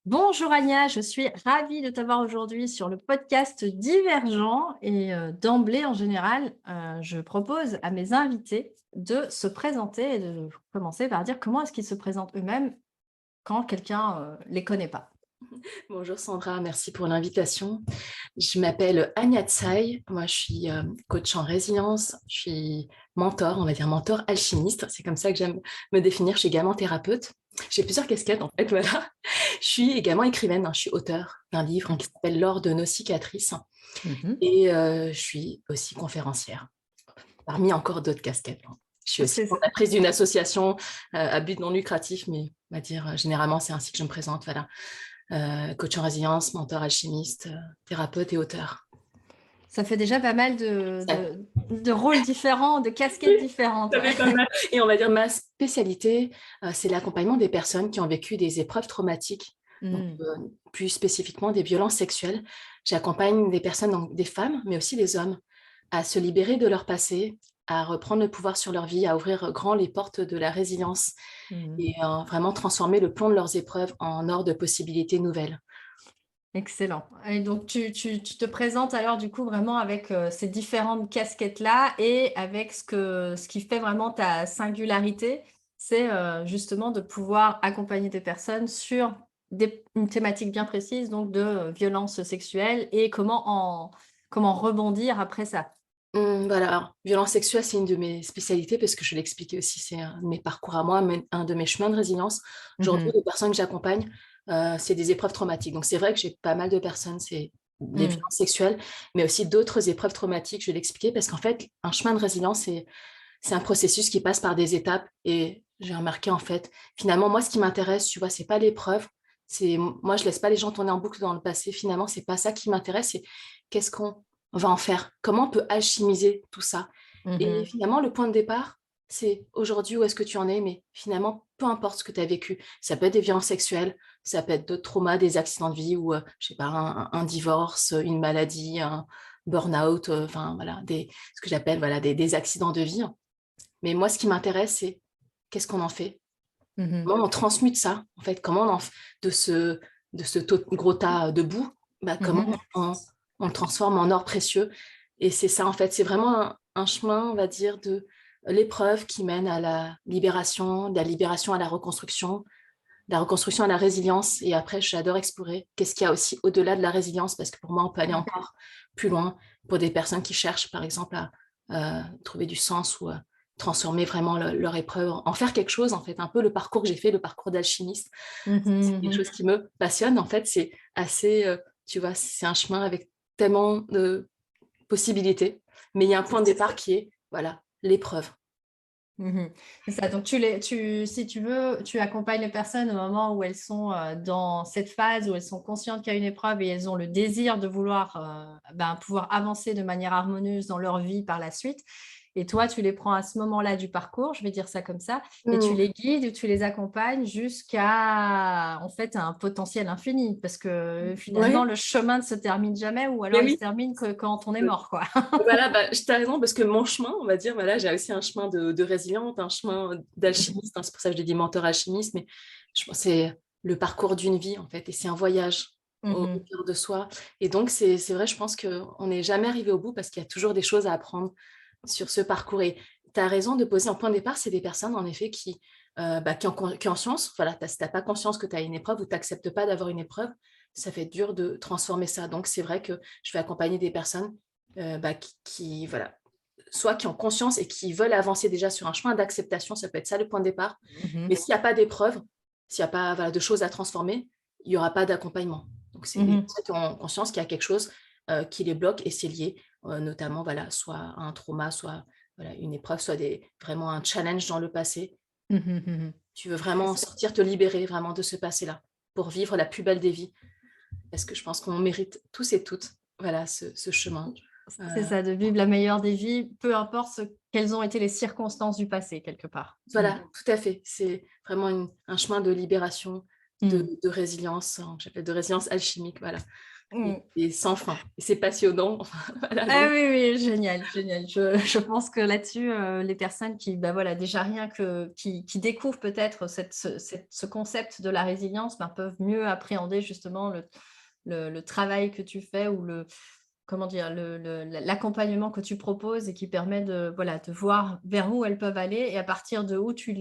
Bonjour Anya, je suis ravie de t'avoir aujourd'hui sur le podcast Divergent et d'emblée en général, je propose à mes invités de se présenter et de commencer par dire comment est-ce qu'ils se présentent eux-mêmes quand quelqu'un les connaît pas. Bonjour Sandra, merci pour l'invitation. Je m'appelle Anya Tsai, moi je suis coach en résilience, je suis mentor, on va dire mentor alchimiste, c'est comme ça que j'aime me définir, je suis également thérapeute. J'ai plusieurs casquettes en fait, voilà. Je suis également écrivaine, je suis auteure d'un livre qui s'appelle L'or de nos cicatrices Mhm. et je suis aussi conférencière, parmi encore d'autres casquettes. Je suis aussi C'est fondatrice d'une association à but non lucratif, mais on va dire généralement c'est ainsi que je me présente, voilà. Coach en résilience, mentor alchimiste, thérapeute et auteur. Ça fait déjà pas mal Ça, de rôles différents, de casquettes différentes. ça Ouais. fait pas mal. Et on va dire ma spécialité, c'est l'accompagnement des personnes qui ont vécu des épreuves traumatiques, donc Mm. plus spécifiquement des violences sexuelles. J'accompagne des personnes, donc des femmes, mais aussi des hommes, à se libérer de leur passé, à reprendre le pouvoir sur leur vie, à ouvrir grand les portes de la résilience Mm. et vraiment transformer le plomb de leurs épreuves en or de possibilités nouvelles. Excellent. Et donc, tu te présentes alors du coup vraiment avec ces différentes casquettes-là et avec ce qui fait vraiment ta singularité, c'est justement de pouvoir accompagner des personnes sur une thématique bien précise, donc de violence sexuelle et comment rebondir après ça. Voilà, alors, violence sexuelle, c'est une de mes spécialités parce que je l'expliquais aussi, c'est un de mes parcours à moi, un de mes chemins de résilience. Aujourd'hui, Mhm. les personnes que j'accompagne, c'est des épreuves traumatiques. Donc, c'est vrai que j'ai pas mal de personnes, c'est les Mm. violences sexuelles, mais aussi d'autres épreuves traumatiques, je vais l'expliquer parce qu'en fait, un chemin de résilience, c'est un processus qui passe par des étapes et j'ai remarqué, en fait, finalement, moi, ce qui m'intéresse, tu vois, c'est pas l'épreuve, moi, je laisse pas les gens tourner en boucle dans le passé. Finalement, c'est pas ça qui m'intéresse, c'est qu'est-ce qu'on va en faire? Comment on peut alchimiser tout ça? Et Mhm. finalement, le point de départ, c'est aujourd'hui où est-ce que tu en es, mais finalement, peu importe ce que tu as vécu, ça peut être des violences sexuelles, ça peut être d'autres traumas, des accidents de vie ou, je sais pas, un divorce, une maladie, un burn-out, enfin, voilà, ce que j'appelle, voilà, des accidents de vie. Mais moi, ce qui m'intéresse, c'est qu'est-ce qu'on en fait? Mhm. Comment on transmute ça, en fait? Comment de ce gros tas de boue, bah, comment Mhm. on le transforme en or précieux? Et c'est ça, en fait, c'est vraiment un chemin, on va dire, de l'épreuve qui mène à la libération, de la libération à la reconstruction, de la reconstruction à la résilience. Et après, j'adore explorer qu'est-ce qu'il y a aussi au-delà de la résilience, parce que pour moi, on peut aller encore plus loin pour des personnes qui cherchent, par exemple, à trouver du sens ou transformer vraiment leur épreuve, en faire quelque chose, en fait, un peu le parcours que j'ai fait, le parcours d'alchimiste. C'est Mhm. quelque Mhm. chose qui me passionne, en fait, c'est assez, tu vois, c'est un chemin avec tellement de possibilités, mais il y a un point de départ qui est, voilà, l'épreuve. Mmh. C'est ça, donc si tu veux, tu accompagnes les personnes au moment où elles sont, dans cette phase où elles sont conscientes qu'il y a une épreuve et elles ont le désir de vouloir, pouvoir avancer de manière harmonieuse dans leur vie par la suite et toi, tu les prends à ce moment-là du parcours, je vais dire ça comme ça et tu Mmh. les guides ou tu les accompagnes jusqu'à, en fait, un potentiel infini parce que, finalement, Ouais, le chemin ne se termine jamais ou alors mais il se oui. termine que quand on est mort, quoi. Voilà, bah, tu as raison, parce que mon chemin, on va dire, voilà, j'ai aussi un chemin de résiliente, un chemin d'alchimiste, c'est pour ça que je dis mentor alchimiste, mais je pense que c'est le parcours d'une vie, en fait, et c'est un voyage au Mmh. cœur de soi. Et donc, c'est vrai, je pense qu'on n'est jamais arrivé au bout parce qu'il y a toujours des choses à apprendre sur ce parcours. Et tu as raison de poser un point de départ, c'est des personnes, en effet, qui ont conscience, voilà, si tu n'as pas conscience que tu as une épreuve ou tu n'acceptes pas d'avoir une épreuve, ça fait dur de transformer ça. Donc, c'est vrai que je vais accompagner des personnes voilà, soit qui ont conscience et qui veulent avancer déjà sur un chemin d'acceptation, ça peut être ça le point de départ. Mais Mmh. s'il n'y a pas d'épreuve, s'il n'y a pas voilà, de choses à transformer, il n'y aura pas d'accompagnement. Donc, c'est des Mmh. personnes qui ont conscience qu'il y a quelque chose qui les bloque et c'est lié notamment voilà, soit à un trauma, soit voilà, une épreuve, soit vraiment un challenge dans le passé. Mmh mh, mmh. Tu veux vraiment sortir, te libérer vraiment de ce passé-là pour vivre la plus belle des vies. Parce que je pense qu'on mérite tous et toutes voilà, ce chemin. C'est Euh, ça, de vivre la meilleure des vies, peu importe quelles ont été les circonstances du passé quelque part. Mmh. Voilà, tout à fait. C'est vraiment un chemin de libération, Mmh. de résilience, que j'appelle de résilience alchimique, voilà. Mmh. et sans fin. Et c'est passionnant. Voilà, Ah donc oui, oui, génial, génial. Je pense que là-dessus, les personnes qui, bah, voilà, déjà rien que qui découvrent peut-être ce concept de la résilience, ben, peuvent mieux appréhender justement le travail que tu fais ou comment dire? L'accompagnement que tu proposes et qui permet de, voilà, de voir vers où elles peuvent aller et à partir de où tu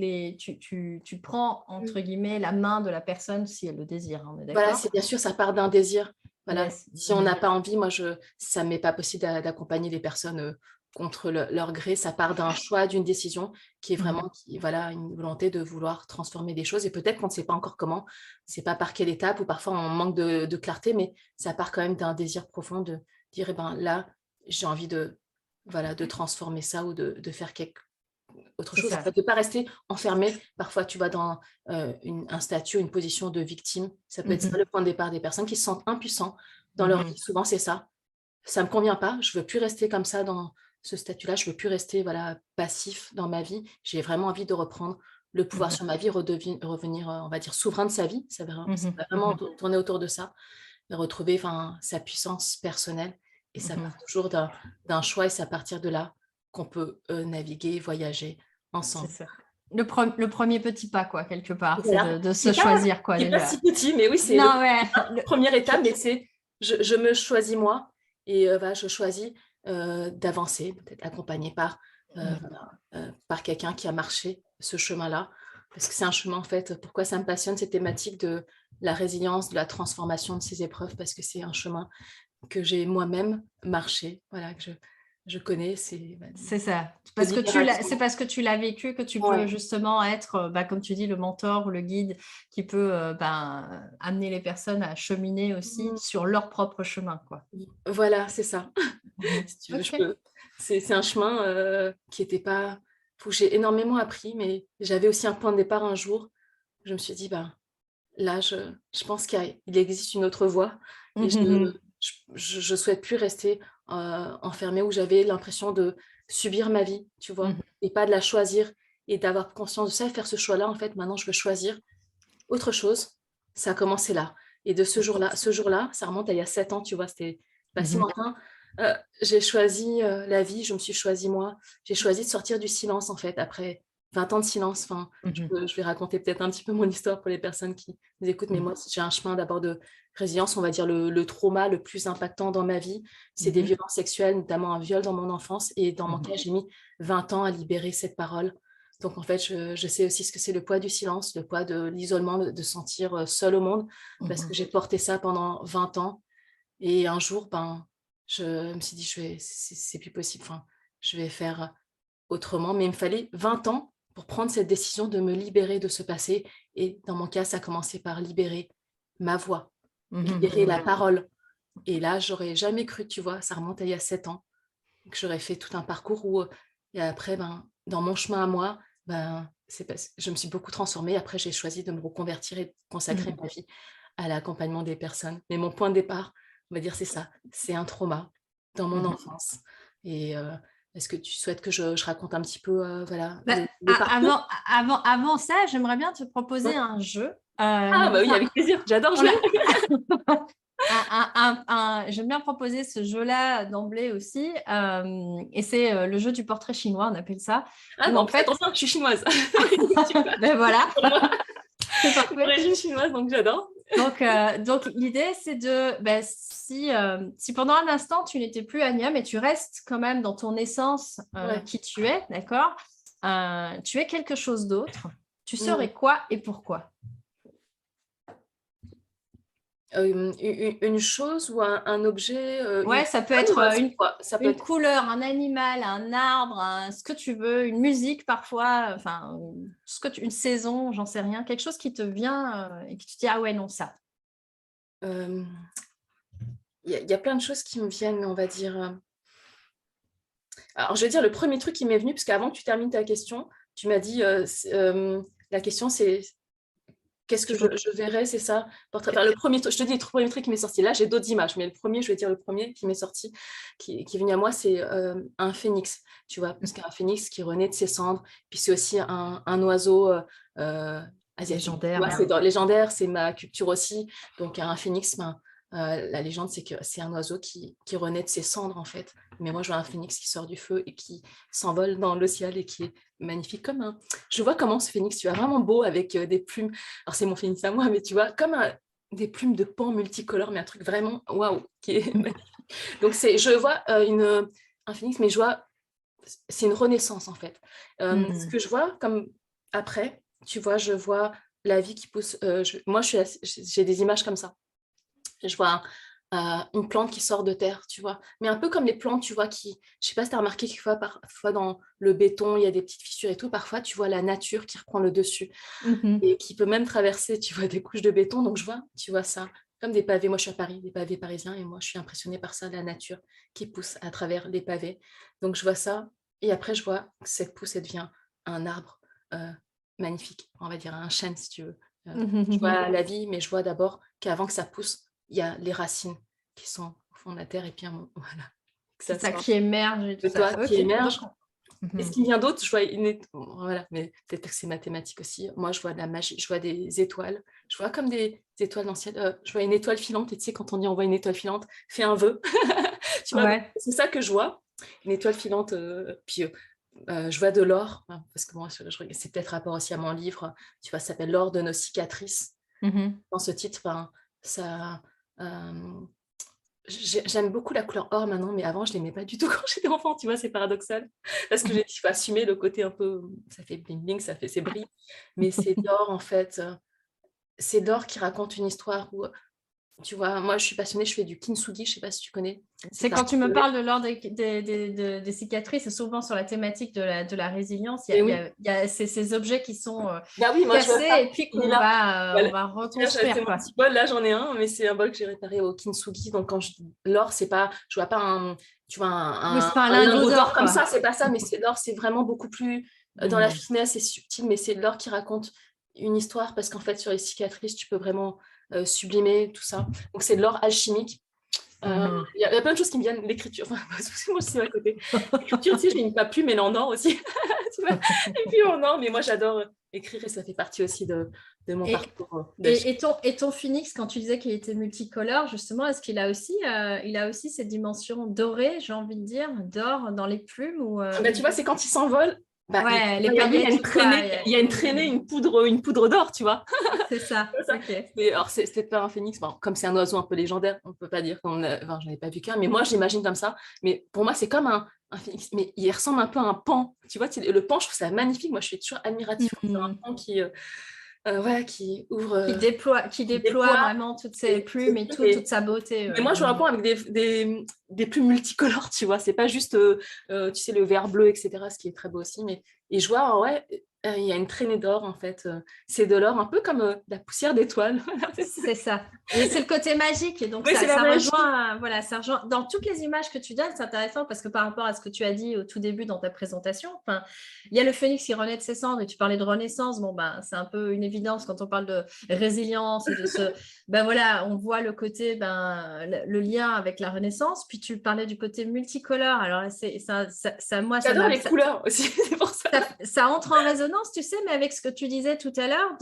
prends mmh, entre guillemets «la main» de la personne si elle le désire, hein, on est voilà, d'accord? c'est bien sûr, ça part d'un désir. Voilà. Yes. Si on Mmh. n'a pas envie, moi, ça m'est pas possible d'accompagner les personnes, contre leur gré. Ça part d'un choix, d'une décision qui est Mmh vraiment mh. voilà, une volonté de vouloir transformer des choses et peut-être qu'on ne sait pas encore comment, c'est pas par quelle étape ou parfois on manque de clarté, mais ça part quand même d'un désir profond de dire: «Eh ben, là, j'ai envie de voilà, de transformer ça ou de faire autre C'est chose, en ça. fait, de pas rester enfermé. Parfois, tu vas dans, un statut, une position de victime. Ça peut Mmh être ça le mh. point de départ des personnes qui se sentent impuissants dans Mmh leur mh. vie. Souvent, c'est ça. Ça me convient pas, je veux plus rester comme ça dans ce statut-là, je veux plus rester, voilà, passif dans ma vie. J'ai vraiment envie de reprendre le pouvoir Mmh sur mh. ma vie, revenir, on va dire souverain de sa vie. Mmh Ça mh. va Mmh vraiment mh. tourner autour de ça, de retrouver, enfin, sa puissance personnelle et Mmh ça mh. part toujours d'un choix et c'est à partir de là qu'on peut, naviguer, voyager C'est ensemble. ça. Le 1er petit pas quoi, quelque part, c'est Voilà, de se choisir quoi qui est pas déjà. si petit, mais oui, c'est le Non, premier ouais, pas, le première je étape, mais c'est je me choisis moi et voilà, je choisis, d'avancer, peut-être accompagnée par, mmh. voilà, par quelqu'un qui a marché ce chemin-là. Parce que c'est un chemin, en fait, pourquoi ça me passionne cette thématique de la résilience, de la transformation de ces épreuves, parce que c'est un chemin que j'ai moi-même marché, voilà, que je connais, c'est, bah, C'est ça. de Parce que c'est libération. parce que tu l'as vécu que tu peux Ouais. justement être, bah, comme tu dis, le mentor ou le guide qui peut, ben, amener les personnes à cheminer aussi Mmh. sur leur propre chemin, quoi. Voilà, c'est ça. Mmh mh. Si tu veux, je OK. peux c'est un chemin, qui était pas où j'ai énormément appris, mais j'avais aussi un point de départ un jour. Je me suis dit: «Ben, là, je pense il existe une autre voie et Mmh mh. je souhaite plus rester, enfermée où j'avais l'impression de subir ma vie», tu vois? Mmh. Et pas de la choisir et d'avoir conscience de ça et faire ce choix-là, en fait, maintenant je veux choisir autre chose. Ça a commencé là et de ce jour-là, ça remonte à il y a 7 ans, tu vois? C'était pas si Mmh. lointain. J'ai choisi, la vie, je me suis choisi moi. J'ai choisi de sortir du silence, en fait, après 20 ans de silence. Enfin, Mmh. je vais raconter peut-être un petit peu mon histoire pour les personnes qui nous écoutent, mais Mmh. moi, j'ai un chemin d'abord de résilience, on va dire le trauma le plus impactant dans ma vie, c'est des Mmh. violences sexuelles, notamment un viol dans mon enfance et dans mon Mmh. cas, j'ai mis 20 ans à libérer cette parole. Donc en fait, je sais aussi ce que c'est le poids du silence, le poids de l'isolement, de se sentir, seule au monde parce que Mmh. j'ai porté ça pendant 20 ans et un jour, ben, je me suis dit: «Je vais c'est plus possible, enfin, je vais faire autrement», mais il me fallait 20 ans pour prendre cette décision de me libérer de ce passé et dans mon cas, ça a commencé par libérer ma voix, Mmh mh. libérer la Mmh. parole et là, j'aurais jamais cru, tu vois? Ça remonte à il y a 7 ans, que j'aurais fait tout un parcours où, et après, ben, dans mon chemin à moi, ben, c'est parce je me suis beaucoup transformée. Après, j'ai choisi de me reconvertir et de consacrer Mmh. ma vie à l'accompagnement des personnes. Mais mon point de départ, on va dire, c'est ça, c'est un trauma dans mon Mmh. enfance et est-ce que tu souhaites que je raconte un petit peu, voilà, Bah, le parcours? avant ça, j'aimerais bien te proposer Ouais. un jeu, Ah bah oui, avec plaisir, j'adore on jouer. a j'aime bien proposer ce jeu-là d'emblée aussi, et c'est, le jeu du portrait chinois, on appelle ça, Ah où bah, en en plus, fait attention, je suis chinoise. Tu vois? ben voilà, Pour moi, c'est parfait. d'origine chinoise, donc j'adore. Donc l'idée, c'est de, bah, si pendant un instant, tu n'étais plus Anya, mais tu restes quand même dans ton essence, Ouais. qui tu es, d'accord? Tu es quelque chose d'autre, tu Mmh. serais quoi et pourquoi? Une chose ou un objet, une Ouais, ça peut personne être, ou un truc, quoi? Ça peut une être couleur, un animal, un arbre, ce que tu veux, une musique parfois, enfin, ce que une saison, j'en sais rien, quelque chose qui te vient, et que tu te dis: «Ah ouais, non, ça». hem, il y a plein de choses qui me viennent, mais on va dire, alors je vais dire le premier truc qui m'est venu, parce qu'avant que tu termines ta question, tu m'as dit, la question c'est: «Qu'est-ce que Tu veux je verrais?» c'est ça? Portrait que enfin le premier truc je te dis le premier truc qui m'est sorti. Là, j'ai d'autres images, mais le premier je vais dire le premier qui m'est sorti, qui est venu à moi, c'est, un phénix, tu vois? Parce qu'un phénix qui renaît de ses cendres, puis c'est aussi un oiseau, heu, asiatique. Tu légendaire, vois? bah C'est oui. dans légendaire, c'est ma culture aussi, donc un phénix, ben, La légende, c'est que c'est un oiseau qui renaît de ses cendres, en fait. Mais moi, je vois un phénix qui sort du feu et qui s'envole dans le ciel et qui est magnifique comme un... Je vois comment ce phénix, tu vois, vraiment beau avec des plumes. Alors, c'est mon phénix à moi, mais tu vois, comme des plumes de pan multicolores, mais un truc vraiment waouh, qui est magnifique. Donc, je vois un phénix, mais je vois, c'est une renaissance, en fait. Ce que je vois comme après, tu vois, je vois la vie qui pousse. Moi, j'ai des images comme ça. Je vois une plante qui sort de terre, tu vois. Mais un peu comme les plantes, tu vois, je sais pas si tu as remarqué qu'il fois, parfois dans le béton, il y a des petites fissures et tout. Parfois, tu vois la nature qui reprend le dessus et qui peut même traverser, tu vois, des couches de béton. Donc, tu vois ça comme des pavés. Moi, je suis à Paris, des pavés parisiens, et moi, je suis impressionnée par ça, la nature qui pousse à travers les pavés. Donc, je vois ça. Et après, je vois que cette pousse, elle devient un arbre magnifique, on va dire un chêne, si tu veux. Je vois la vie, mais je vois d'abord qu'avant que ça pousse, il y a les racines qui sont au fond de la terre et puis voilà, que C'est ça ça soit qui émerge et tout de ça. toi qui Ok, émerge. donc. Est-ce qu'il vient d'autre? Je vois voilà, mais peut-être que c'est mathématique aussi. Moi, je vois de la magie, je vois des étoiles. Je vois comme des étoiles dans le ciel. Je vois une étoile filante, et tu sais, quand on dit on voit une étoile filante, fais un vœu. Tu vois, Ouais. c'est ça que je vois, une étoile filante. Puis je vois de l'or, hein, parce que moi, c'est peut-être rapport aussi à mon livre, tu vois, ça s'appelle L'or de nos cicatrices. Dans ce titre, ben, ça, euh, j'aime beaucoup la couleur or maintenant, mais avant, je l'aimais pas du tout quand j'étais enfant, tu vois, c'est paradoxal. Parce que j'ai dit, il faut assumer le côté un peu, ça fait bling bling, ça fait ses brilles, mais c'est d'or en fait, c'est d'or qui raconte une histoire où, tu vois, moi je suis passionnée, je fais du kintsugi, je sais pas si tu connais. C'est C'est un quand tu me stylet. parles de l'ordre des cicatrices, c'est souvent sur la thématique de la résilience. Et oui, Il y a ces objets qui sont bah oui, moi je vois cassés ça, et puis il est là. on Voilà. va Là, c'est reconstruire, mon quoi. petit bol, là j'en ai un, mais c'est un bol que j'ai réparé au kintsugi. Donc quand je dis l'or, c'est pas, je vois pas tu vois, Oui, c'est pas un un lingot lingot d'or d'or, comme ça, quoi. c'est pas ça, mais c'est l'or, c'est vraiment beaucoup plus dans la finesse et subtil, mais c'est de l'or qui raconte une histoire parce qu'en fait sur les cicatrices, tu peux vraiment sublimer tout ça. Donc c'est de l'or alchimique. Il y a plein de choses qui me viennent, l'écriture, enfin, moi je suis à côté. L'écriture, tu sais, j'ai ma plume, elle est en or aussi. Tu vois, et puis en or, mais moi j'adore écrire et ça fait partie aussi de mon Et, parcours d'alchimie. et ton phénix, quand tu disais qu'il était multicolore, justement, est-ce qu'il a aussi, il a aussi cette dimension dorée, j'ai envie de dire, d'or dans les plumes ou, Bah, tu vois, c'est quand il s'envole, bah, Ouais, les derrière lui, il y a paillettes, une tout ça. traînée, il y a une traînée, une poudre d'or, tu vois. C'est ça, Ça. ok. Alors, c'est peut-être pas un phénix, bon, comme c'est un oiseau un peu légendaire, on peut pas dire enfin, j'en ai pas vu qu'un, mais moi, j'imagine comme ça. Mais pour moi, c'est comme un phénix, mais il ressemble un peu à un paon. Tu vois, le paon, je trouve ça magnifique. Moi, je suis toujours admirative quand c'est un Mhm. paon voilà, qui ouvre, Qui qui déploie déploie. vraiment toutes ses plumes et tout, toute Et, sa beauté. mais moi, je vois un paon avec des plumes multicolores, tu vois. C'est pas juste, tu sais, le vert bleu, etc., ce qui est très beau aussi. Et je vois, ouais, il y a une traînée d'or, en fait. C'est de l'or, un peu comme de la poussière d'étoiles. C'est ça. Et c'est le côté magique. Et donc, Oui, c'est la ça magie. rejoint, voilà, ça rejoint. Dans toutes les images que tu donnes, c'est intéressant parce que par rapport à ce que tu as dit au tout début dans ta présentation, enfin, il y a le phénix qui renaît de ses cendres et tu parlais de renaissance. Bon, ben, c'est un peu une évidence quand on parle de résilience et de ce. Ben voilà, on voit le côté, ben, le lien avec la renaissance. Puis tu parlais du côté multicolore. Alors, moi, J'adore les couleurs aussi, c'est pour ça. ça entre en résonance, tu sais, mais avec ce que tu disais tout à l'heure,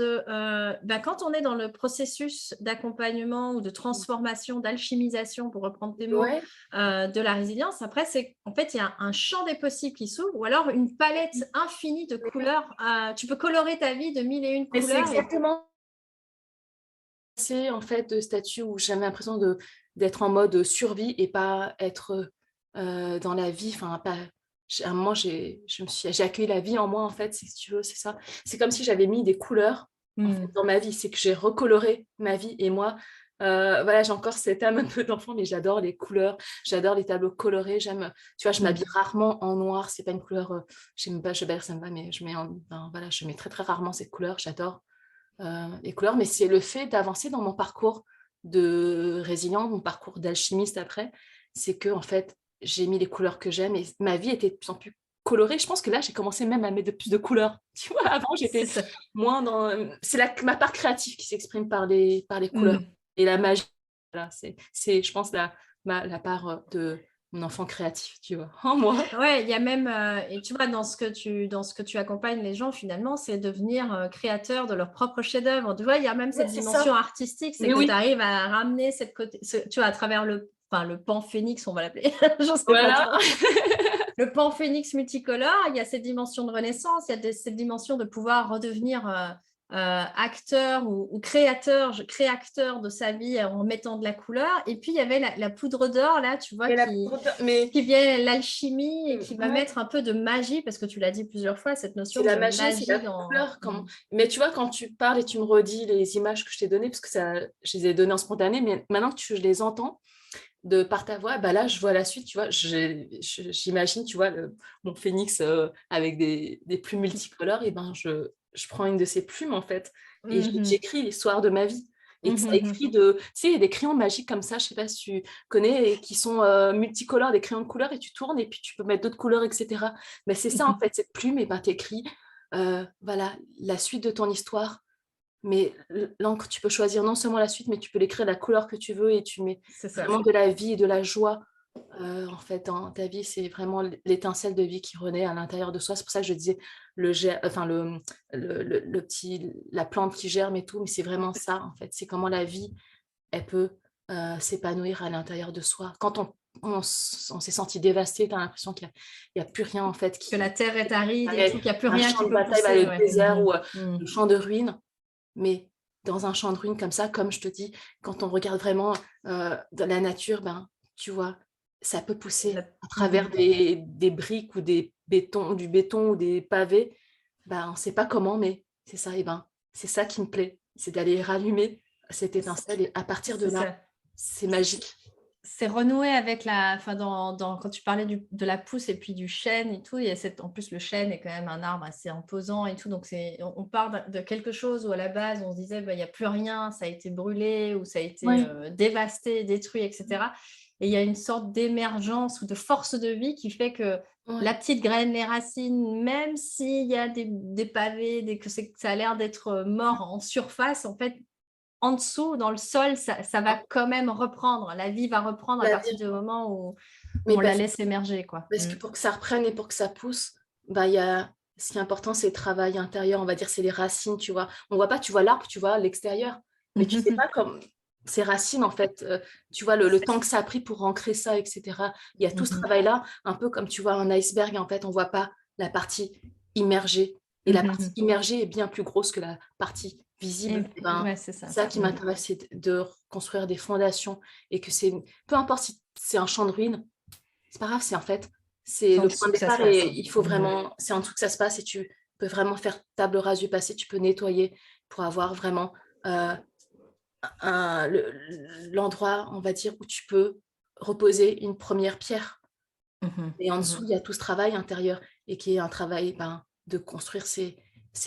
quand on est dans le processus d'accompagnement ou de transformation, d'alchimisation, pour reprendre tes mots, Ouais, de la résilience, après, en fait, il y a un champ des possibles qui s'ouvre, ou alors une palette infinie de couleurs. Tu peux colorer ta vie de mille et une mais c'est couleurs. exactement c'est en fait de statut où j'ai l'impression d'être en mode survie et pas être dans la vie. Enfin, pas. À un moment, j'ai accueilli la vie en moi, en fait, si tu veux, c'est ça. C'est comme si j'avais mis des couleurs en fait, dans ma vie. C'est que j'ai recoloré ma vie et moi, voilà, j'ai encore cette âme un peu d'enfant, mais j'adore les couleurs, j'adore les tableaux colorés. J'aime, tu vois, je m'habille rarement en noir. C'est pas une couleur, j'aime pas, ça me va, mais voilà, je mets très très rarement cette couleur. J'adore les couleurs, mais c'est le fait d'avancer dans mon parcours de résilient, mon parcours d'alchimiste après, c'est que en fait, j'ai mis les couleurs que j'aime et ma vie était de plus en plus colorée. Je pense que là, j'ai commencé même à mettre de plus de couleurs. Tu vois, avant, C'est j'étais ça. moins dans... C'est ma part créative qui s'exprime par les couleurs. Mm. Et la magie, voilà, je pense, la part de mon enfant créatif, tu vois, en moi. Ouais, il y a même, et tu vois, dans ce que tu accompagnes les gens finalement, c'est devenir, créateurs de leur propre chef-d'œuvre. Tu vois, il y a même Ouais, cette c'est ça. dimension artistique, c'est Mais que tu oui, arrives à ramener cette côté tu vois, à travers le pan phénix, on va l'appeler, je sais pas voilà. trop. Le pan phénix multicolore, il y a cette dimension de renaissance, il y a cette dimension de pouvoir redevenir acteur ou créateur de sa vie en mettant de la couleur. Et puis, il y avait la poudre d'or, là, tu vois, Mais mais qui vient l'alchimie et qui va ouais, mettre un peu de magie, parce que tu l'as dit plusieurs fois, cette c'est notion la de magie, c'est la magie dans... couleur. Mais tu vois, quand tu parles et tu me redis les images que je t'ai données, parce que ça, je les ai données en spontané, mais maintenant que je les entends de par ta voix, bah là, je vois la suite, tu vois. J'imagine, tu vois, mon phénix avec des plumes multicolores, et ben je prends une de ces plumes, en fait, et Mhm. j'écris l'histoire de ma vie. Et que ça écrit Mhm. de... Tu sais, il y a des crayons magiques comme ça, je sais pas si tu connais, et qui sont multicolores, des crayons de couleur, et tu tournes, et puis tu peux mettre d'autres couleurs, etc. Mais c'est ça, en Mhm. fait, cette plume, et ben t'écris, voilà, la suite de ton histoire. Mais l'encre, tu peux choisir non seulement la suite, mais tu peux l'écrire la couleur que tu veux et tu mets C'est ça. vraiment de la vie et de la joie. En fait, dans ta vie, c'est vraiment l'étincelle de vie qui renaît à l'intérieur de soi. C'est pour ça que je disais enfin, la plante qui germe et tout, mais c'est vraiment ça, en fait. C'est comment la vie, elle peut s'épanouir à l'intérieur de soi. Quand on s'est senti dévasté, tu as l'impression qu'il n'y a, plus rien, en fait, Que la terre est aride et tout, qu'il n'y a plus un rien champ qui de peut bataille, bah, pousser. le Ouais. désert ou Mhm. le champ de ruines. Mais dans un champ de ruines comme ça, comme je te dis, quand on regarde vraiment dans la nature, ben, tu vois, ça peut pousser à travers Mhm. des briques ou du béton ou des pavés. Ben, on ne sait pas comment, mais c'est ça. Et ben, c'est ça qui me plaît, c'est d'aller rallumer cette étincelle. Et à partir de C'est là, ça. c'est magique. C'est renouer avec enfin quand tu parlais de la pousse et puis du chêne et tout, il y a en plus le chêne est quand même un arbre assez imposant et tout, donc on part de quelque chose où à la base on se disait bah, il n'y a plus rien, ça a été brûlé ou ça a été Oui, dévasté, détruit, etc. Et il y a une sorte d'émergence ou de force de vie qui fait que ouais. la petite graine, les racines, même s'il y a des pavés, que ça a l'air d'être mort en surface, en fait, en dessous, dans le sol, ça va quand même reprendre. La vie va reprendre à La partir vie, du moment où mais on la laisse émerger, quoi. parce que pour que ça reprenne et pour que ça pousse, bah, ce qui est important, c'est le travail intérieur, on va dire, c'est les racines, tu vois. On voit pas, tu vois l'arbre, tu vois l'extérieur, mais tu sais pas comme ces racines, en fait, tu vois le temps que ça a pris pour ancrer ça, etc. Il y a tout ce travail-là, un peu comme tu vois un iceberg, en fait, on voit pas la partie immergée. Et la partie immergée est bien plus grosse que la partie visible. Et ben, Ouais, c'est ça. ça qui m'intéresse, c'est de construire des fondations et que peu importe si c'est un champ de ruines, c'est pas grave, c'est en fait, c'est C'est en le point dessous de que ça départ se et passe. il faut vraiment, c'est en dessous que ça se passe et tu peux vraiment faire table rase du passé, tu peux nettoyer pour avoir vraiment euh, l'endroit, on va dire, où tu peux reposer une première pierre. Et en dessous, il y a tout ce travail intérieur et qui est un travail de construire ses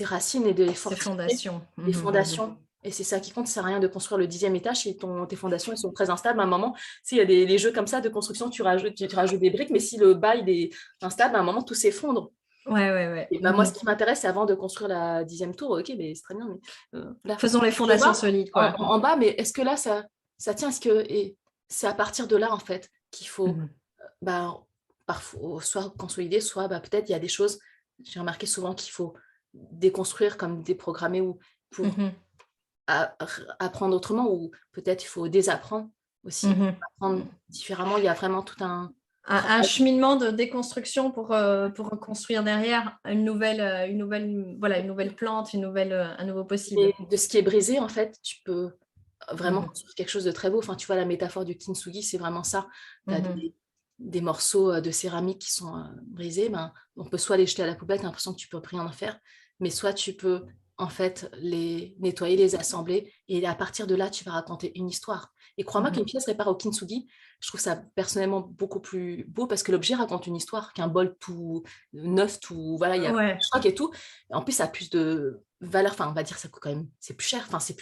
racines et de les Ces fortifier, fondations. les fondations. Et c'est ça qui compte, ça sert à rien de construire le 10e étage si tes fondations elles sont très instables. À un moment, s'il y a les jeux comme ça de construction, tu rajoutes des briques, mais si le bas il est instable, à un moment, tout s'effondre. Ouais, ouais, ouais. Et moi, ce qui m'intéresse, c'est avant de construire la 10e tour, ok, mais c'est très bien, mais là, Faisons les je fondations vois solides, en, quoi. en bas, mais est-ce que là, ça tient? Et c'est à partir de là, en fait, qu'il faut bah, parfois, soit consolider, soit peut-être il y a des choses, j'ai remarqué souvent qu'il faut déconstruire, comme déprogrammer ou pour apprendre autrement, ou peut-être il faut désapprendre aussi, apprendre différemment. Il y a vraiment tout un Un travail. cheminement de déconstruction pour reconstruire derrière voilà, une nouvelle plante, un nouveau possible. Et de ce qui est brisé, en fait, tu peux vraiment Mhm. construire quelque chose de très beau. Enfin, tu vois, la métaphore du kintsugi, c'est vraiment ça. Tu as Mhm. des morceaux de céramique qui sont brisés. On peut soit les jeter à la poubelle, tu as l'impression que tu peux rien en faire, mais soit tu peux en fait les nettoyer, les assembler, et à partir de là, tu vas raconter une histoire. Et crois-moi qu'une Mhm. pièce réparée au kintsugi, je trouve ça personnellement beaucoup plus beau parce que l'objet raconte une histoire qu'un bol tout neuf, tout voilà, il y a Ouais. choc et tout. En plus, ça a plus de valeur. Enfin, on va dire, ça coûte quand même, c'est plus cher. Enfin, c'est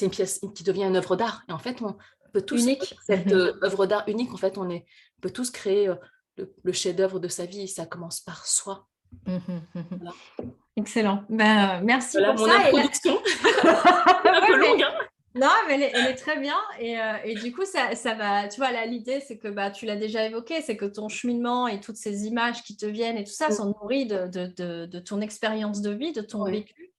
une pièce qui devient une œuvre d'art. Et en fait, on peut tous Unique. cette œuvre d'art unique. En fait, on peut tous créer le chef-d'œuvre de sa vie. Et ça commence par soi. Voilà, Excellent. Ben, merci voilà pour mon ça. Et là... introduction. Un Ouais, peu longue, hein. non, mais elle est très bien et du coup, ça va tu vois, là, l'idée, c'est que, bah, tu l'as déjà évoqué, c'est que ton cheminement et toutes ces images qui te viennent et tout ça Mmh. sont nourries de ton expérience de vie, de ton Ouais. vécu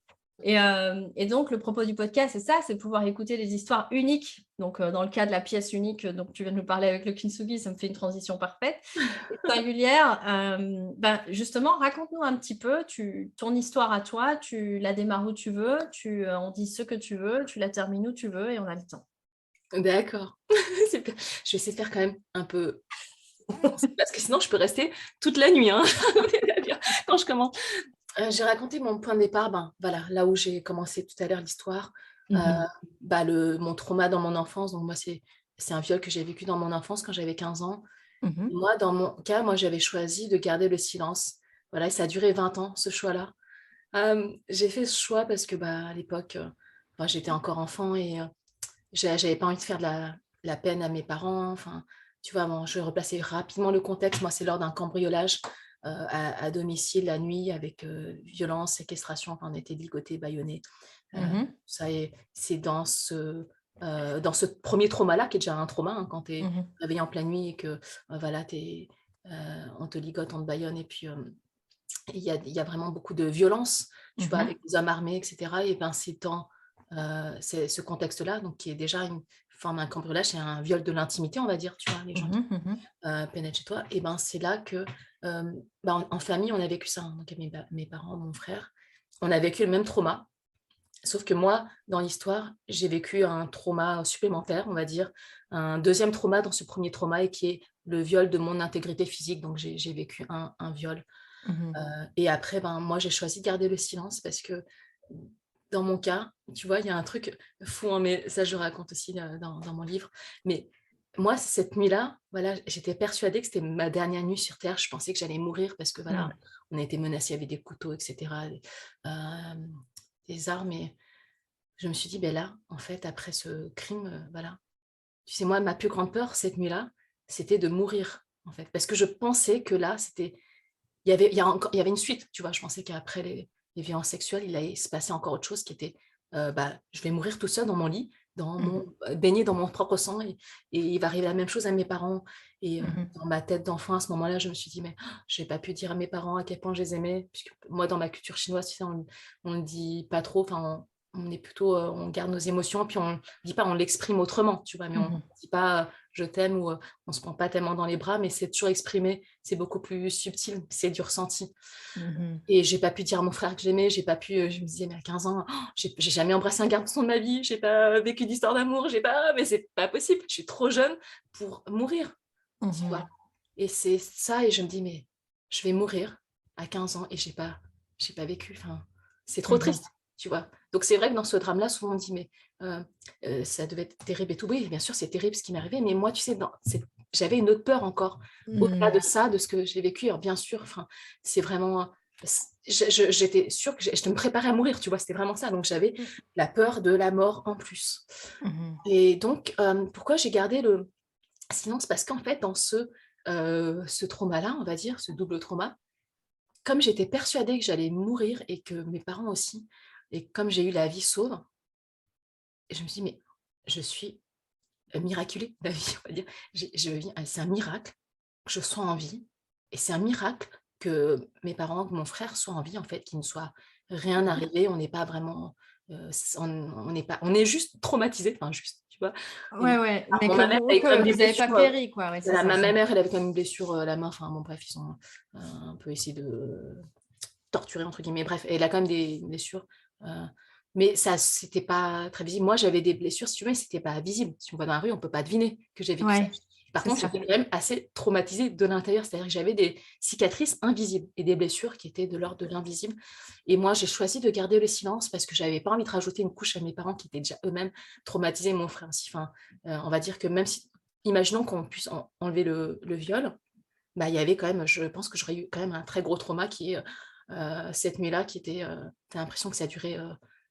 et donc le propos du podcast, c'est ça, c'est pouvoir écouter des histoires uniques. Donc, dans le cas de la pièce unique, donc tu viens de nous parler avec le kintsugi, ça me fait une transition parfaite et singulière. Bah, justement, raconte-nous un petit peu ton histoire à toi, tu la démarres où tu veux, on dit ce que tu veux, tu la termines où tu veux et on a le temps. D'accord. Super. Je vais essayer de faire quand même un peu parce que sinon je peux rester toute la nuit, hein, quand je commence. J'ai raconté mon point de départ, ben, voilà, là où j'ai commencé tout à l'heure l'histoire, heu, Mmh mh. bah, mon trauma dans mon enfance. Donc moi, c'est un viol que j'ai vécu dans mon enfance quand j'avais 15 ans. Mmh mh. Moi, dans mon cas, moi, j'avais choisi de garder le silence. Voilà et ça a duré 20 ans, ce choix-là. J'ai fait ce choix parce que, bah, à l'époque, enfin, j'étais encore enfant et j'avais pas envie de faire de la peine à mes parents. Enfin, tu vois? Bon, je vais replacer rapidement le contexte. Moi, c'est lors d'un cambriolage, à domicile la nuit avec, violence, séquestration. Enfin, on était ligotés, bâillonnés, Mmh mh. ça et c'est dans ce 1er trauma-là, qui est déjà un trauma, hein, quand tu es Mmh mh. réveillé en pleine nuit et que, voilà, on te ligote, on te bâillonne et puis, il y a vraiment beaucoup de violence, tu Mmh vois? mh. Avec des hommes armés et cetera et ben, c'est ce contexte-là, donc qui est déjà une forme un cambriolage, c'est un viol de l'intimité, on va dire, tu vois? Les gens Mmh qui, mh. Mmh mh. pénètrent chez toi et ben, c'est là que, bah, en famille, on a vécu ça, hein, donc mes parents, mon frère, on a vécu le même trauma. Sauf que moi, dans l'histoire, j'ai vécu un trauma supplémentaire, on va dire, un deuxième trauma dans ce premier trauma et qui est le viol de mon intégrité physique, donc j'ai vécu un viol. Mmh mh. Et après, ben, moi, j'ai choisi de garder le silence parce que dans mon cas, tu vois, il y a un truc fou, hein, mais ça, je le raconte aussi, dans mon livre. Mais moi, cette nuit-là, voilà, j'étais persuadée que c'était ma dernière nuit sur terre. Je pensais que j'allais mourir parce que, voilà, Mmh. on a été menacés avec des couteaux et cetera, des armes et je me suis dit: «Beh, là, en fait, après ce crime, voilà». Tu sais, moi, ma plus grande peur cette nuit-là, c'était de mourir, en fait, parce que je pensais que là, il y avait une suite, tu vois? Je pensais qu'après les violences sexuelles, il allait se passer encore autre chose qui était, bah, je vais mourir tout seul dans mon lit, Mmh mh. baigné dans mon propre sang et il va arriver la même chose à mes parents et Mmh mh. dans ma tête d'enfant, à ce moment-là, je me suis dit: «Mais j'ai pas pu dire à mes parents à quel point je les aimais», puisque moi, dans ma culture chinoise, tu sais, on le dit pas trop, enfin, on est plutôt, on garde nos émotions, puis on dit pas, on l'exprime autrement, tu vois? Mais on Mmh mh. dit pas, «Je t'aime» ou on se prend pas tellement dans les bras, mais c'est toujours exprimé, c'est beaucoup plus subtil, c'est du ressenti. Mmh mh. Et j'ai pas pu dire à mon frère que j'aimais, j'ai pas pu, je me disais: «Mais à 15 ans, j'ai jamais embrassé un garçon de ma vie, j'ai pas vécu d'histoire d'amour, j'ai pas mais c'est pas possible, je suis trop jeune pour mourir», Mmh tu vois? mh. Et c'est ça et je me dis: «Mais je vais mourir à 15 ans et j'ai pas vécu», enfin, c'est trop Mmh mh. triste, tu vois? Donc c'est vrai que dans ce drame-là, souvent on dit: «Mais, heu ça devait être terrible et tout». Oui, bien sûr, c'est terrible ce qui m'est arrivé, mais moi, tu sais, j'avais une autre peur encore, au-delà Mmh. de ça, de ce que j'ai vécu. Alors bien sûr, enfin, c'est vraiment j'étais sûre que je me préparais à mourir, tu vois? C'était vraiment ça, donc j'avais Mmh. la peur de la mort en plus Mmh mh. et donc pourquoi j'ai gardé le silence? Parce qu'en fait, dans ce trauma-là, on va dire, ce double trauma, comme j'étais persuadée que j'allais mourir et que mes parents aussi et comme j'ai eu la vie sauve, je me suis dit: «Mais je suis miraculée, la vie», on va dire. Je vis c'est un miracle que je sois en vie et c'est un miracle que mes parents, que mon frère soit en vie, en fait, qu'il ne soit rien arrivé. On n'est pas vraiment, s on n'est pas on est juste traumatisés, enfin juste, tu vois? Ouais, ouais, mais Bon, que ma mère vous avait quand même que des vous avez pas blessures, péri quoi, ouais, c'est voilà, ça, ma c'est mère, elle avait quand même une blessure, à la main, enfin bon bref, ils ont, un peu essayé de «torturer» entre guillemets, bref, elle a quand même des blessures, heu, mais ça c'était pas très visible. Moi, j'avais des blessures, si tu veux, mais c'était pas visible. Si on me voit dans la rue, on peut pas deviner que j'ai vécu ça. ouais, Par c'est contre, ça. j'étais quand même assez traumatisée de l'intérieur, c'est-à-dire que j'avais des cicatrices invisibles et des blessures qui étaient de l'ordre de l'invisible et moi, j'ai choisi de garder le silence parce que j'avais pas envie de rajouter une couche à mes parents qui étaient déjà eux-mêmes traumatisés, mon frère aussi. Enfin, on va dire que même si imaginons qu'on puisse enlever le viol, bah, il y avait quand même je pense que j'aurais eu quand même un très gros trauma qui est, cette nuit-là qui était, tu as l'impression que ça a duré,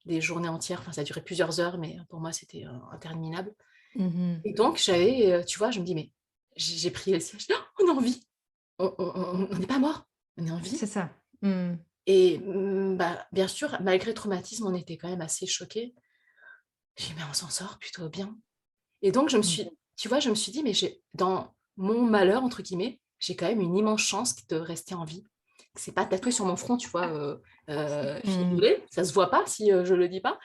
des journées entières, enfin ça a duré plusieurs heures, mais pour moi c'était, interminable Mmh mh. et donc j'avais, tu vois, je me dis: «Mais» j'ai prié le ciel, je dis: «Oh, on est en vie, on n'est pas mort, on est en vie» C'est ça. Mmh. et bah, bien sûr, malgré le traumatisme, on était quand même assez choqués J'ai dit: «Mais on s'en sort plutôt bien». Et donc Mmh. tu vois, je me suis dit: «Mais j'ai dans mon «malheur» entre guillemets, j'ai quand même une immense chance de rester en vie». C'est pas tatoué sur mon front, tu vois, fille Mmh. désolée, ça se voit pas si, je le dis pas.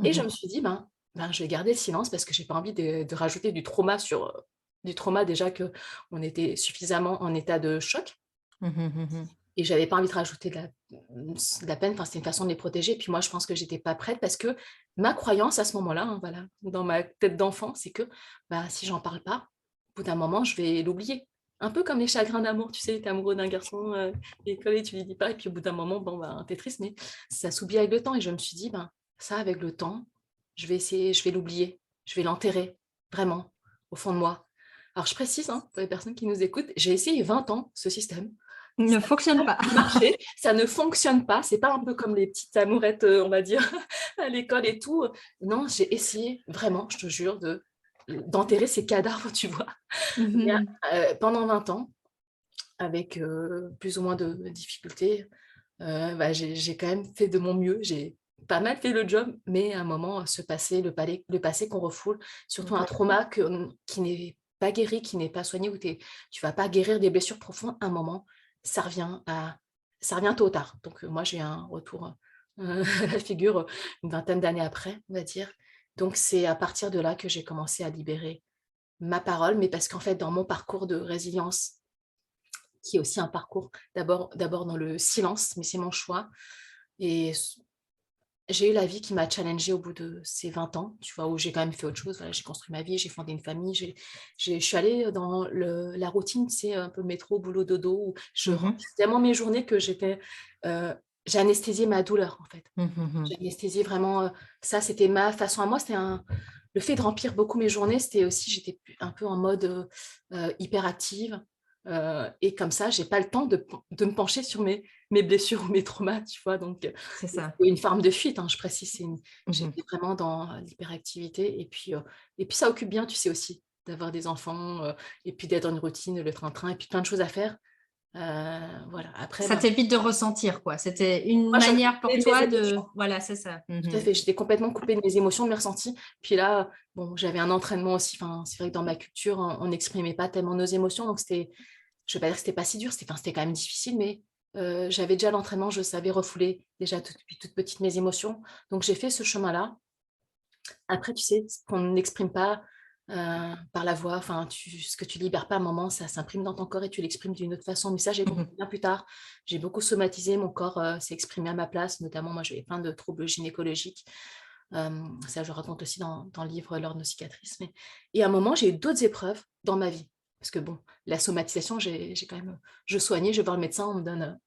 Et je Mmh. me suis dit: «Ben, je vais garder le silence parce que j'ai pas envie de rajouter du trauma sur, du trauma déjà qu'on était suffisamment en état de choc Mmh mh. Mmh. et j'avais pas envie de rajouter de la peine». Enfin, c'était une façon de les protéger. Puis moi, je pense que j'étais pas prête parce que ma croyance à ce moment-là, hein, voilà, dans ma tête d'enfant, c'est que, bah, si j'en parle pas, au bout d'un moment, je vais l'oublier. Un peu comme les chagrins d'amour, tu sais, tu es amoureux d'un garçon, et tu lui dis pas et puis au bout d'un moment, bon, ben, tu es triste, mais ça s'oublie avec le temps et je me suis dit: «Ben, ça, avec le temps, je vais l'oublier, je vais l'enterrer, vraiment, au fond de moi». Alors je précise, hein, pour les personnes qui nous écoutent, j'ai essayé 20 ans ce système. Il ne Ça fonctionne n'a pas. pas marché, ça ne fonctionne pas, c'est pas un peu comme les petites amourettes, on va dire à l'école et tout. Non, j'ai essayé vraiment, je te jure, d'enterrer ces cadavres, tu vois? Mais, Mmh. pendant 20 ans, avec, plus ou moins de difficultés, bah, j'ai quand même fait de mon mieux. J'ai pas mal fait le job, mais à un moment, ce passé, le passé qu'on refoule, surtout un Ouais. trauma qui n'est pas guéri, qui n'est pas soigné, où tu vas pas guérir des blessures profondes, à un moment, ça revient à ça revient tôt ou tard. Donc, moi, j'ai un retour, à la figure, une vingtaine d'années après, on va dire. Donc c'est à partir de là que j'ai commencé à libérer ma parole, mais parce qu'en fait, dans mon parcours de résilience, qui est aussi un parcours d'abord dans le silence, mais c'est mon choix et j'ai eu la vie qui m'a challengée au bout de ces 20 ans, tu vois? Où j'ai quand même fait autre chose, voilà, j'ai construit ma vie, j'ai fondé une famille, je suis allée dans la routine, tu sais, un peu métro, boulot, dodo, où je Mmh mh. remplissais tellement mes journées que heu, j'ai anesthésié ma douleur, en fait. Mmh mh. Mmh. J'ai anesthésié vraiment, ça, c'était ma façon à moi, le fait de remplir beaucoup mes journées, c'était aussi j'étais un peu en mode, hyperactive, et comme ça, j'ai pas le temps de me pencher sur mes blessures ou mes traumas, tu vois? Donc, C'est et ça. c'est une forme de fuite, hein, je précise, Mmh mh. j'étais vraiment dans l'hyperactivité et puis ça occupe bien, tu sais aussi, d'avoir des enfants, et puis d'être dans une routine, le train-train et puis plein de choses à faire. Heu, voilà, après, Ça ben, t'évite de ressentir, quoi. C'était une moi, je me manière pour coupais de mes toi émotions. de voilà, c'est ça. Mmh Tout à mh. fait, j'étais complètement coupée de mes émotions, de mes ressentis. Puis là, bon, j'avais un entraînement aussi, enfin, c'est vrai que dans ma culture, on n'exprimait pas tellement nos émotions, donc je vais pas dire que c'était pas si dur, c'était quand même difficile, mais j'avais déjà l'entraînement, je savais refouler déjà depuis toute petite mes émotions. Donc j'ai fait ce chemin-là. Après, tu sais, ce qu'on n'exprime pas, par la voix, enfin, ce que tu libères pas à un moment, ça s'imprime dans ton corps et tu l'exprimes d'une autre façon. Mais ça, j'ai Mmh compris mh. bien plus tard. J'ai beaucoup somatisé, mon corps, s'est exprimé à ma place, notamment moi, j'avais plein de troubles gynécologiques. Ça, je raconte aussi dans le livre «L'Ordre de nos cicatrices». Et à un moment, j'ai eu d'autres épreuves dans ma vie. Parce que bon, la somatisation, j'ai quand même, je soignais, je vais voir le médecin, on me donne,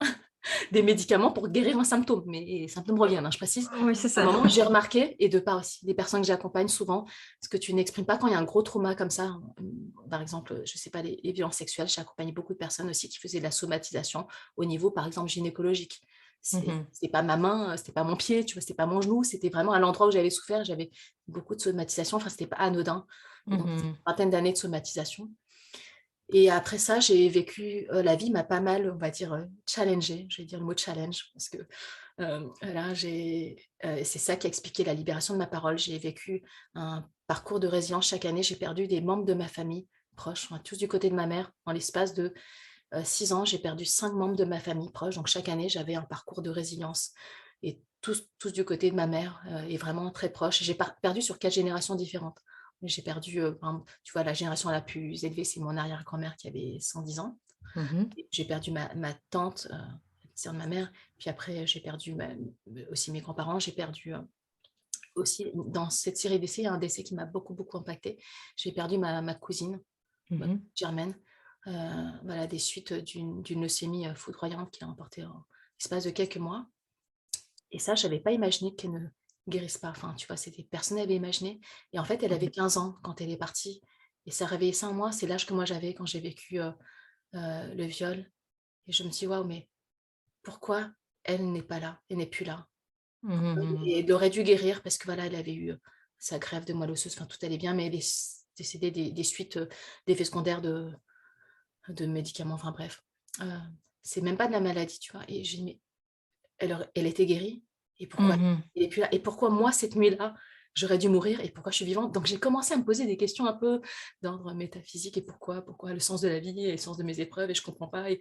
des médicaments pour guérir un symptôme, mais les symptômes reviennent, hein, je précise. Oui, c'est À un ça. moment, j'ai remarqué, et de part aussi des personnes que j'accompagne souvent, ce que tu n'exprimes pas quand il y a un gros trauma comme ça, par exemple, je sais pas, les violences sexuelles, j'ai accompagné beaucoup de personnes aussi qui faisaient de la somatisation au niveau, par exemple, gynécologique. Mmh mh. C'était pas ma main, c'était pas mon pied, tu vois? C'était pas mon genou, c'était vraiment à l'endroit où j'avais souffert, j'avais beaucoup de somatisation, enfin, c'était pas anodin et Mmh donc c'est mh. une vingtaine d'années de somatisation. Et après ça, j'ai vécu, la vie m'a pas mal, on va dire, challengée, je vais dire le mot challenge parce que, là, c'est ça qui a expliqué la libération de ma parole. J'ai vécu un parcours de résilience. Chaque année, j'ai perdu des membres de ma famille proche, enfin, tous du côté de ma mère. En l'espace de, 6 ans, j'ai perdu 5 membres de ma famille proche. Donc chaque année, j'avais un parcours de résilience et tous du côté de ma mère, et vraiment très proche. J'ai perdu sur 4 générations différentes. J'ai perdu, par exemple, tu vois, la génération la plus élevée, c'est mon arrière-grand-mère qui avait 110 ans. Mmh mh. Et j'ai perdu ma tante, la sœur de ma mère. Puis après, j'ai perdu aussi mes grands-parents. J'ai perdu, aussi dans cette série d'essais, il y a un décès qui m'a beaucoup, beaucoup impactée. J'ai perdu ma cousine, Mmh mh. germaine, heu, voilà, des suites, d'une leucémie, foudroyante qui l'a emportée en l'espace de quelques mois. Et ça, j'avais pas imaginé qu'elle ne guérisse pas. Enfin, tu vois, c'était personne n'avait imaginé. Et en fait, elle Mmh avait mh. 15 ans quand elle est partie et ça a réveillé ça en moi. C'est l'âge que moi j'avais quand j'ai vécu, le viol et je me dis: «Waouh, mais pourquoi elle n'est pas là? Elle n'est plus là?» Mmh mh. Mmh mh. Et elle aurait dû guérir parce que voilà, elle avait eu, sa greffe de moelle osseuse, enfin tout allait bien, mais elle est décédée des suites, d'effets secondaires de médicaments, enfin bref. Heu, c'est même pas de la maladie, tu vois? Et j'ai dit: «Mais elle était guérie et pourquoi Mmh mh. elle est plus là? Et pourquoi moi cette nuit-là?» j'aurais dû mourir et pourquoi je suis vivante? Donc, j'ai commencé à me poser des questions un peu d'ordre métaphysique et pourquoi le sens de la vie et le sens de mes épreuves et je comprends pas. Et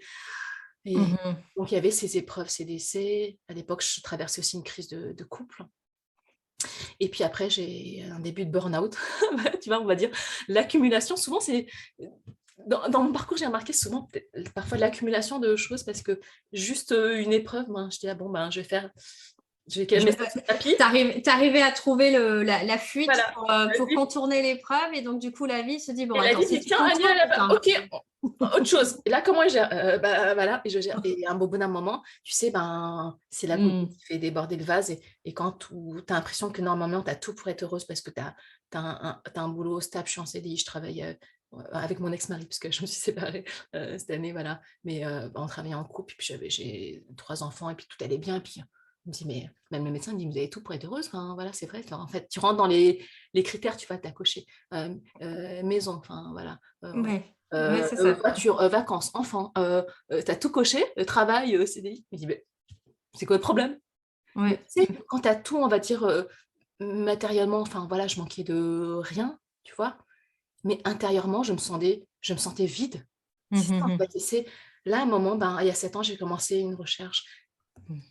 Mmh. donc, il y avait ces épreuves, ces décès. À l'époque, je traversais aussi une crise de couple. Et puis après, j'ai un début de burn-out. Tu vois, on va dire, l'accumulation, souvent, c'est dans mon parcours, j'ai remarqué souvent, parfois, l'accumulation de choses parce que juste une épreuve, ben, je dis, ah bon, ben, je vais quand même Je mettre ça sous le tapis. tu arrivais à trouver la fuite Voilà. pour Vas-y. contourner l'épreuve et donc du coup, la vie se dit: «Bon Et la attends, vie si dit, tu tiens, Anya, contournes, là-bas, attends». ok, autre chose. Et là, comment je gère? Bah, voilà. Et à un bon moment, tu sais, ben, c'est la goutte Mmh. qui fait déborder le vase. Et quand tu as l'impression que normalement, tu as tout pour être heureuse parce que tu as, t'as un boulot stable, je suis en CDI, je travaille avec mon ex-mari, parce que je me suis séparée cette année, voilà. Mais on travaillait en couple, et puis j'ai 3 enfants, et puis tout allait bien. Et puis, je me dis, mais même le médecin me dit, vous avez tout pour être heureuse. Enfin, voilà, c'est vrai. En fait, tu rentres dans les critères, tu vas t'accrocher. Maison, enfin, voilà. Ouais, ouais, c'est ça. Voiture, vacances, enfants, tu as tout coché, travail, CDI. Je me dis: «Mais c'est quoi le problème?» Mais Ouais. tu sais, quand tu as tout, on va dire, matériellement, enfin voilà, je manquais de rien, tu vois? Mais intérieurement, je me sentais vide. Mmh C'est mh, ça, en mmh. fait. Et c'est là, un moment, ben, il y a 7 ans, j'ai commencé une recherche.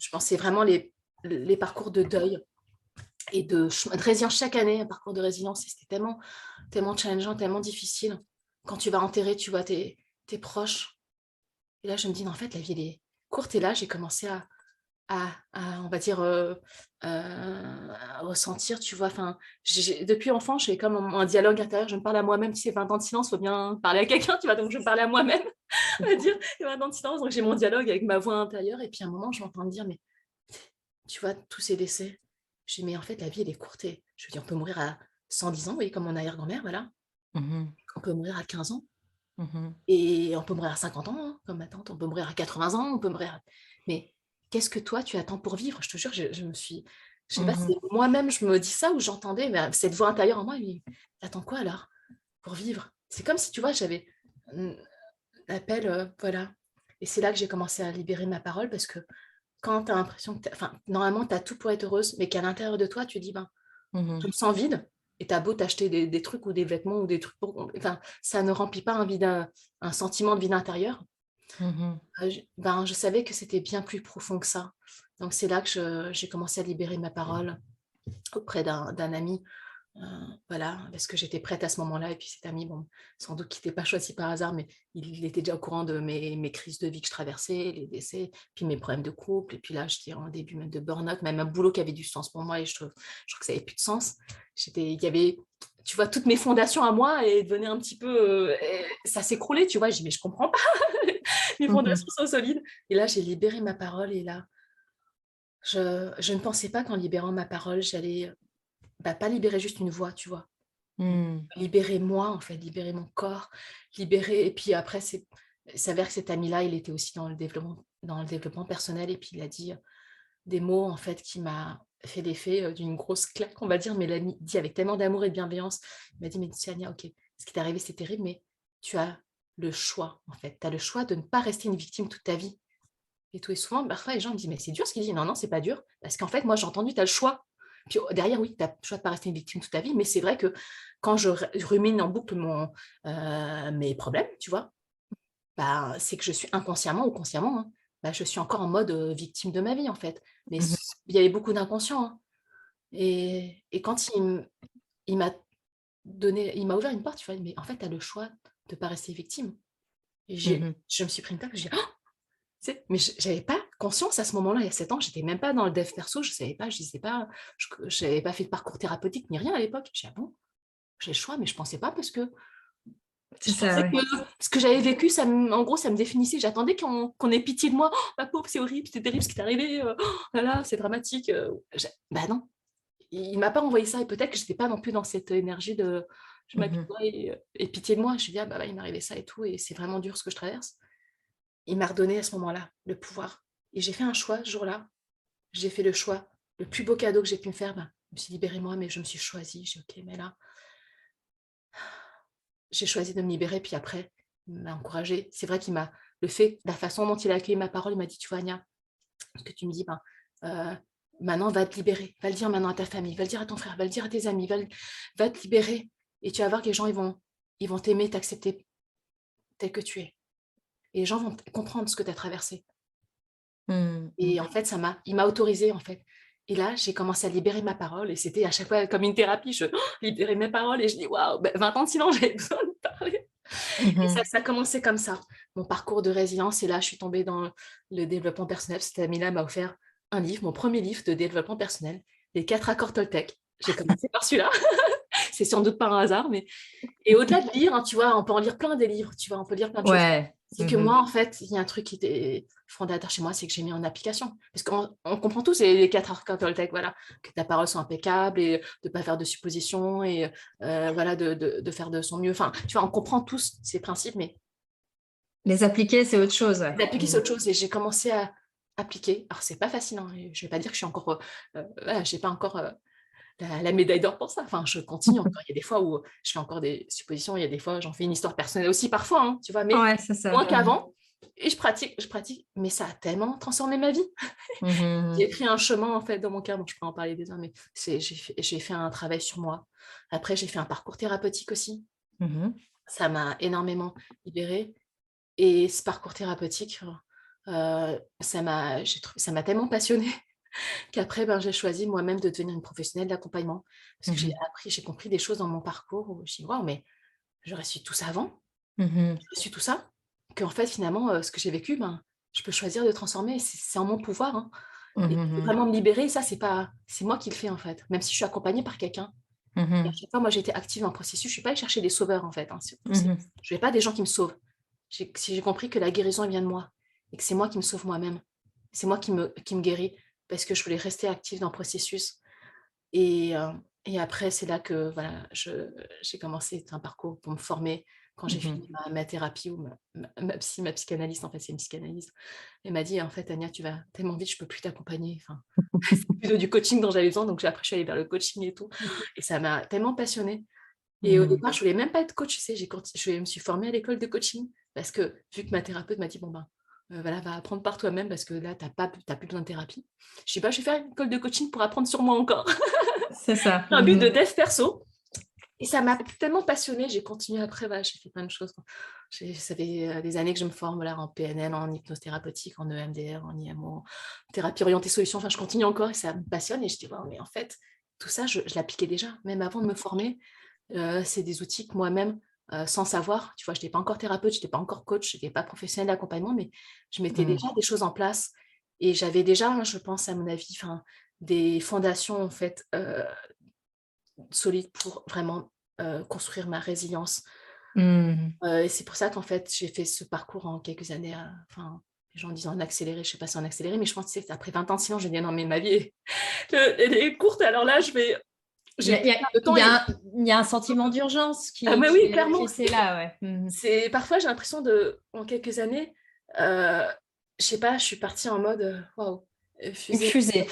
Je pensais vraiment les parcours de deuil et de résilience chaque année, un parcours de résilience. Et c'était tellement, tellement challengeant, tellement difficile. Quand tu vas enterrer, tu vois tes proches. Et là, je me dis: «Mais en fait, la vie, elle est courte». Et là, j'ai commencé on va dire, à ressentir, tu vois? Enfin, depuis enfant, j'ai comme un dialogue intérieur. Je me parle à moi-même. Tu sais, 20 ans de silence, il faut bien parler à quelqu'un, tu vois? Donc je me parlais à moi-même, on va dire, et 20 ans de silence, donc j'ai mon dialogue avec ma voix intérieure. Et puis à un moment, je m'entends me dire: «Mais tu vois, tous ces décès». Je dis: «Mais en fait, la vie, elle est courte». Et je veux dire, on peut mourir à 110 ans, oui, comme mon arrière-grand-mère, voilà. Mmh mh. On peut mourir à 15 ans. Mmh mh. Et on peut mourir à 50 ans, hein, comme ma tante, on peut mourir à 80 ans, on peut mourir. Mais qu'est-ce que toi, tu attends pour vivre? Je te jure, je sais pas Mmh si mh. moi-même je me dis ça ou j'entendais, mais cette voix intérieure en moi, elle me dit: «Tu attends quoi alors pour vivre?» C'est comme si, tu vois, j'avais, mmh, l'appel, voilà. Et c'est là que j'ai commencé à libérer ma parole, parce que quand tu as l'impression que enfin, normalement, tu as tout pour être heureuse, mais qu'à l'intérieur de toi, tu dis: «Ben, Mmh je mh. me sens vide». Et tu as beau t'acheter des trucs ou des vêtements ou des trucs pour, enfin, ça ne remplit pas un sentiment de vide intérieur. Mmh mh. Je savais que c'était bien plus profond que ça. Donc c'est là que j'ai commencé à libérer ma parole auprès d'un ami, heu, voilà, parce que j'étais prête à ce moment-là. Et puis cet ami, bon, sans doute qu'il était pas choisi par hasard, mais il était déjà au courant de mes crises de vie que je traversais, les décès, puis mes problèmes de couple. Et puis là, j'étais en début même de burn-out, même un boulot qui avait du sens pour moi, et je trouve que ça avait plus de sens. Il y avait, tu vois, toutes mes fondations à moi et devenaient un petit peu, ça s'écroulait, tu vois? Je dis: «Mais je comprends pas, mes Mmh mh. fondations sont solides». Et là, j'ai libéré ma parole. Et là, je ne pensais pas qu'en libérant ma parole, j'allais, bah, pas libérer juste une voix, tu vois? Mmh. Libérer moi, en fait, libérer mon corps, libérer. Et puis après, il s'avère que cet ami-là, il était aussi dans le développement personnel. Et puis il a dit, des mots, en fait, qui m'a fait l'effet, d'une grosse claque, on va dire, mais il l'a dit avec tellement d'amour et de bienveillance. Il m'a dit: «Mais tu sais, Anya, OK, ce qui t'est arrivé, c'est terrible, mais tu as le choix, en fait. Tu as le choix de ne pas rester une victime toute ta vie». Et tout. Et souvent, parfois, les gens me disent: «Mais c'est dur ce qu'il dit». Non, non, c'est pas dur, parce qu'en fait, moi, j'ai entendu: «Tu as le choix». Puis, derrière, oui, tu as le choix de pas rester une victime toute ta vie, mais c'est vrai que quand je rumine en boucle mes problèmes, tu vois? Bah, c'est que je suis inconsciemment ou consciemment, hein, bah, je suis encore en mode, victime de ma vie, en fait. Mais Mmh mh. il y avait beaucoup d'inconscient, hein. Et quand il m'a ouvert une porte, tu vois? «Mais en fait, tu as le choix de pas rester victime». Et Mmh mh. je me suis pris une claque, je dis: tu sais, mais j'avais pas conscience à ce moment-là, il y a 7 ans, j'étais même pas dans le dev perso, je savais pas, je disais pas, j'avais pas fait de parcours thérapeutique ni rien à l'époque. J'ai dit: «Ah bon? J'ai le choix?» Mais je pensais pas, parce que C'est je ça, pensais que ouais. ce que j'avais vécu, en gros, ça me définissait. J'attendais qu'on ait pitié de moi. «Oh ma pauvre, c'est horrible, c'est terrible ce qui t'est arrivé, oh là là, c'est dramatique», bah non, il m'a pas envoyé ça. Et peut-être que j'étais pas non plus dans cette énergie de je Mmh mh. m'apitoie et pitié de moi. Je me suis dit: «Ah bah, là, il m'est arrivé ça et tout et c'est vraiment dur ce que je traverse». Il m'a redonné à ce moment-là le pouvoir. Et j'ai fait un choix ce jour-là. J'ai fait le choix. Le plus beau cadeau que j'ai pu me faire, ben, je me suis libérée moi, mais je me suis choisie. J'ai dit: «OK, mais là, j'ai choisi de me libérer». Puis après, il m'a encouragée. C'est vrai la façon dont il a accueilli ma parole, il m'a dit: «Tu vois, Anya, ce que tu me dis, ben, heu, maintenant, va te libérer. Va le dire maintenant à ta famille, va le dire à ton frère, va le dire à tes amis, va te libérer. Et tu vas voir que les gens, ils vont t'aimer, t'accepter tel que tu es. Et les gens vont comprendre ce que tu as traversé. Mmh Et mh. en fait, il m'a autorisée, en fait. Et là, j'ai commencé à libérer ma parole et c'était à chaque fois comme une thérapie. Je libérais mes paroles et je dis: «Waouh, 20 ans de silence, j'avais besoin de parler». Et Mmh. ça a commencé comme ça, mon parcours de résilience. Et là, je suis tombée dans le développement personnel. Cette amie-là m'a offert un livre, mon premier livre de développement personnel, Les 4 accords Toltec. J'ai commencé par celui-là. C'est sans doute par un hasard, mais et au-delà de lire, hein, tu vois, on peut en lire plein des livres, tu vois, on peut lire plein de choses. Ouais. C'est que Mmh. moi, en fait, il y a un truc qui était fondateur chez moi, c'est que j'ai mis en application. Parce qu'on comprend tous les 4 arcanes Toltec, voilà, que ta parole soit impeccable et de ne pas faire de suppositions et voilà, de faire de son mieux. Enfin, tu vois, on comprend tous ces principes, mais Les appliquer, c'est autre chose, ouais. d'appliquer, c'est Mmh. autre chose. Et j'ai commencé à appliquer. Alors, c'est pas facile, hein, et je vais pas dire que je suis encore, voilà, j'ai pas encore la médaille d'or pour ça. Enfin, je continue encore. Il y a des fois où je fais encore des suppositions. Il y a des fois, j'en fais une histoire personnelle aussi parfois, hein, tu vois, mais Ouais, c'est ça. moins Mmh. qu'avant. Et je pratique, mais ça a tellement transformé ma vie. Mmh mh. J'ai pris un chemin, en fait, dans mon cœur, donc je peux en parler des heures, mais j'ai fait un travail sur moi. Après, j'ai fait un parcours thérapeutique aussi. Mmh. Ça m'a énormément libérée. Et ce parcours thérapeutique, ça m'a tellement passionnée qu'après, ben, j'ai choisi moi-même de devenir une professionnelle d'accompagnement. Parce que Mmh. j'ai compris des choses dans mon parcours où je dis: «Waouh, mais j'aurais su tout ça avant, Mmh. j'aurais su tout ça». Qu'en fait, finalement, ce que j'ai vécu, ben, je peux choisir de transformer. C'est en mon pouvoir, hein. Et Mmh. vraiment me libérer, ça, c'est moi qui le fais, en fait. Même si je suis accompagnée par quelqu'un. Et à Mmh. chaque fois, moi, j'ai été active dans le processus. Je ne suis pas allée chercher des sauveurs, en fait, hein, surtout, Mmh. je ne vais pas des gens qui me sauvent. Si j'ai compris que la guérison, elle vient de moi et que c'est moi qui me sauve moi-même. C'est moi qui me guéris parce que je voulais rester active dans le processus. Et après, c'est là que voilà, j'ai commencé un parcours pour me former. Quand j'ai Mmh. fini ma thérapie ou ma psychanalyste, en fait, c'est une psychanalyste. Elle m'a dit: «En fait, Ania, tu vas tellement vite, je ne peux plus t'accompagner». Enfin, c'est plutôt du coaching dont j'avais besoin, donc après, je suis allée vers le coaching et tout. Et ça m'a tellement passionnée. Et au Mmh. départ, je voulais même pas être coach, tu sais, je me suis formée à l'école de coaching parce que vu que ma thérapeute m'a dit: «Bon, ben, voilà, va apprendre par toi-même parce que là, t'as plus besoin de thérapie». Je dis: «Bah, je vais faire une école de coaching pour apprendre sur moi encore». C'est ça. Un but de Mmh. dev perso. Et ça m'a tellement passionnée, j'ai continué après, voilà, j'ai fait plein de choses. Ça fait des années que je me forme voilà, en PNL, en hypnose thérapeutique, en EMDR, en IMO, en thérapie orientée solution. Enfin, je continue encore et ça me passionne. Et je dis, wow, mais en fait, tout ça, je l'appliquais déjà, même avant de me former. C'est des outils que moi-même, sans savoir, tu vois, je n'étais pas encore thérapeute, je n'étais pas encore coach, je n'étais pas professionnelle d'accompagnement, mais je mettais Mmh. déjà des choses en place. Et j'avais déjà, hein, je pense, à mon avis, des fondations, en fait, solides pour vraiment construire ma résilience. Mmh. Et c'est pour ça qu'en fait, j'ai fait ce parcours en quelques années, enfin, les gens disent en accéléré, je sais pas si en accéléré, mais je pense que c'est après 20 ans, sinon je dis: «Non mais ma vie est elle est courte, alors là Il y j'ai a il y plus a de temps». il y Et a un il y a un sentiment d'urgence ah mais oui, clairement, qui est là, ouais. Mmh. c'est parfois j'ai l'impression en quelques années, heu, je sais pas, je suis partie en mode, waouh, Une fusée. fusée.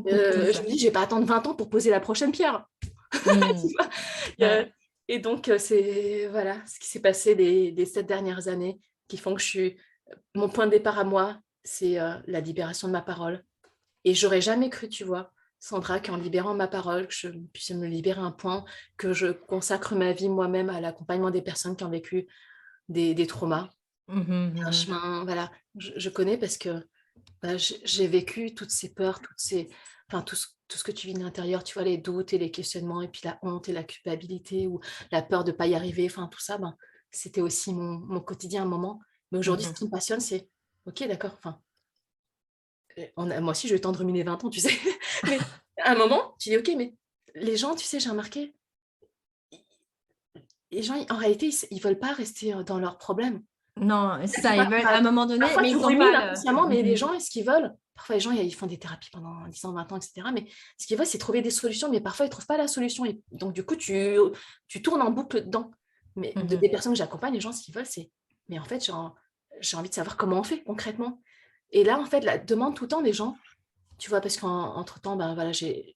C'est Je ça. me dis: «Je vais pas attendre 20 ans pour poser la prochaine pierre». Tu Mmh. vois? Il y Ouais. a Et donc c'est voilà, ce qui s'est passé les 7 dernières années qui font que mon point de départ à moi, c'est, la libération de ma parole. Et j'aurais jamais cru, tu vois, Sandra, qu'en libérant ma parole, que je puisse me libérer à un point que je consacre ma vie moi-même à l'accompagnement des personnes qui ont vécu des traumas. Mmh mh. Un Mmh. chemin, voilà, je connais parce que, bah, j'ai vécu toutes ces peurs, enfin tout ce que tu vis de l'intérieur, tu vois? Les doutes et les questionnements et puis la honte et la culpabilité ou la peur de pas y arriver, enfin tout ça, ben, c'était aussi mon quotidien à un moment. Mais aujourd'hui, ce Mmh. qui me passionne, c'est OK, d'accord, enfin, moi aussi je vais tendre mes 20 ans, tu sais? Mais à un moment, tu dis: «OK, mais les gens, tu sais, j'ai remarqué, i les gens, en réalité, ils veulent pas rester, dans leurs problèmes». Non, c'est Peut-être ça, ils veulent à un moment donné, parfois mais tu ils ont rumines pas le inconsciemment, mais les mmh. gens, ce qu'ils veulent parfois les gens, ils font des thérapies pendant 10 ans, 20 ans et cetera, mais ce qu'ils veulent, c'est trouver des solutions, mais parfois ils trouvent pas la solution et donc du coup, tu tournes en boucle dedans. Mais Mmh des mh. personnes que j'accompagne, les gens, ce qu'ils veulent, c'est: «Mais en fait, j'ai envie de savoir comment on fait concrètement». Et là, en fait, la demande tout le temps des gens, tu vois? Parce qu'entre temps, ben, voilà, j'ai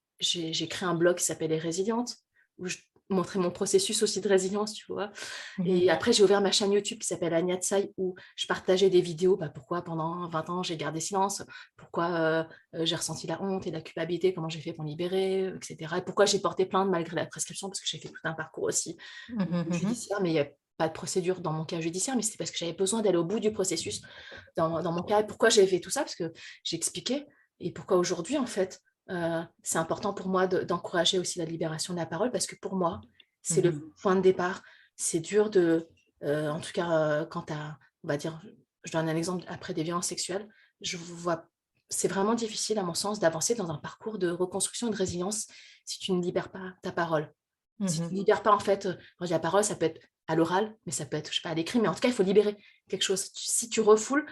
créé un blog qui s'appelle Les Résilientes où montrer mon processus aussi de résilience, tu vois. Mmh. Et après, j'ai ouvert ma chaîne YouTube qui s'appelle Anya Tsai, où je partageais des vidéos, pourquoi pendant 20 ans j'ai gardé silence, pourquoi j'ai ressenti la honte et la culpabilité, comment j'ai fait pour me libérer, etc. Et pourquoi j'ai porté plainte malgré la prescription, parce que j'ai fait tout un parcours aussi Mmh mh, mmh. judiciaire, mais il n'y a pas de procédure dans mon cas judiciaire, mais c'était parce que j'avais besoin d'aller au bout du processus dans mon cas. Et pourquoi j'avais fait tout ça? Parce que j'ai expliqué, et pourquoi aujourd'hui, en fait, c'est important pour moi d'encourager aussi la libération de la parole, parce que pour moi, c'est le Mmh. point de départ. C'est dur en tout cas, quand on va dire, je donne un exemple après des violences sexuelles, je vois, c'est vraiment difficile, à mon sens, d'avancer dans un parcours de reconstruction et de résilience si tu ne libères pas ta parole. Si tu Mmh. ne libères pas, en fait, quand je dis la parole, ça peut être à l'oral, mais ça peut être, je sais pas, à l'écrit, mais en tout cas, il faut libérer quelque chose. Si tu refoules,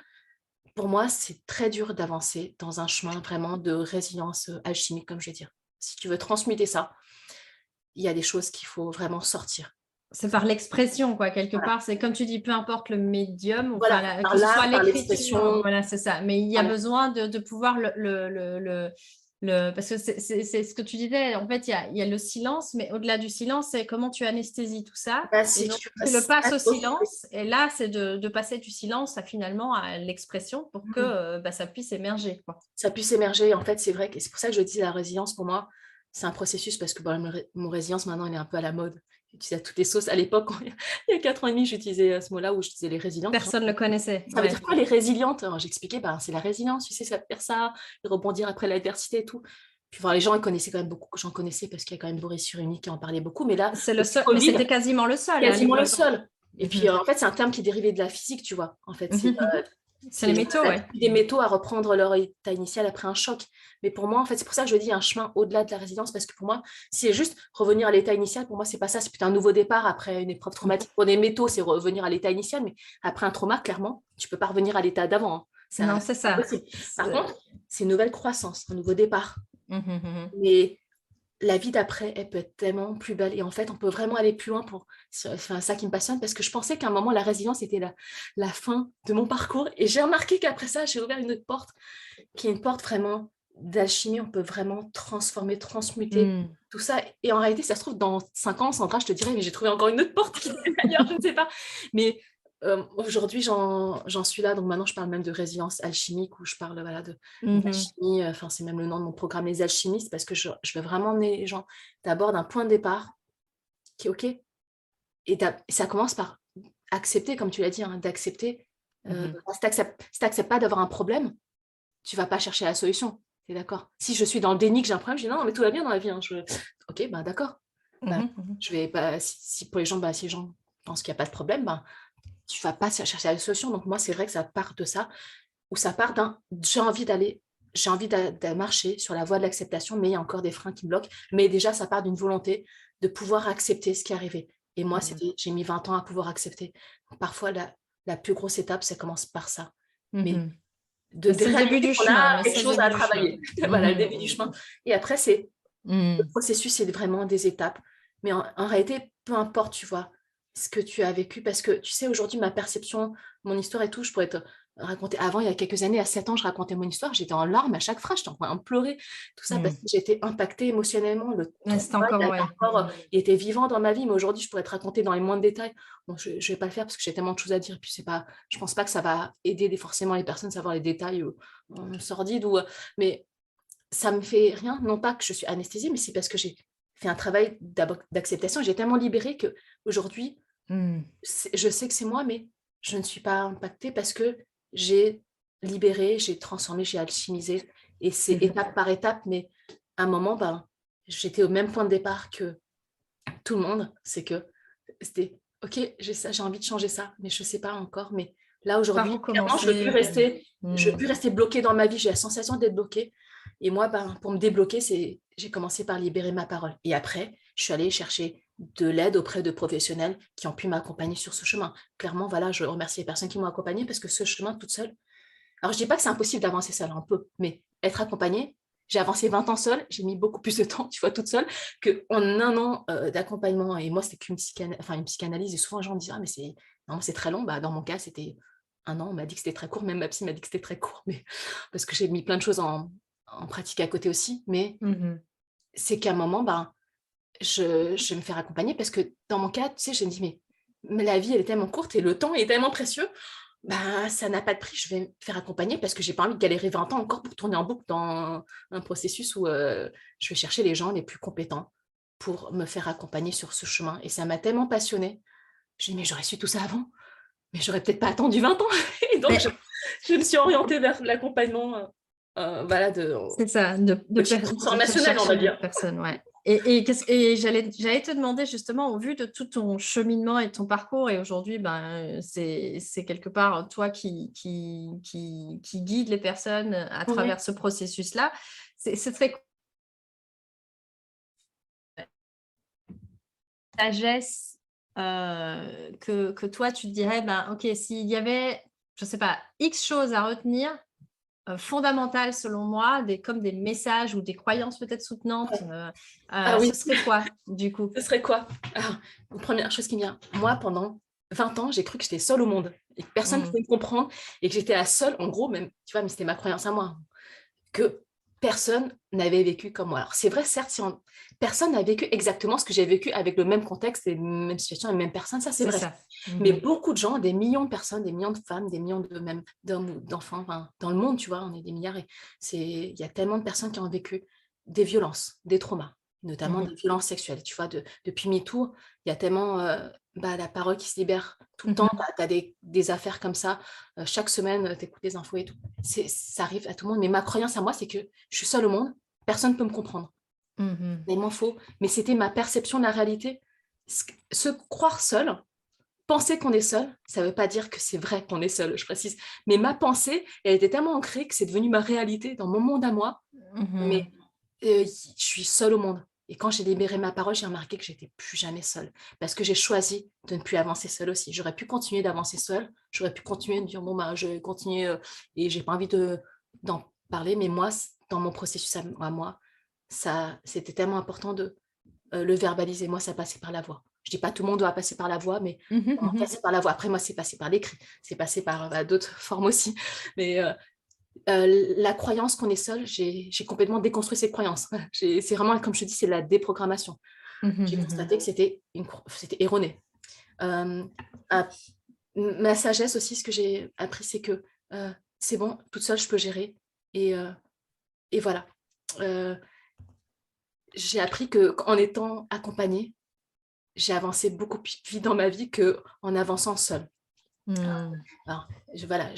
pour moi, c'est très dur d'avancer dans un chemin vraiment de résilience alchimique, comme je vais dire. Si tu veux transmuter ça, il y a des choses qu'il faut vraiment sortir. C'est par l'expression, quoi, quelque Voilà, part. C'est comme tu dis, peu importe le médium, enfin, voilà, que par ce soit l'art, par l'écriture, l'expression, voilà, c'est ça. Mais il y a voilà. besoin de pouvoir parce que c'est ce que tu disais, en fait, il y a le silence, mais au-delà du silence, c'est comment tu anesthésies tout ça et Si donc tu tu le passes au aussi, silence et là, c'est de passer du silence à finalement à l'expression pour que, ça puisse émerger, quoi. ça puisse émerger. En fait, c'est vrai que c'est pour ça que je dis la résilience, pour moi, c'est un processus, parce que mon résilience, maintenant, il est un peu à la mode. J'utilise à toutes les sauces. À l'époque, il y a 4 ans et demi, j'utilisais ce mot-là où je disais les résilientes. Personne ne le connaissait, Ça veut dire ouais. quoi, les résilientes? Alors, j'expliquais, c'est la résilience, tu sais, ça veut faire ça, et rebondir après l'adversité et tout. Puis les gens, ils connaissaient quand même beaucoup, j'en connaissais parce qu'il y a quand même Boris Cyrulnik qui en parlait beaucoup, mais là, C'est le depuis seul, mais Covid, c'était quasiment le seul à quasiment le l'époque. seul. Et puis, Mmh. en fait, c'est un terme qui est dérivé de la physique, tu vois. En fait, Mmh mh, mmh. C'est les c'est métaux, ouais. des métaux à reprendre leur état initial après un choc. Mais pour moi, en fait, c'est pour ça que je dis un chemin au-delà de la résilience, parce que pour moi, si c'est juste revenir à l'état initial, pour moi, c'est pas ça, c'est plutôt un nouveau départ après une épreuve Mmh. traumatique. Pour des métaux, c'est revenir à l'état initial, mais après un trauma, clairement, tu peux pas revenir à l'état d'avant, hein. C'est Non, c'est ça. impossible. Par C'est contre, c'est une nouvelle croissance, un nouveau départ. mmh mh, mmh. Mais la vie d'après, elle peut être tellement plus belle. Et en fait, on peut vraiment aller plus loin enfin, ça qui me passionne, parce que je pensais qu'à un moment, la résilience était la fin de mon parcours. Et j'ai remarqué qu'après ça, j'ai ouvert une autre porte, qui est une porte vraiment d'alchimie. On peut vraiment transformer, transmuter Mmh. tout ça. Et en réalité, ça se trouve, dans 5 ans, Sandra, je te dirais, mais j'ai trouvé encore une autre porte qui est ailleurs, je ne sais pas. Mais aujourd'hui, j'en suis là. Donc maintenant, je parle même de résilience alchimique, où je parle, voilà, Mmh mh. d'alchimie. Enfin, c'est même le nom de mon programme, les alchimistes, parce que je veux vraiment emmener les gens d'abord d'un point de départ qui est OK. Et ça commence par accepter, comme tu l'as dit, hein, d'accepter. Mmh. Si tu n'acceptes pas d'avoir un problème, tu vas pas chercher la solution. Tu es d'accord? Si je suis dans le déni que j'ai un problème, je dis non, mais tout va bien dans la vie, hein. OK, d'accord. Mmh Ben, mh, mmh. je vais pas, si pour les gens, si les gens pensent qu'il n'y a pas de problème, tu vas pas chercher la solution. Donc moi, c'est vrai que ça part de ça, ou ça part j'ai envie de marcher sur la voie de l'acceptation, mais il y a encore des freins qui me bloquent. Mais déjà, ça part d'une volonté de pouvoir accepter ce qui est arrivé. Et moi, Mmh. j'ai mis 20 ans à pouvoir accepter. Parfois, la plus grosse étape, ça commence par ça. Mais Mmh. Mais de c'est le début réaliser du qu'on chemin, a mais quelque c'est le chose début à du chemin. travailler. Voilà, le Mmh début du chemin. Et après, le mh. processus, c'est vraiment des étapes. Mais en réalité, peu importe, tu vois, ce que tu as vécu, parce que tu sais, aujourd'hui, ma perception, mon histoire et tout, je pourrais te raconter. Avant, il y a quelques années, à 7 ans, je racontais mon histoire, j'étais en larmes à chaque phrase, j'étais en train de pleurer, tout ça, parce Mmh. que j'étais impactée émotionnellement. Le Ouais, trauma, c'est encore ouais. il était vivant dans ma vie, mais aujourd'hui, je pourrais te raconter dans les moindres détails. Bon, je ne vais pas le faire parce que j'ai tellement de choses à dire. Puis je pense pas que ça va aider forcément les personnes à savoir les détails sordides. Mais ça me fait rien, non pas que je suis anesthésiée, mais c'est parce que j'ai fait un travail d'acceptation. J'ai tellement libéré que aujourd'hui, Mmh. je sais que c'est moi, mais je ne suis pas impactée parce que j'ai libéré, j'ai transformé, j'ai alchimisé. Et c'est Mmh. étape par étape, mais à un moment, j'étais au même point de départ que tout le monde. C'est que c'était OK, j'ai ça, j'ai envie de changer ça, mais je ne sais pas encore. Mais là, Par aujourd'hui, où clairement, commencer? je veux Mmh. plus rester bloquée dans ma vie. J'ai la sensation d'être bloquée. Et moi, pour me débloquer, j'ai commencé par libérer ma parole. Et après, je suis allée chercher de l'aide auprès de professionnels qui ont pu m'accompagner sur ce chemin. Clairement, voilà, je remercie les personnes qui m'ont accompagnée, parce que ce chemin toute seule, alors je dis pas que c'est impossible d'avancer seule, un peu, mais être accompagnée, j'ai avancé 20 ans seule, j'ai mis beaucoup plus de temps, tu vois, toute seule, qu'en un an d'accompagnement. Et moi, c'était une psychanalyse. Et souvent, les gens me disent, ah, mais c'est très long. Dans mon cas, c'était un an. On m'a dit que c'était très court. Même ma psy m'a dit que c'était très court, mais parce que j'ai mis plein de choses en pratique à côté aussi. Mais Mmh. c'est qu'à un moment, je vais me faire accompagner parce que dans mon cas, tu sais, je me dis, mais la vie, elle est tellement courte et le temps est tellement précieux, bah, ça n'a pas de prix, je vais me faire accompagner parce que j'ai pas envie de galérer 20 ans encore pour tourner en boucle dans un processus où je vais chercher les gens les plus compétents pour me faire accompagner sur ce chemin. Et ça m'a tellement passionnée. Je dis, mais j'aurais su tout ça avant, mais j'aurais peut-être pas attendu 20 ans. Et donc, Mais je me suis orientée vers l'accompagnement voilà, c'est ça, coaching de faire transformationnel, on chercher va les dire. personnes, ouais. Et j'allais te demander justement, au vu de tout ton cheminement et ton parcours, et aujourd'hui, ben, c'est quelque part toi qui guide les personnes à Ouais. travers ce processus-là. C'est très sagesse que toi, tu te dirais, ben, OK, s'il y avait, je sais pas, X choses à retenir, fondamentales selon moi, comme des messages ou des croyances peut-être soutenantes, Ah oui, ce serait quoi du coup? ce serait quoi? Alors, une première chose qui me vient, moi, pendant 20 ans, j'ai cru que j'étais seule au monde et que personne ne Mmh. pouvait me comprendre et que j'étais la seule, en gros, même, tu vois, mais c'était ma croyance à moi, que personne n'avait vécu comme moi. Alors, c'est vrai, certes, personne n'a vécu exactement ce que j'ai vécu avec le même contexte, les mêmes situations, les mêmes personnes, ça, c'est C'est vrai. ça. Mais Mmh. beaucoup de gens, des millions de personnes, des millions de femmes, des millions de même d'hommes ou d'enfants, enfin, dans le monde, tu vois, on est des milliards et il y a tellement de personnes qui ont vécu des violences, des traumas, notamment Mmh. des violences sexuelles. Tu vois, depuis MeToo, il y a tellement la parole qui se libère tout le temps. Mmh. Tu as des affaires comme ça. Chaque semaine, tu écoutes des infos et tout. Ça arrive à tout le monde. Mais ma croyance à moi, c'est que je suis seule au monde. Personne ne peut me comprendre. Mmh. C'est faux. Mais c'était ma perception de la réalité. Se croire seul, penser qu'on est seul, ça ne veut pas dire que c'est vrai qu'on est seul, je précise. Mais ma pensée, elle était tellement ancrée que c'est devenu ma réalité dans mon monde à moi. Mais Mmh. je suis seule au monde. Et quand j'ai libéré ma parole, j'ai remarqué que j'étais plus jamais seule. Parce que j'ai choisi de ne plus avancer seule aussi. J'aurais pu continuer d'avancer seule. J'aurais pu continuer de dire, bon, bah, je vais continuer et j'ai pas envie d'en parler. Mais moi, dans mon processus à moi, c'était tellement important de le verbaliser. Moi, ça passait par la voix. Je dis pas tout le monde doit passer par la voix, mais Mmh mh. pour moi, Mmh. c'est par la voix. Après, moi, c'est passé par l'écrit. C'est passé par d'autres formes aussi. Mais la croyance qu'on est seul, j'ai complètement déconstruit cette croyance. C'est vraiment, comme je te dis, c'est la déprogrammation. Mmh. J'ai Mmh. constaté que c'était erroné. Euh, à- Ma sagesse aussi, ce que j'ai appris, c'est que c'est bon, toute seule, je peux gérer. Et, euh, et voilà. Euh, j'ai appris qu'en étant accompagnée, j'ai avancé beaucoup plus vite dans ma vie qu'en avançant seule. Mmh. Alors, voilà,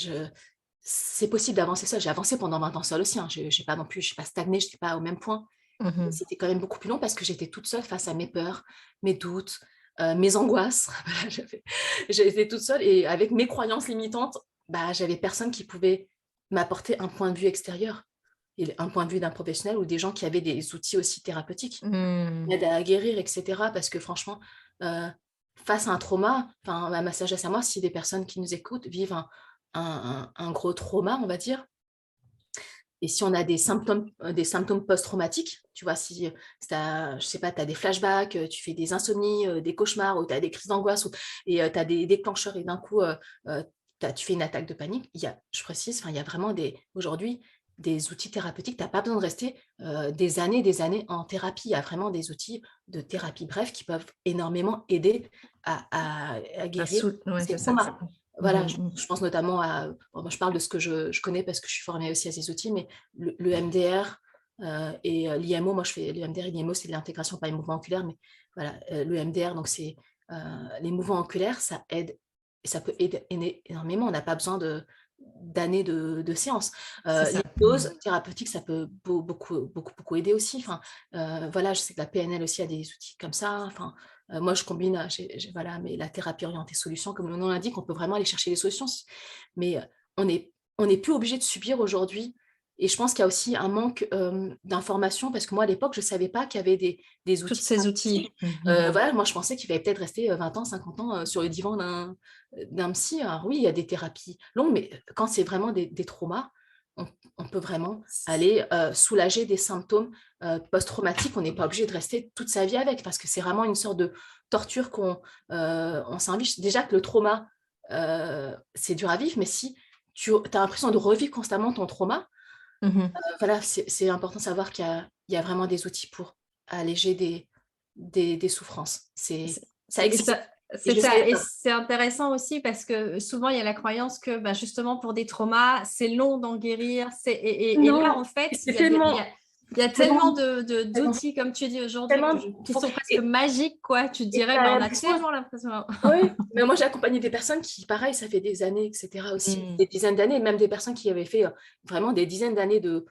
c'est possible d'avancer seule. J'ai avancé pendant 20 ans seule aussi. Hein. Je n'ai pas non plus, je n'ai pas stagné, je n'étais pas au même point. Mais Mmh. c'était quand même beaucoup plus long parce que j'étais toute seule face à mes peurs, mes doutes, mes angoisses. Voilà, j'étais toute seule et avec mes croyances limitantes, bah, j'avais personne qui pouvait m'apporter un point de vue extérieur. Et un point de vue d'un professionnel ou des gens qui avaient des outils aussi thérapeutiques, Mmh. m'aident à guérir, etc. Parce que franchement, euh, face à un trauma, enfin, à ma sagesse à moi, si des personnes qui nous écoutent vivent un gros trauma, on va dire, et si on a des symptômes post-traumatiques, tu vois, si je sais pas, tu as des flashbacks, tu fais des insomnies, des cauchemars, ou tu as des crises d'angoisse, et tu as des déclencheurs, et d'un coup, tu fais une attaque de panique, je précise, il y a vraiment aujourd'hui des outils thérapeutiques. Tu n'as pas besoin de rester des années en thérapie. Il y a vraiment des outils de thérapie bref qui peuvent énormément aider à guérir Ouais, ces c'est ça. traumas. Mmh Voilà, mh. je pense notamment bon, moi, je parle de ce que je connais parce que je suis formée aussi à ces outils, mais le MDR et l'IMO, moi je fais le MDR et l'IMO, c'est de l'intégration par les mouvements oculaires, mais voilà, le MDR, donc c'est les mouvements oculaires, ça aide, et ça peut aider énormément, on n'a pas besoin d'années de séances. C'est ça. Mmh. L'hypnose thérapeutique, ça peut beaucoup aider aussi. Enfin, voilà, je sais que la PNL aussi a des outils comme ça. Enfin, moi, je combine, voilà, mais la thérapie orientée solution, comme le nom l'indique, on peut vraiment aller chercher des solutions. Mais on n'est on n'est plus obligé de subir aujourd'hui. Et je pense qu'il y a aussi un manque d'information, parce que moi, à l'époque, je ne savais pas qu'il y avait des Tous outils ces thérapeutiques. outils. Mmh mh. Voilà, moi, je pensais qu'il fallait peut-être rester 20 ans, 50 ans sur le divan d'un psy. Alors oui, il y a des thérapies longues, mais quand c'est vraiment des traumas, on peut vraiment aller soulager des symptômes post-traumatiques. On n'est pas obligé de rester toute sa vie avec, parce que c'est vraiment une sorte de torture on s'invite. Déjà que le trauma, c'est dur à vivre, mais si tu as l'impression de revivre constamment ton trauma, Mmh mh. voilà, c'est important de savoir qu'il y a vraiment des outils pour alléger des souffrances. C'est Ça c'est existe ça et c'est je ne ça savais et pas. c'est intéressant aussi parce que souvent il y a la croyance que, bah, justement pour des traumas, c'est long d'en guérir, c'est et là Non, en fait, c'est tellement, il y a tellement, tellement tellement, d'outils comme tu dis aujourd'hui que tellement je qui faux. sont presque magiques quoi. Tu te Et dirais, tu as bah, on a l'impression. tellement l'impression Oui, mais moi j'ai accompagné des personnes qui, pareil, ça fait des années, etc. aussi, mmh. des dizaines d'années, même des personnes qui avaient fait vraiment des dizaines d'années de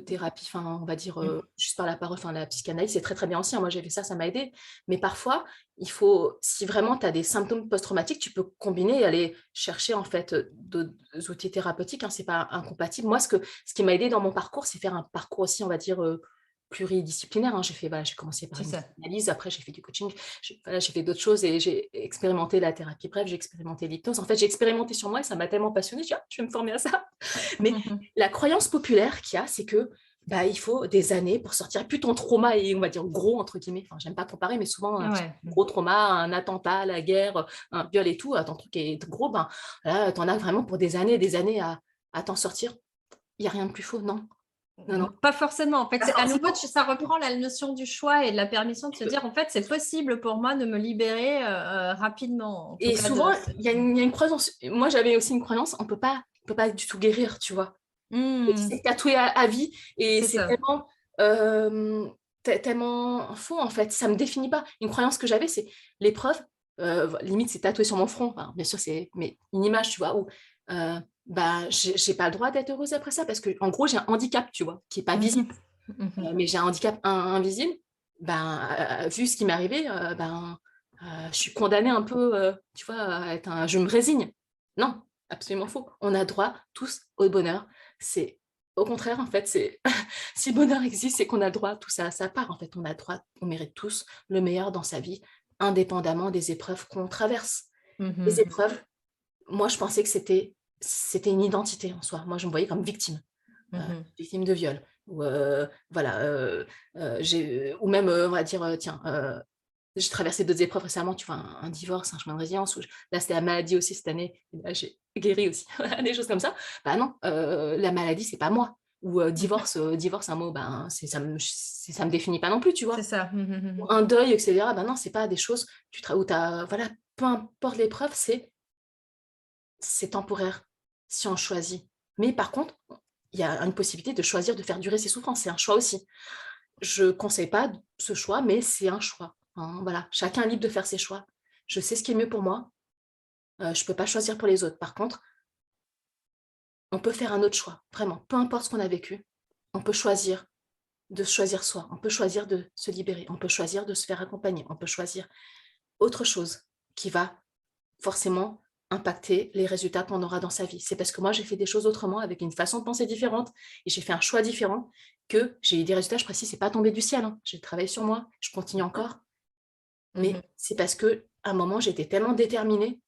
thérapie, enfin, on va dire, Mmh. juste par la parole, enfin, la psychanalyse, c'est très très bien aussi, hein. Moi j'ai fait ça m'a aidé. Mais parfois, il faut, si vraiment tu as des symptômes post-traumatiques, tu peux combiner et aller chercher en fait d'autres outils thérapeutiques, hein, c'est pas incompatible. Moi, ce qui m'a aidé dans mon parcours, c'est faire un parcours aussi, on va dire, pluridisciplinaire, hein. J'ai fait, voilà, j'ai commencé par C'est une ça. psychanalyse, après j'ai fait du coaching, voilà, j'ai fait d'autres choses et j'ai expérimenté la thérapie brève, j'ai expérimenté l'hypnose. En fait, j'ai expérimenté sur moi et ça m'a tellement passionnée. Je dis, ah, je vais me former à ça. Mais la croyance populaire qu'il y a, c'est que bah, il faut des années pour sortir. Plus ton trauma est, on va dire, gros, entre guillemets. Enfin, j'aime pas comparer, mais souvent, un Ouais. gros trauma, un attentat, la guerre, un viol et tout, ton truc est gros, ben, là, t'en as vraiment pour des années à t'en sortir. Il n'y a rien de plus faux, non. Non, non. Pas forcément. En fait, Pas c'est à nouveau, forcément. ça reprend la notion du choix et de la permission de se dire: «En fait, c'est possible pour moi de me libérer, rapidement». En tout Et cas souvent, de il y a une croyance. Moi, j'avais aussi une croyance, on peut pas du tout guérir, tu vois. mmh, C'est tatoué à vie et c'est c'est ça. tellement, tellement faux, en fait. Ça me définit pas. Une croyance que j'avais, c'est l'épreuve, limite, c'est tatoué sur mon front. Alors, bien sûr, c'est mais une image, tu vois, où bah, j'ai pas le droit d'être heureuse après ça parce que en gros, j'ai un handicap, tu vois, qui est pas Mmh visible. mh. Mmh. Mais j'ai un handicap invisible. Ben, vu ce qui m'est arrivé, ben, je suis condamnée un peu, tu vois, à être un je me résigne. Non, absolument faux. On a droit tous au bonheur. C'est au contraire, en fait, c'est si le bonheur existe, c'est qu'on a le droit tous à sa part. En fait, on a le droit, on mérite tous le meilleur dans sa vie, indépendamment des épreuves qu'on traverse. Mmh Les mh. épreuves, moi, je pensais que c'était une identité en soi. Moi, je me voyais comme victime, Mmh. victime de viol ou voilà, ou même, on va dire, tiens, j'ai traversé d'autres épreuves récemment, tu vois, un divorce, un chemin de résilience, là, c'était la maladie aussi cette année, et là, j'ai guéri aussi, des choses comme ça. Bah non, la maladie, c'est pas moi. Ou divorce, un mot, ben, ça me définit pas non plus, tu C'est vois. ça. Mmh mh, Ou mmh. un deuil, et cetera, bah non, c'est pas des choses où tu voilà, peu importe l'épreuve, c'est temporaire, si on choisit. Mais par contre, il y a une possibilité de choisir de faire durer ses souffrances, c'est un choix aussi. Je conseille pas ce choix, mais c'est un choix, hein, voilà. Chacun est libre de faire ses choix. Je sais ce qui est mieux pour moi, je peux pas choisir pour les autres. Par contre, on peut faire un autre choix, vraiment, peu importe ce qu'on a vécu, on peut choisir de choisir soi, on peut choisir de se libérer, on peut choisir de se faire accompagner, on peut choisir autre chose qui va forcément impacter les résultats qu'on aura dans sa vie. C'est parce que moi, j'ai fait des choses autrement, avec une façon de penser différente, et j'ai fait un choix différent, que j'ai eu des résultats. Je précise, c'est pas tombé du ciel, hein. J'ai travaillé sur moi, je continue encore, Mmh. mais c'est parce qu'à un moment, j'étais tellement déterminée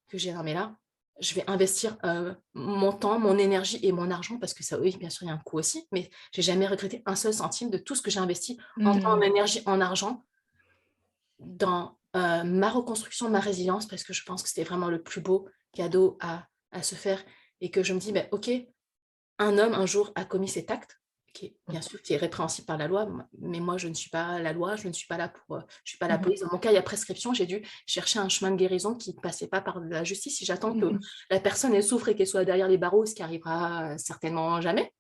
que j'ai dit: «Non mais là, je vais investir, mon temps, mon énergie et mon argent», parce que ça, oui, bien sûr, il y a un coût aussi, mais j'ai jamais regretté un seul centime de tout ce que j'ai investi en temps, en Mmh. énergie, en argent dans, ma reconstruction, ma résilience, parce que je pense que c'était vraiment le plus beau cadeau à se faire, et que je me dis: «Beh, OK, un homme un jour a commis cet acte, qui est bien sûr qui est répréhensible par la loi, mais moi je ne suis pas la loi, je ne suis pas là pour, je suis pas la Mmh. police. Dans mon cas, il y a prescription, j'ai dû chercher un chemin de guérison qui ne passait pas par la justice. Si j'attends que Mmh. la personne elle souffre et qu'elle soit derrière les barreaux, ce qui arrivera, certainement jamais.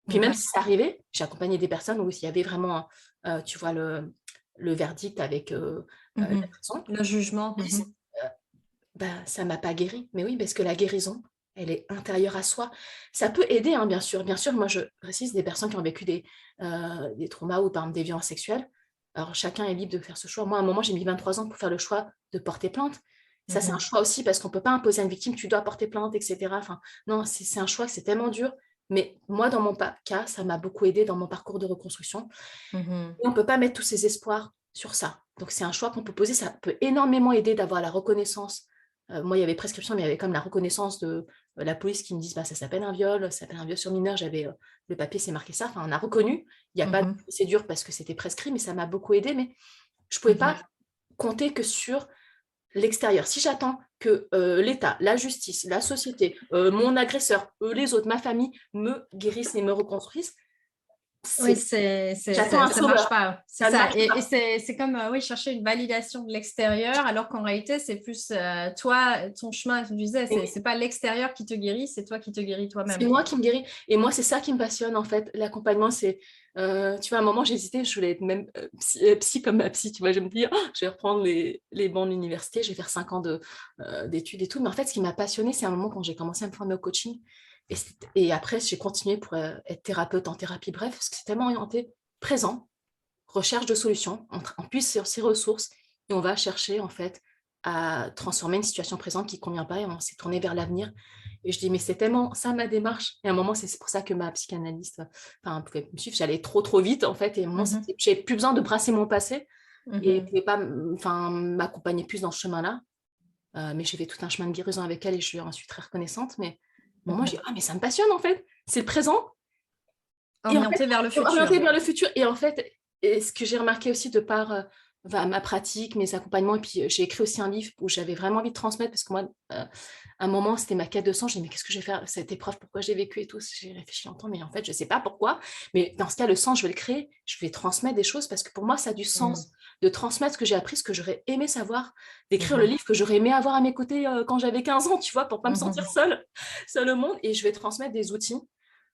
Puis même Ouais. si ça arrivait, j'ai accompagné des personnes où il y avait vraiment, tu vois le verdict avec, la Mmh. prison. Le jugement. Mmh. Bah, ça m'a pas guérie. Mais oui, parce que la guérison, elle est intérieure à soi. Ça peut aider, hein, bien sûr. Bien sûr, moi, je précise des personnes qui ont vécu des traumas ou par exemple des violences sexuelles. Alors, chacun est libre de faire ce choix. Moi, à un moment, j'ai mis 23 ans pour faire le choix de porter plainte. Ça, c'est un Mmh. choix aussi parce qu'on peut pas imposer à une victime, tu dois porter plainte, et cetera. Enfin, non, c'est un choix, c'est tellement dur. Mais moi, dans mon cas, ça m'a beaucoup aidé dans mon parcours de reconstruction. Mmh. Et on peut pas mettre tous ses espoirs sur ça. Donc c'est un choix qu'on peut poser, ça peut énormément aider d'avoir la reconnaissance. Moi, il y avait prescription, mais il y avait comme la reconnaissance de, la police qui me disent: «Bah, ça s'appelle un viol, ça s'appelle un viol sur mineur». J'avais, le papier, c'est marqué ça. Enfin, on a reconnu. Il y a pas de Mmh. procédure parce que c'était prescrit, mais ça m'a beaucoup aidé. Mais je pouvais Mmh. pas compter que sur l'extérieur. Si j'attends que, l'État, la justice, la société, mon agresseur, les autres, ma famille me guérissent et me reconstruisent, Oui, j'attends un ça marche sauveur. pas. C'est Ça ne ça. marche Et pas. c'est comme oui, chercher une validation de l'extérieur, alors qu'en réalité, c'est plus toi, ton chemin, tu disais, c'est pas l'extérieur qui te guérit, c'est toi qui te guéris C'est toi-même. moi qui me guéris. Et moi, c'est ça qui me passionne, en fait. L'accompagnement, c'est... tu vois, à un moment, j'hésitais, je voulais être même psy comme ma psy, tu vois. Je me dis, oh, je vais reprendre les bancs de l'université, je vais faire 5 ans d'études et tout. Mais en fait, ce qui m'a passionnée, c'est un moment quand j'ai commencé à me former au coaching. Et après, j'ai continué pour être thérapeute en thérapie bref, parce que c'est tellement orienté présent, recherche de solutions, on puise sur ses ressources et on va chercher en fait à transformer une situation présente qui ne convient pas et on s'est tourné vers l'avenir. Et je dis, mais c'est tellement ça ma démarche. Et à un moment, c'est pour ça que ma psychanalyste, enfin, pouvait me suivre, j'allais trop vite en fait. Et à un moment, j'avais plus besoin de brasser mon passé et je ne pouvais pas m'accompagner plus dans ce chemin-là. Mais j'ai fait tout un chemin de guérison avec elle et je suis très reconnaissante. Mais à un moment, j'ai dit, ah, mais ça me passionne en fait. C'est le présent. Et en fait, Orienté vers le orienté futur. vers le futur. Et en fait, et ce que j'ai remarqué aussi de par ma pratique, mes accompagnements, et puis j'ai écrit aussi un livre où j'avais vraiment envie de transmettre, parce que moi, à un moment, c'était ma quête de sens. J'ai dit, mais qu'est-ce que je vais faire cette épreuve, pourquoi j'ai vécu et tout. J'ai réfléchi longtemps, mais en fait, je ne sais pas pourquoi. Mais dans ce cas, le sens, je vais le créer, je vais transmettre des choses, parce que pour moi, ça a du sens de transmettre ce que j'ai appris, ce que j'aurais aimé savoir, d'écrire le livre que j'aurais aimé avoir à mes côtés quand j'avais 15 ans, tu vois, pour ne pas me sentir seule au monde. Et je vais transmettre des outils.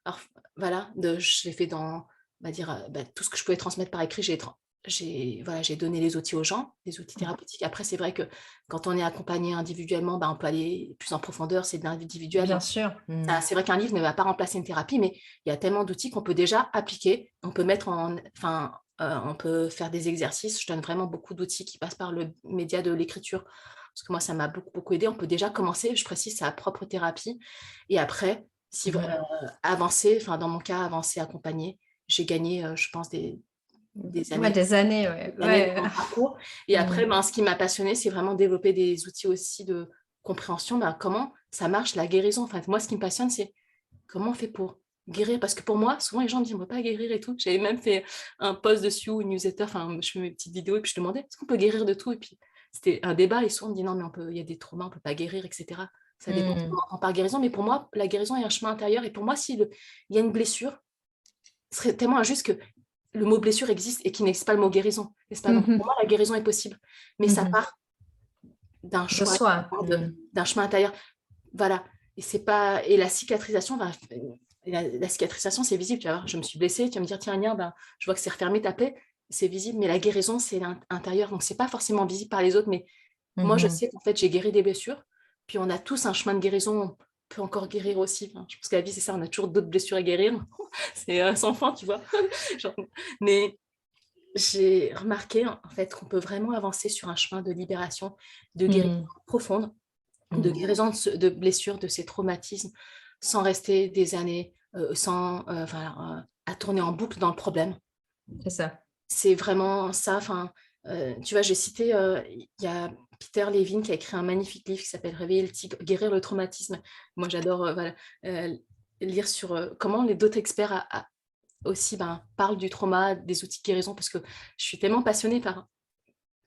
Alors, voilà, je l'ai fait dans, on va dire, tout ce que je pouvais transmettre par écrit, j'ai donné les outils aux gens, les outils thérapeutiques. Après, c'est vrai que quand on est accompagné individuellement, on peut aller plus en profondeur, c'est de l'individuel. Bien sûr. C'est vrai qu'un livre ne va pas remplacer une thérapie, mais il y a tellement d'outils qu'on peut déjà appliquer. On peut on peut faire des exercices. Je donne vraiment beaucoup d'outils qui passent par le média de l'écriture, parce que moi, ça m'a beaucoup aidé. On peut déjà commencer, je précise, sa propre thérapie. Et après, si avancer, dans mon cas, avancer, accompagner, j'ai gagné, je pense, des Ouais, années, des années, ouais. dans mon parcours. Et après, ce qui m'a passionné, c'est vraiment développer des outils aussi de compréhension. Comment ça marche, la guérison. Enfin, moi, ce qui me passionne, c'est comment on fait pour guérir. Parce que pour moi, souvent, les gens me disent, on ne peut pas guérir et tout. J'avais même fait un post dessus ou une newsletter. Enfin, je fais mes petites vidéos et puis je demandais, est-ce qu'on peut guérir de tout? Et puis, c'était un débat. Et souvent, on me dit, non, mais il y a des traumas, on ne peut pas guérir, etc. Ça dépend de ce qu'on entend par guérison. Mais pour moi, la guérison est un chemin intérieur. Et pour moi, s'il y a une blessure, ce serait tellement injuste que le mot blessure existe et qu'il n'existe pas le mot guérison, n'est-ce pas? Donc, pour moi, la guérison est possible. Mais ça part d'un De choix, soi. d'un chemin intérieur. Voilà. Et c'est pas. Et la cicatrisation, la cicatrisation, c'est visible. Tu vois, je me suis blessée, tu vas me dire, tiens, Nia, je vois que c'est refermé ta plaie, c'est visible, mais la guérison, c'est l'intérieur. Donc, c'est pas forcément visible par les autres, mais moi, je sais qu'en fait, j'ai guéri des blessures. Puis, on a tous un chemin de guérison. On peut encore guérir aussi. Je pense que la vie, c'est ça. On a toujours d'autres blessures à guérir. C'est sans fin, tu vois. Mais j'ai remarqué en fait qu'on peut vraiment avancer sur un chemin de libération, de guérison profonde, de guérison de blessures, de ces traumatismes, sans rester des années à tourner en boucle dans le problème. C'est ça. C'est vraiment ça. Tu vois, j'ai cité, il y a Peter Levine qui a écrit un magnifique livre qui s'appelle Réveiller le tigre, guérir le traumatisme. Moi, j'adore lire sur comment les d'autres experts aussi parlent du trauma, des outils de guérison, parce que je suis tellement passionnée par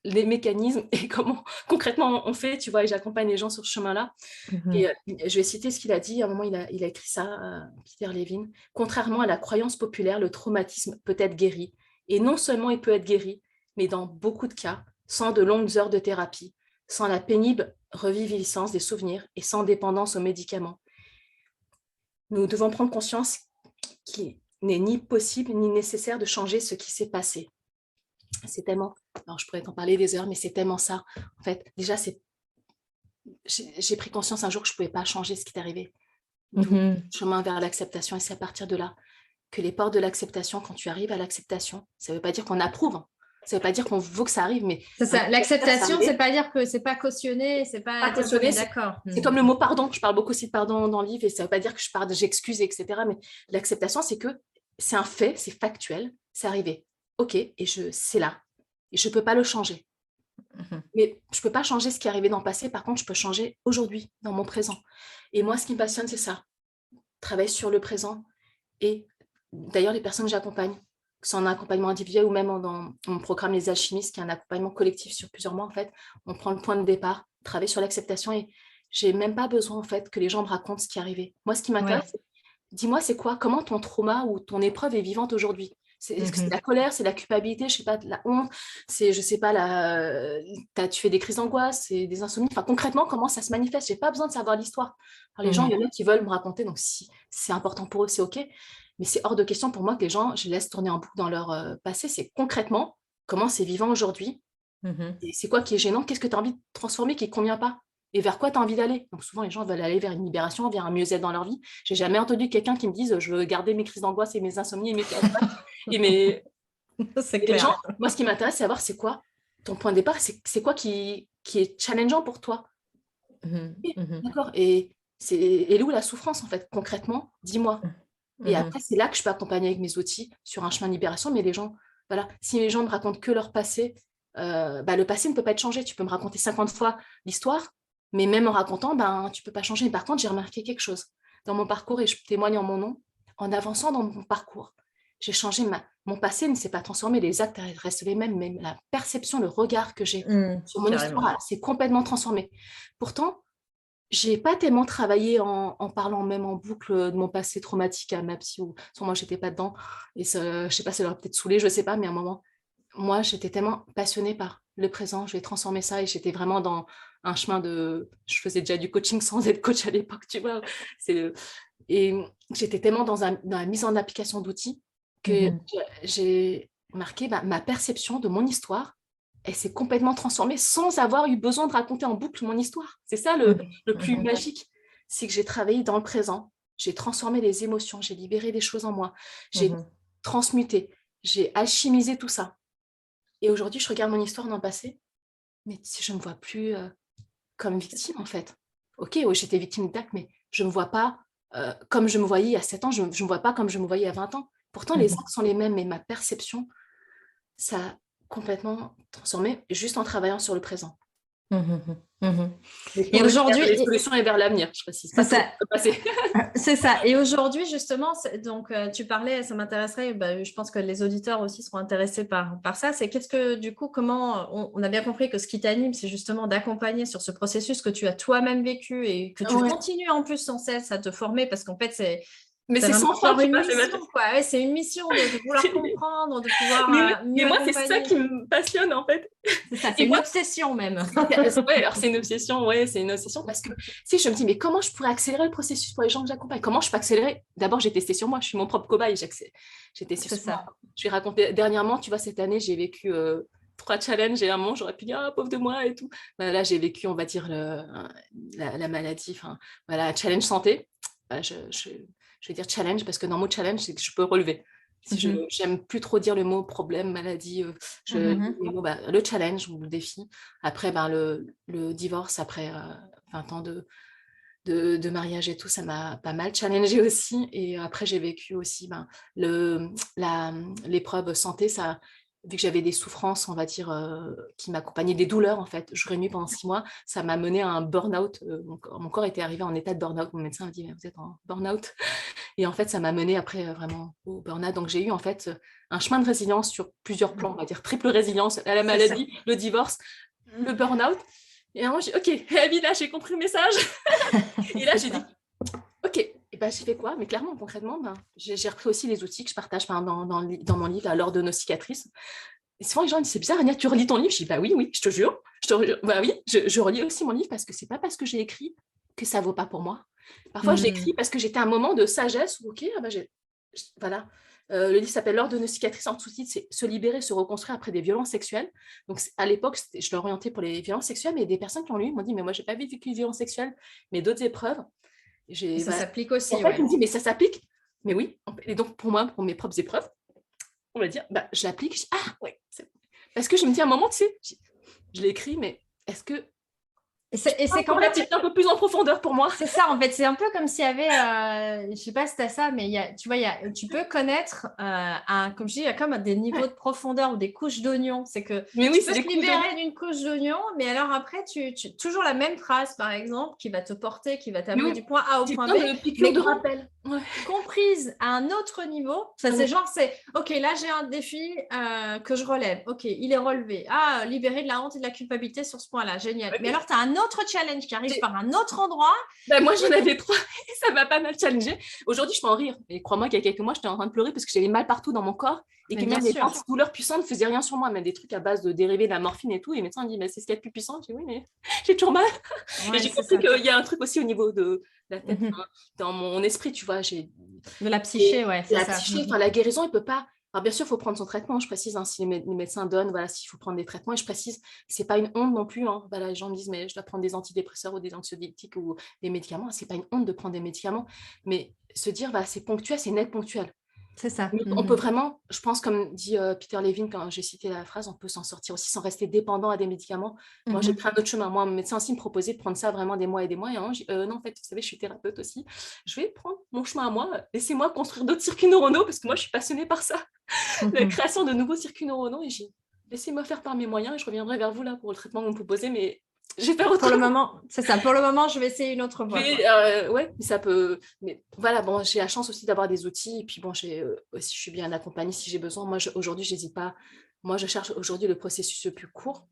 les mécanismes et comment concrètement on fait, tu vois, et j'accompagne les gens sur ce chemin-là. Et je vais citer ce qu'il a dit. À un moment, il a écrit ça, Peter Levine. Contrairement à la croyance populaire, le traumatisme peut être guéri. Et non seulement il peut être guéri, mais dans beaucoup de cas, sans de longues heures de thérapie, sans la pénible reviviscence des souvenirs et sans dépendance aux médicaments. Nous devons prendre conscience qu'il n'est ni possible ni nécessaire de changer ce qui s'est passé. C'est tellement, alors je pourrais t'en parler des heures, mais c'est tellement ça. En fait, déjà, j'ai pris conscience un jour que je ne pouvais pas changer ce qui est arrivé. D'où chemin vers l'acceptation. Et c'est à partir de là que les portes de l'acceptation, quand tu arrives à l'acceptation, ça ne veut pas dire qu'on approuve. Ça ne veut pas dire qu'on veut que ça arrive, mais c'est ça. L'acceptation, c'est pas dire que c'est pas cautionné, c'est pas dire qu'on est d'accord. C'est comme le mot pardon. Je parle beaucoup aussi de pardon dans le livre et ça ne veut pas dire que j'excuse, etc. Mais l'acceptation, c'est que c'est un fait, c'est factuel, c'est arrivé. Ok, et c'est là. Et je ne peux pas le changer. Mais je ne peux pas changer ce qui est arrivé dans le passé. Par contre, je peux changer aujourd'hui, dans mon présent. Et moi, ce qui me passionne, c'est ça. Travailler sur le présent. Et d'ailleurs, les personnes que j'accompagne, que ce soit en accompagnement individuel ou même dans mon programme Les Alchimistes, qui est un accompagnement collectif sur plusieurs mois, en fait, on prend le point de départ, travailler sur l'acceptation et j'ai même pas besoin, en fait, que les gens me racontent ce qui est arrivé. Moi, ce qui m'intéresse, c'est dis-moi, c'est quoi? Comment ton trauma ou ton épreuve est vivante aujourd'hui? Est-ce que c'est la colère, c'est la culpabilité, je sais pas, de la honte, c'est, je sais pas, tu fais des crises d'angoisse, c'est des insomnies. Enfin, concrètement, comment ça se manifeste? J'ai pas besoin de savoir l'histoire. Alors, les gens, il y en a qui veulent me raconter, donc si c'est important pour eux, c'est OK. Mais c'est hors de question pour moi que les gens, je les laisse tourner en boucle dans leur passé. C'est concrètement comment c'est vivant aujourd'hui. Et c'est quoi qui est gênant? Qu'est-ce que tu as envie de transformer qui ne convient pas? Et vers quoi tu as envie d'aller? Donc souvent, les gens veulent aller vers une libération, vers un mieux-être dans leur vie. J'ai jamais entendu quelqu'un qui me dise je veux garder mes crises d'angoisse et mes insomnies et mes flashbacks et C'est et les gens, clair. moi, ce qui m'intéresse, c'est savoir c'est quoi ton point de départ, c'est quoi qui est challengeant pour toi. D'accord. Et elle est où la souffrance, en fait, concrètement? Dis-moi. Et après, c'est là que je peux accompagner avec mes outils sur un chemin de libération. Mais les gens, voilà, si les gens me racontent que leur passé, le passé ne peut pas être changé. Tu peux me raconter 50 fois l'histoire, mais même en racontant, tu ne peux pas changer. Mais par contre, j'ai remarqué quelque chose dans mon parcours, et je témoigne en mon nom, en avançant dans mon parcours. J'ai changé, mon passé ne s'est pas transformé, les actes restent les mêmes, mais la perception, le regard que j'ai sur mon Carrément. histoire s'est complètement transformé. Pourtant, j'ai pas tellement travaillé en parlant même en boucle de mon passé traumatique à ma psy, ou soit moi j'étais pas dedans, et ça, je sais pas, ça leur a peut-être saoulé, je sais pas, mais à un moment, moi j'étais tellement passionnée par le présent, je vais transformer ça, et j'étais vraiment dans un chemin je faisais déjà du coaching sans être coach à l'époque, tu vois, et j'étais tellement dans la mise en application d'outils que j'ai marqué ma perception de mon histoire, elle s'est complètement transformée sans avoir eu besoin de raconter en boucle mon histoire. C'est ça le plus magique, c'est que j'ai travaillé dans le présent, j'ai transformé les émotions, j'ai libéré des choses en moi, j'ai transmuté, j'ai alchimisé tout ça. Et aujourd'hui, je regarde mon histoire dans le passé, mais si je ne me vois plus comme victime, en fait. Ok, oui, j'étais victime d'actes, mais je ne me vois pas comme je me voyais il y a 7 ans, je ne me vois pas comme je me voyais il y a 20 ans. Pourtant, les actes sont les mêmes, mais ma perception, ça a complètement transformé juste en travaillant sur le présent. Et aujourd'hui, les solutions et vers l'avenir. Je précise pas c'est tout ça. le passé. C'est ça. Et aujourd'hui, justement, donc tu parlais, ça m'intéresserait, je pense que les auditeurs aussi seront intéressés par ça. C'est qu'est-ce que, du coup, comment on a bien compris que ce qui t'anime, c'est justement d'accompagner sur ce processus que tu as toi-même vécu et que tu continues en plus sans cesse à te former, parce qu'en fait, c'est sans vraiment fin, une mission, quoi. Ouais, c'est une mission de vouloir comprendre, de pouvoir mieux moi, accompagner. c'est ça qui me passionne, en fait. C'est ça, c'est une obsession même. Ouais, alors c'est une obsession, parce que si je me dis, mais comment je pourrais accélérer le processus pour les gens que j'accompagne? Comment je peux accélérer? D'abord, j'ai testé sur moi, je suis mon propre cobaye, j'ai testé sur moi. Je vais raconter, dernièrement, tu vois, cette année, j'ai vécu 3 challenges, et à un moment, j'aurais pu dire, ah, pauvre de moi et tout. Là, j'ai vécu, on va dire, la maladie, enfin, voilà, challenge santé. Je vais dire challenge, parce que dans le mot challenge, c'est que je peux relever. J'aime plus trop dire le mot problème, maladie, le challenge ou le défi. Après, le divorce, après 20 ans de mariage et tout, ça m'a pas mal challengée aussi. Et après, j'ai vécu aussi l'épreuve santé, ça, vu que j'avais des souffrances, on va dire, qui m'accompagnaient, des douleurs, en fait, jour et nuit pendant 6 mois, ça m'a mené à un burn-out. Mon corps était arrivé en état de burn-out. Mon médecin m'a dit, mais vous êtes en burn-out. Et en fait, ça m'a mené après vraiment au burn-out. Donc, j'ai eu en fait un chemin de résilience sur plusieurs plans, on va dire triple résilience à la maladie, le divorce, le burn-out. Et à un moment, j'ai dit, OK, Abby, là, j'ai compris le message. Et là, j'ai dit, OK, et j'ai fait quoi? Mais clairement, concrètement, j'ai repris aussi les outils que je partage dans mon livre, à l'ordre de nos cicatrices. Et souvent, les gens disent, c'est bizarre, Ania, tu relis ton livre? Je dis, bah oui, je te jure. Bah oui, je relis aussi mon livre, parce que c'est pas parce que j'ai écrit que ça vaut pas pour moi. Parfois, je l'écris parce que j'étais à un moment de sagesse où, OK, voilà. Le livre s'appelle L'ordre de nos cicatrices. En sous-titre, c'est Se libérer, se reconstruire après des violences sexuelles. Donc, à l'époque, je l'ai orienté pour les violences sexuelles, mais des personnes qui ont lu m'ont dit, mais moi, j'ai pas vécu de violences sexuelles, mais d'autres épreuves. Ça s'applique aussi, en fait, on me dit, mais ça s'applique. Mais oui. Et donc, pour moi, pour mes propres épreuves, on va dire, je l'applique. Parce que je me dis à un moment, tu sais, je l'ai écrit, mais est-ce que c'est quand même un peu plus en profondeur pour moi. C'est ça, en fait, c'est un peu comme s'il y avait, je sais pas si tu as ça, mais tu vois, tu peux connaître, comme je dis, il y a comme des niveaux de profondeur ou des couches d'oignons. C'est que tu peux te libérer d'une couche d'oignon, mais alors après, toujours la même phrase, par exemple, qui va te porter, qui va t'amener du point A au point B, mais de rappel. Comprise à un autre niveau. Ça, c'est genre, OK, là, j'ai un défi que je relève. OK, il est relevé. Libéré de la honte et de la culpabilité sur ce point-là. Génial. Mais alors, tu as un autre challenge qui arrive J'ai- par un autre endroit. Ben, moi, j'en avais 3 et ça m'a pas mal challengé. Aujourd'hui, je peux en rire. Et crois-moi qu'il y a quelques mois, j'étais en train de pleurer parce que j'avais mal partout dans mon corps et Mais que bien même les sûr. antidouleurs puissantes ne faisaient rien sur moi, même des trucs à base de dérivés de la morphine et tout. Et les médecins ont dit, mais c'est ce qu'il y a de plus puissant. Je dis, oui, mais j'ai toujours mal. Et Ouais, j'ai c'est compris ça. qu'il y a un truc aussi au niveau de la tête, Mhm. dans mon esprit, tu vois. De la psyché, Et ouais, c'est la ça. psyché, Mhm. enfin, la guérison, elle peut pas. Alors, bien sûr, il faut prendre son traitement. Je précise, hein, si les médecins donnent, voilà, s'il faut prendre des traitements. Et je précise, c'est pas une honte non plus. Hein. Voilà, les gens me disent, mais je dois prendre des antidépresseurs ou des anxiolytiques ou des médicaments. C'est pas une honte de prendre des médicaments. Mais se dire, voilà, c'est ponctuel, c'est net ponctuel. C'est ça. On peut Mhm. vraiment, je pense, comme dit Peter Levine quand j'ai cité la phrase, on peut s'en sortir aussi sans rester dépendant à des médicaments. Moi, j'ai Mhm. pris un autre chemin. Moi, mon médecin aussi me proposait de prendre ça vraiment des mois et des mois. Et non, en fait, vous savez, je suis thérapeute aussi. Je vais prendre mon chemin à moi. Laissez-moi construire d'autres circuits neuronaux parce que moi, je suis passionnée par ça. La Mhm. création de nouveaux circuits neuronaux. Et j'ai laissez-moi faire par mes moyens et je reviendrai vers vous là pour le traitement que vous me proposez. Mais je vais faire Pour le autrement. moment, c'est ça. Pour le moment, je vais essayer une autre voie, quoi. Ouais, ça peut. Mais voilà, bon, j'ai la chance aussi d'avoir des outils. Et puis bon, si je suis bien accompagnée si j'ai besoin. Moi, aujourd'hui, j'hésite pas. Moi, je cherche aujourd'hui le processus le plus court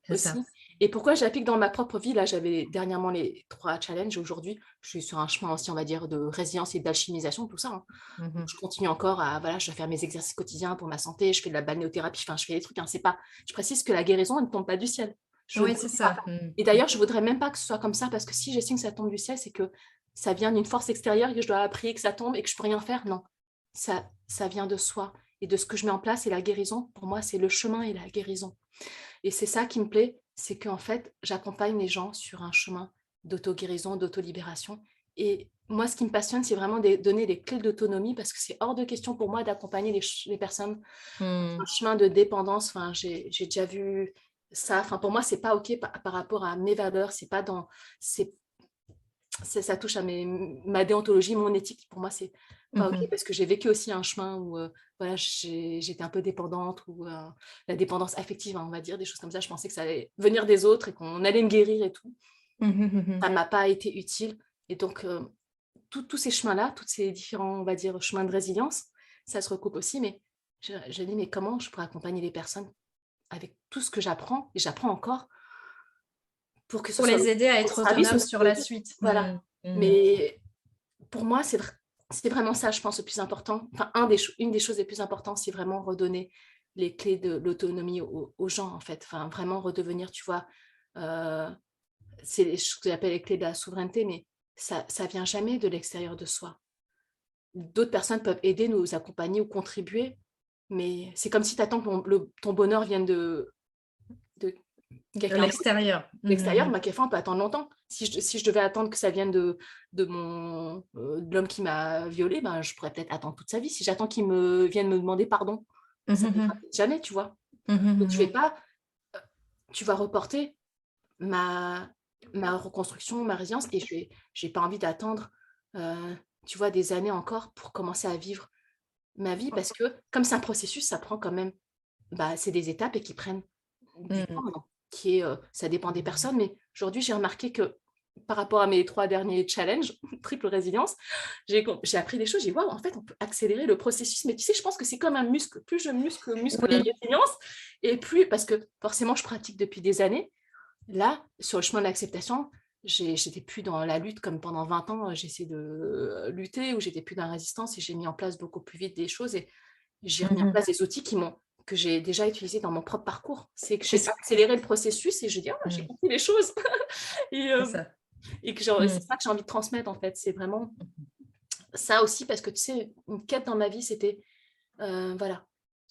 C'est ça. aussi. Et pourquoi j'applique dans ma propre vie? Là, j'avais dernièrement les 3 challenges. Aujourd'hui, je suis sur un chemin aussi, on va dire, de résilience et d'alchimisation, tout ça. Hein. Donc, Mhm. je continue encore à, voilà, je dois faire mes exercices quotidiens pour ma santé. Je fais de la balnéothérapie. Enfin, je fais des trucs. Hein, c'est pas. Je précise que la guérison, elle ne tombe pas du ciel. Je Oui, c'est voudrais pas. ça. Mhm. Et d'ailleurs, je voudrais même pas que ce soit comme ça parce que si j'estime que ça tombe du ciel, c'est que ça vient d'une force extérieure et que je dois prier que ça tombe et que je peux rien faire. Non, ça vient de soi et de ce que je mets en place et la guérison. Pour moi, c'est le chemin et la guérison. Et c'est ça qui me plaît, c'est qu'en fait, j'accompagne les gens sur un chemin d'auto-guérison, d'auto-libération. Et moi, ce qui me passionne, c'est vraiment de donner des clés d'autonomie parce que c'est hors de question pour moi d'accompagner les personnes sur un Mhm. chemin de dépendance. Enfin, j'ai déjà vu ça. Enfin, pour moi, c'est pas OK par rapport à mes valeurs. C'est pas dans. Ça touche à ma déontologie, mon éthique. Pour moi, c'est pas OK Mhm. parce que j'ai vécu aussi un chemin où voilà, j'étais un peu dépendante ou la dépendance affective, hein, on va dire, des choses comme ça. Je pensais que ça allait venir des autres et qu'on allait me guérir et tout. Mhm. Mhm. Ça m'a pas été utile. Et donc, tous ces chemins-là, tous ces différents, on va dire, chemins de résilience, ça se recoupe aussi. Mais je dis, mais comment je pourrais accompagner les personnes avec tout ce que j'apprends, et j'apprends encore, pour que ce Pour soit les aider à au être service autonomes aussi sur de la tout. suite. Voilà. Mhm. Mhm. Mais pour moi, c'est vraiment ça, je pense, le plus important. Enfin, une des choses les plus importantes, c'est vraiment redonner les clés de l'autonomie aux gens, en fait. Enfin, vraiment redevenir, tu vois, euh, c'est ce que j'appelle les clés de la souveraineté, mais ça vient jamais de l'extérieur de soi. D'autres personnes peuvent aider, nous accompagner ou contribuer, mais c'est comme si tu attends que ton bonheur vienne de De quelqu'un l'extérieur. l'extérieur, Mhm. ma on peut attendre longtemps. Si je devais attendre que ça vienne de l'homme qui m'a violée, ben, je pourrais peut-être attendre toute sa vie. Si j'attends qu'il vienne me demander pardon, ça ne viendra Mhm. peut-être jamais, tu vois. Mhm. Donc, Mhm. tu vas reporter ma, ma reconstruction, ma résilience, et j'ai pas envie d'attendre, euh, tu vois, des années encore pour commencer à vivre ma vie, parce que comme c'est un processus, ça prend quand même, bah, c'est des étapes et qui prennent du temps, Mhm. hein, ça dépend des personnes, mais aujourd'hui, j'ai remarqué que par rapport à mes 3 derniers challenges, triple résilience, j'ai appris des choses, j'ai dit, waouh, en fait, on peut accélérer le processus, mais tu sais, je pense que c'est comme un muscle, plus je muscle la Oui. résilience, et plus, parce que forcément, je pratique depuis des années, là, sur le chemin de l'acceptation, j'étais plus dans la lutte comme pendant 20 ans, j'ai essayé de lutter, ou j'étais plus dans la résistance, et j'ai mis en place beaucoup plus vite des choses, et j'ai remis en Mhm. place des outils que j'ai déjà utilisés dans mon propre parcours. C'est que C'est j'ai ce- accéléré le processus et je dis, ah, j'ai Mhm. compris les choses. et C'est ça. c'est Mhm. ça que j'ai envie de transmettre, en fait. C'est vraiment ça aussi, parce que tu sais, une quête dans ma vie, c'était, voilà,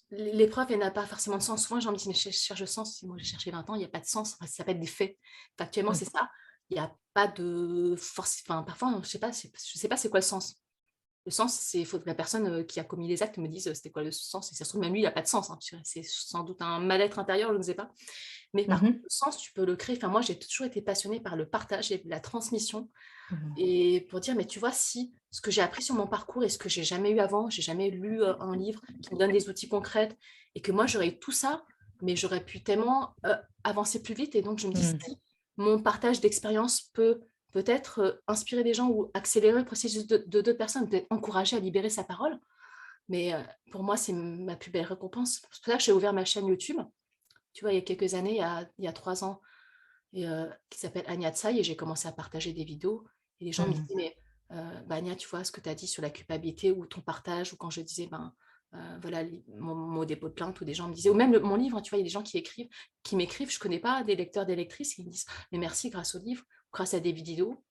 l'épreuve, elle n'a pas forcément de sens. Souvent, j'ai envie de dire, mais je cherche le sens. Moi, j'ai cherché 20 ans, il n'y a pas de sens. Enfin, ça s'appelle des faits. Factuellement, c'est Mhm. ça. Il n'y a pas de force. Enfin, parfois, je sais pas c'est quoi le sens. Le sens, c'est il faut que la personne qui a commis les actes me dise c'était quoi le sens. Et ça se trouve, même lui, il n'a pas de sens. Hein, c'est sans doute un mal-être intérieur, je ne sais pas. Mais par contre, Mhm. le sens, tu peux le créer. Enfin, moi, j'ai toujours été passionnée par le partage et la transmission. Mhm. Et pour dire, mais tu vois, si ce que j'ai appris sur mon parcours et ce que j'ai jamais eu avant, j'ai jamais lu un livre qui me donne des outils concrets et que moi, j'aurais eu tout ça, mais j'aurais pu tellement avancer plus vite. Et donc, je me dis, Mhm. si mon partage d'expérience peut peut-être inspirer des gens ou accélérer le processus de d'autres personnes, peut-être encourager à libérer sa parole. Mais pour moi, c'est ma plus belle récompense. C'est pour ça que j'ai ouvert ma chaîne YouTube. Tu vois, il y a quelques années, il y a 3 ans, qui s'appelle Anya Tsai, et j'ai commencé à partager des vidéos. Et les gens me Mmh. disaient, mais Anya, tu vois ce que tu as dit sur la culpabilité ou ton partage, ou quand je disais, voilà, mon dépôt de plainte, ou des gens me disaient, ou même mon livre, tu vois, il y a des gens qui m'écrivent, je ne connais pas des lecteurs, des lectrices, qui me disent, mais merci, grâce au livre, grâce à des vidéos,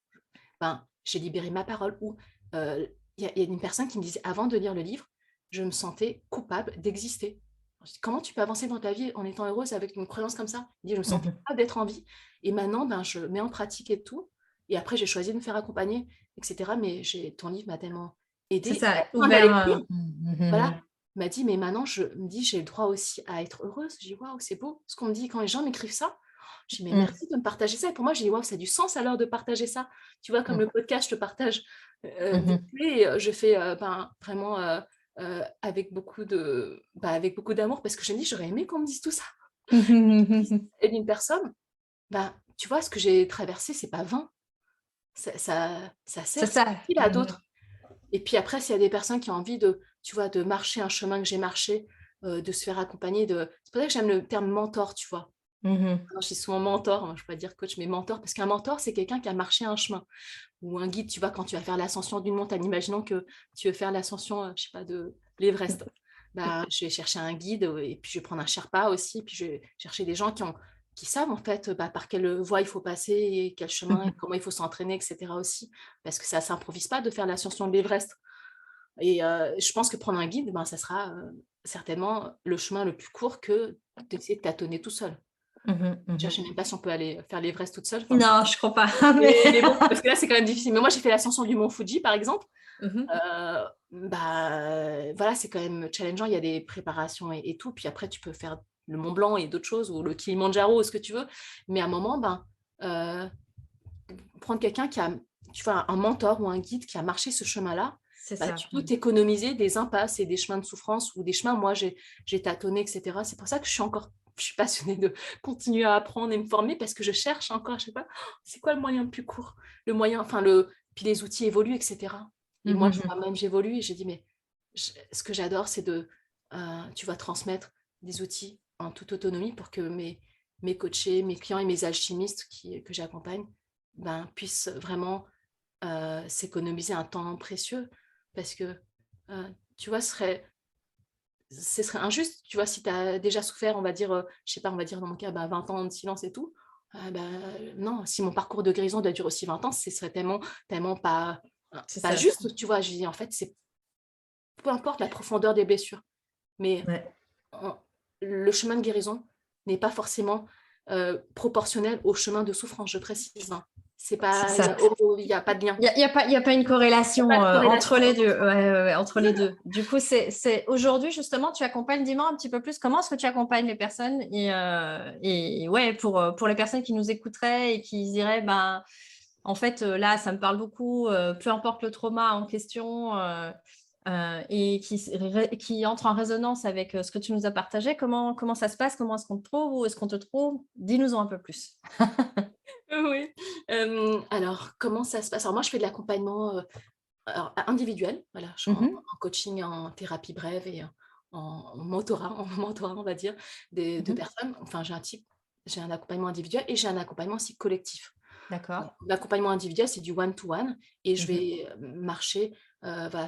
j'ai libéré ma parole. Ou il y a une personne qui me disait, avant de lire le livre, je me sentais coupable d'exister. Comment tu peux avancer dans ta vie en étant heureuse avec une croyance comme ça? Il dit, je me sentais Mmh. coupable d'être en vie. Et maintenant, je mets en pratique et tout. Et après, j'ai choisi de me faire accompagner, etc. Mais ton livre m'a tellement C'est aidée. À ça, la fin de la ouvert, lecture, mmh. voilà, il m'a dit, mais maintenant, je me dis, j'ai le droit aussi à être heureuse. Je dis, waouh, c'est beau. Ce qu'on me dit quand les gens m'écrivent ça, je dis, mais Mmh. merci de me partager ça. Et pour moi, je dis, waouh, ça a du sens alors de partager ça. Tu vois, comme Mmh. le podcast, je te partage des Mmh. clés. Je fais vraiment avec beaucoup d'amour, parce que je me dis, j'aurais aimé qu'on me dise tout ça. Mmh. Et d'une personne, tu vois, ce que j'ai traversé, c'est pas vain. Ça C'est sert, c'est ça. utile à Mmh. d'autres. Et puis après, s'il y a des personnes qui ont envie tu vois, de marcher un chemin que j'ai marché, de se faire accompagner. C'est pour ça que j'aime le terme mentor, tu vois. Mmh. Alors, je dis souvent mentor, moi, je ne peux pas dire coach, mais mentor, parce qu'un mentor, c'est quelqu'un qui a marché un chemin. Ou un guide, tu vois, quand tu vas faire l'ascension d'une montagne. Imaginons que tu veux faire l'ascension, je sais pas, de l'Everest. Je vais chercher un guide, et puis je vais prendre un Sherpa aussi, puis je vais chercher des gens qui savent en fait par quelle voie il faut passer, et quel chemin, et Mmh. comment il faut s'entraîner, etc. aussi. Parce que ça ne s'improvise pas de faire l'ascension de l'Everest. Et je pense que prendre un guide, ça sera certainement le chemin le plus court que d'essayer de tâtonner tout seul. Mmh. Déjà, je Mmh. ne sais même pas si on peut aller faire l'Everest toute seule. Enfin, Non, je crois pas, mais mais bon, parce que là, c'est quand même difficile. Mais moi, j'ai fait l'ascension du mont Fuji, par exemple. Mmh. Voilà, c'est quand même challengeant. Il y a des préparations et tout. Puis après, tu peux faire le Mont Blanc et d'autres choses, ou le Kilimandjaro, ou ce que tu veux. Mais à un moment, euh, prendre quelqu'un qui a, tu vois, un mentor ou un guide qui a marché ce chemin-là, c'est ça. tu peux t'économiser des impasses et des chemins de souffrance, ou des chemins, moi, j'ai tâtonné, etc. C'est pour ça que je suis passionnée de continuer à apprendre et me former, parce que je cherche encore, je sais pas, c'est quoi le moyen le plus court? Le moyen, puis les outils évoluent, etc. Et moi, Mmh. moi-même, j'évolue, et j'ai dit, mais ce que j'adore, c'est tu vas transmettre des outils en toute autonomie, pour que mes coachés, mes clients et mes alchimistes que j'accompagne, puissent vraiment s'économiser un temps précieux. Parce que, tu vois, ce serait injuste, tu vois, si tu as déjà souffert, on va dire, je sais pas, on va dire dans mon cas, 20 ans de silence et tout. Non, si mon parcours de guérison doit durer aussi 20 ans, ce serait tellement, tellement C'est pas ça. juste, tu vois. Je dis, en fait, peu importe la profondeur des blessures, mais Ouais. on- le chemin de guérison n'est pas forcément proportionnel au chemin de souffrance, je précise, hein. C'est C'est pas, ça. il y a pas de lien. Il y a pas une Il n'y a pas corrélation, de entre corrélation. les 2. Ouais, ouais, ouais, entre les 2. Du coup, c'est aujourd'hui, justement, tu accompagnes, dis-moi un petit peu plus, comment est-ce que tu accompagnes les personnes? Et ouais, pour les personnes qui nous écouteraient et qui se diraient, en fait, là, ça me parle beaucoup, peu importe le trauma en question, et qui entre en résonance avec, ce que tu nous as partagé. Comment ça se passe? Comment est-ce qu'on te trouve? Où est-ce qu'on te trouve? Dis-nous-en un peu plus. Oui. Alors, comment ça se passe? Alors, moi, je fais de l'accompagnement individuel. Voilà, je suis en, Mmh. en coaching, en thérapie brève, et en mentorat, on va dire, de Mmh. personnes. Enfin, j'ai un accompagnement individuel, et j'ai un accompagnement aussi collectif. D'accord. L'accompagnement individuel, c'est du one-to-one, et je Mmh. vais marcher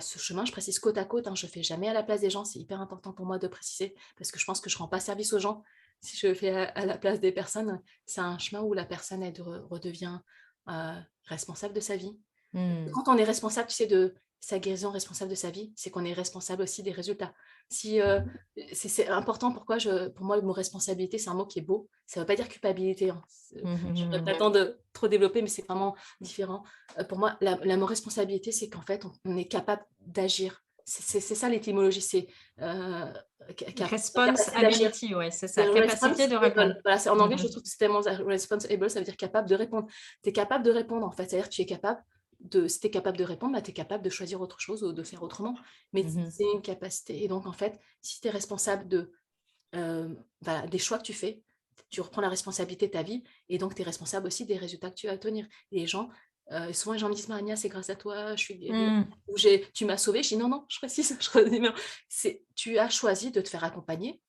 ce chemin. Je précise côte à côte, hein, je ne fais jamais à la place des gens. C'est hyper important pour moi de préciser, parce que je pense que je ne rends pas service aux gens si je fais à la place des personnes. C'est un chemin où la personne, elle redevient responsable de sa vie. Mmh. Quand on est responsable, tu sais, de sa guérison, responsable de sa vie, c'est qu'on est responsable aussi des résultats. Si, c'est important. Pour moi, le mot responsabilité, c'est un mot qui est beau. Ça ne veut pas dire culpabilité, hein. Mmh mh, Je n'aurais pas mmh. le temps de trop développer, mais c'est vraiment différent. Pour moi, la mot responsabilité, c'est qu'en fait, on est capable d'agir. C'est ça l'étymologie, c'est capacité d'agir. Responsibility, ouais, c'est ça, C'est capacité de répondre. responsible. Voilà, en Mmh anglais, je mh. trouve que c'est tellement responsible, ça veut dire capable de répondre. Tu es capable de répondre, en fait. C'est-à-dire que tu es capable si tu es capable de répondre, tu es capable de choisir autre chose ou de faire autrement. Mais Mmh mh. c'est une capacité. Et donc, en fait, si tu es responsable voilà, des choix que tu fais, tu reprends la responsabilité de ta vie, et donc tu es responsable aussi des résultats que tu vas obtenir. Et souvent les gens me disent, Marania, c'est grâce à toi, je suis guérie, Mmh. ou tu m'as sauvée. Je dis non, non, je précise, je redis, non. Tu as choisi de te faire accompagner.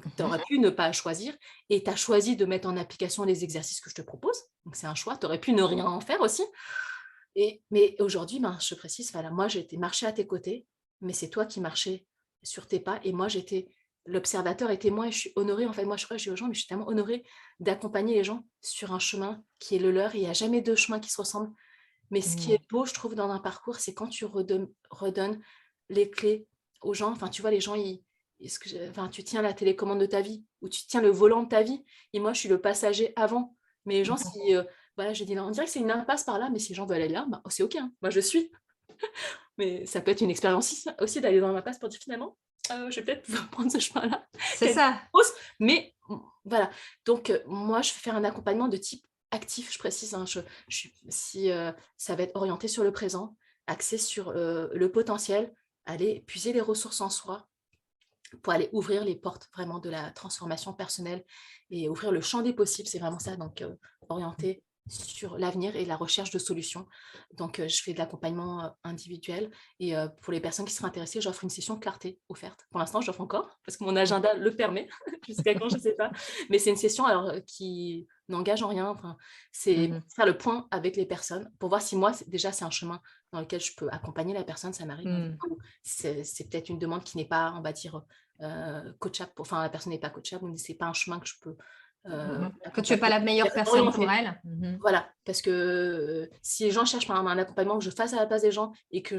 Donc, tu Mmh. aurais pu ne pas choisir et tu as choisi de mettre en application les exercices que je te propose. Donc, c'est un choix. Tu aurais pu ne rien en faire aussi. Mais aujourd'hui, ben, je précise, voilà, moi, j'ai été marcher à tes côtés, mais c'est toi qui marchais sur tes pas et moi, j'étais l'observateur et témoin et je suis honorée. En fait, moi, je crois que je dis aux gens, mais je suis tellement honorée d'accompagner les gens sur un chemin qui est le leur. Il n'y a jamais deux chemins qui se ressemblent. Mais ce qui Mmh. est beau, je trouve, dans un parcours, c'est quand tu redonnes les clés aux gens. Enfin, tu vois, les gens, enfin, tu tiens la télécommande de ta vie ou tu tiens le volant de ta vie. Et moi, je suis le passager avant. Mais les gens, Mmh. si, voilà, j'ai dit, on dirait que c'est une impasse par là, mais si les gens veulent aller là, bah, c'est OK. Hein. Moi, je suis. Mais ça peut être une expérience aussi d'aller dans l'impasse pour dire finalement, je vais peut-être pouvoir prendre ce chemin-là, C'est qui a une ça. pause. Mais voilà. Donc, moi, je vais faire un accompagnement de type actif, je précise. Hein, si ça va être orienté sur le présent, axé sur le potentiel, aller puiser les ressources en soi pour aller ouvrir les portes vraiment de la transformation personnelle et ouvrir le champ des possibles. C'est vraiment ça. Donc, orienté sur l'avenir et la recherche de solutions. Donc, je fais de l'accompagnement individuel et pour les personnes qui seraient intéressées, j'offre une session clarté offerte. Pour l'instant, j'offre encore parce que mon agenda le permet. Jusqu'à quand, je ne sais pas. Mais c'est une session alors qui n'engage en rien. Enfin, c'est Mmh. faire le point avec les personnes pour voir si moi, déjà, c'est un chemin dans lequel je peux accompagner la personne. Ça m'arrive. Hein, Mmh. c'est peut-être une demande qui n'est pas, on va dire, coachable. Enfin, la personne n'est pas coachable, mais c'est pas un chemin que je peux Mmh. Que tu es pas accompagner, la meilleure personne pour orienter. elle. Mmh. Voilà, parce que si les gens cherchent par exemple un accompagnement que je fasse à la place des gens et que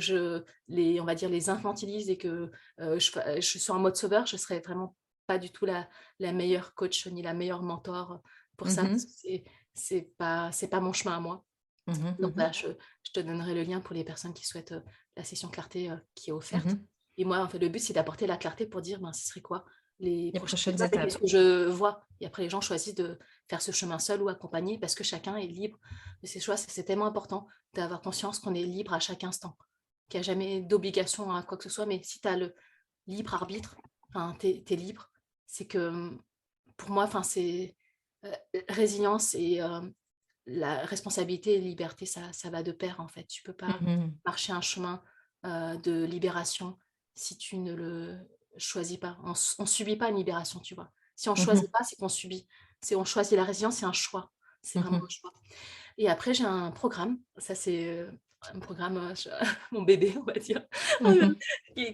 on va dire, les infantilise et que je suis en mode sauveur, je serais vraiment pas du tout la meilleure coach ni la meilleure mentor pour ça. Mmh. Parce que c'est pas mon chemin à moi. Mmh. Donc Mmh. voilà, je te donnerai le lien pour les personnes qui souhaitent la session clarté qui est offerte. Mmh. Et moi, en fait, le but, c'est d'apporter la clarté pour dire, ben, ce serait quoi les Les prochaines prochaines étapes et qu'est-ce étapes. que je vois. Et après, les gens choisissent de faire ce chemin seul ou accompagné parce que chacun est libre de ses choix. C'est tellement important d'avoir conscience qu'on est libre à chaque instant, qu'il n'y a jamais d'obligation à quoi que ce soit. Mais si tu as le libre arbitre, enfin, tu es libre, c'est que pour moi, enfin, c'est résilience et la responsabilité et liberté, ça va de pair, en fait. Tu peux pas Mmh. marcher un chemin, de libération si tu ne le choisis pas. On subit pas une libération, tu vois? Si on choisit Mmh. pas, c'est qu'on subit. C'est on choisit la résilience, c'est un choix. C'est vraiment un Mmh. choix. Et après, j'ai un programme, ça c'est, un programme, je mon bébé, on va dire, Mmh.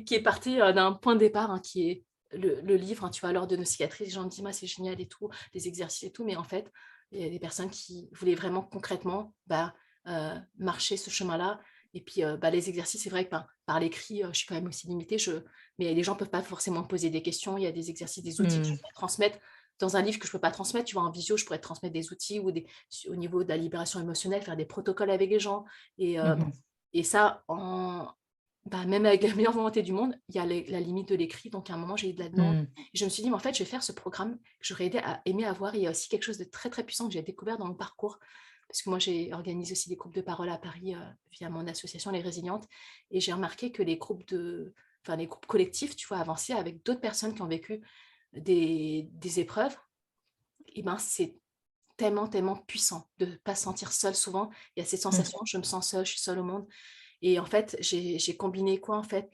qui est parti, d'un point de départ, hein, qui est le livre, hein, tu vois? «L'Ordre de nos cicatrices», les gens me disent: «Moi, c'est génial et tout, les exercices et tout», mais en fait, il y a des personnes qui voulaient vraiment concrètement, bah, marcher ce chemin-là et puis, bah, les exercices, c'est vrai que, ben, par l'écrit, je suis quand même aussi limitée, mais les gens peuvent pas forcément me poser des questions. Il y a des exercices, des outils que je Mmh. pourrais transmettre dans un livre que je peux pas transmettre, tu vois? En visio, je pourrais te transmettre des outils ou au niveau de la libération émotionnelle, faire des protocoles avec les gens et heu Mmh. et ça bah, même avec la meilleure volonté du monde, il y a la limite de l'écrit, donc à un moment, j'ai eu de la demande Mmh. et je me suis dit: «Mais en fait, je vais faire ce programme que j'aurais aimé avoir». Et il y a aussi quelque chose de très, très puissant que j'ai découvert dans mon parcours, parce que moi, j'ai organisé aussi des groupes de parole à Paris, via mon association Les Résilientes et j'ai remarqué que les groupes collectifs, tu vois, avancés avec d'autres personnes qui ont vécu des épreuves et ben, c'est tellement, tellement puissant de ne pas se sentir seul souvent. Il y a cette Mmh. sensation: «Je me sens seule, je suis seule au monde». Et en fait, j'ai combiné quoi? En fait,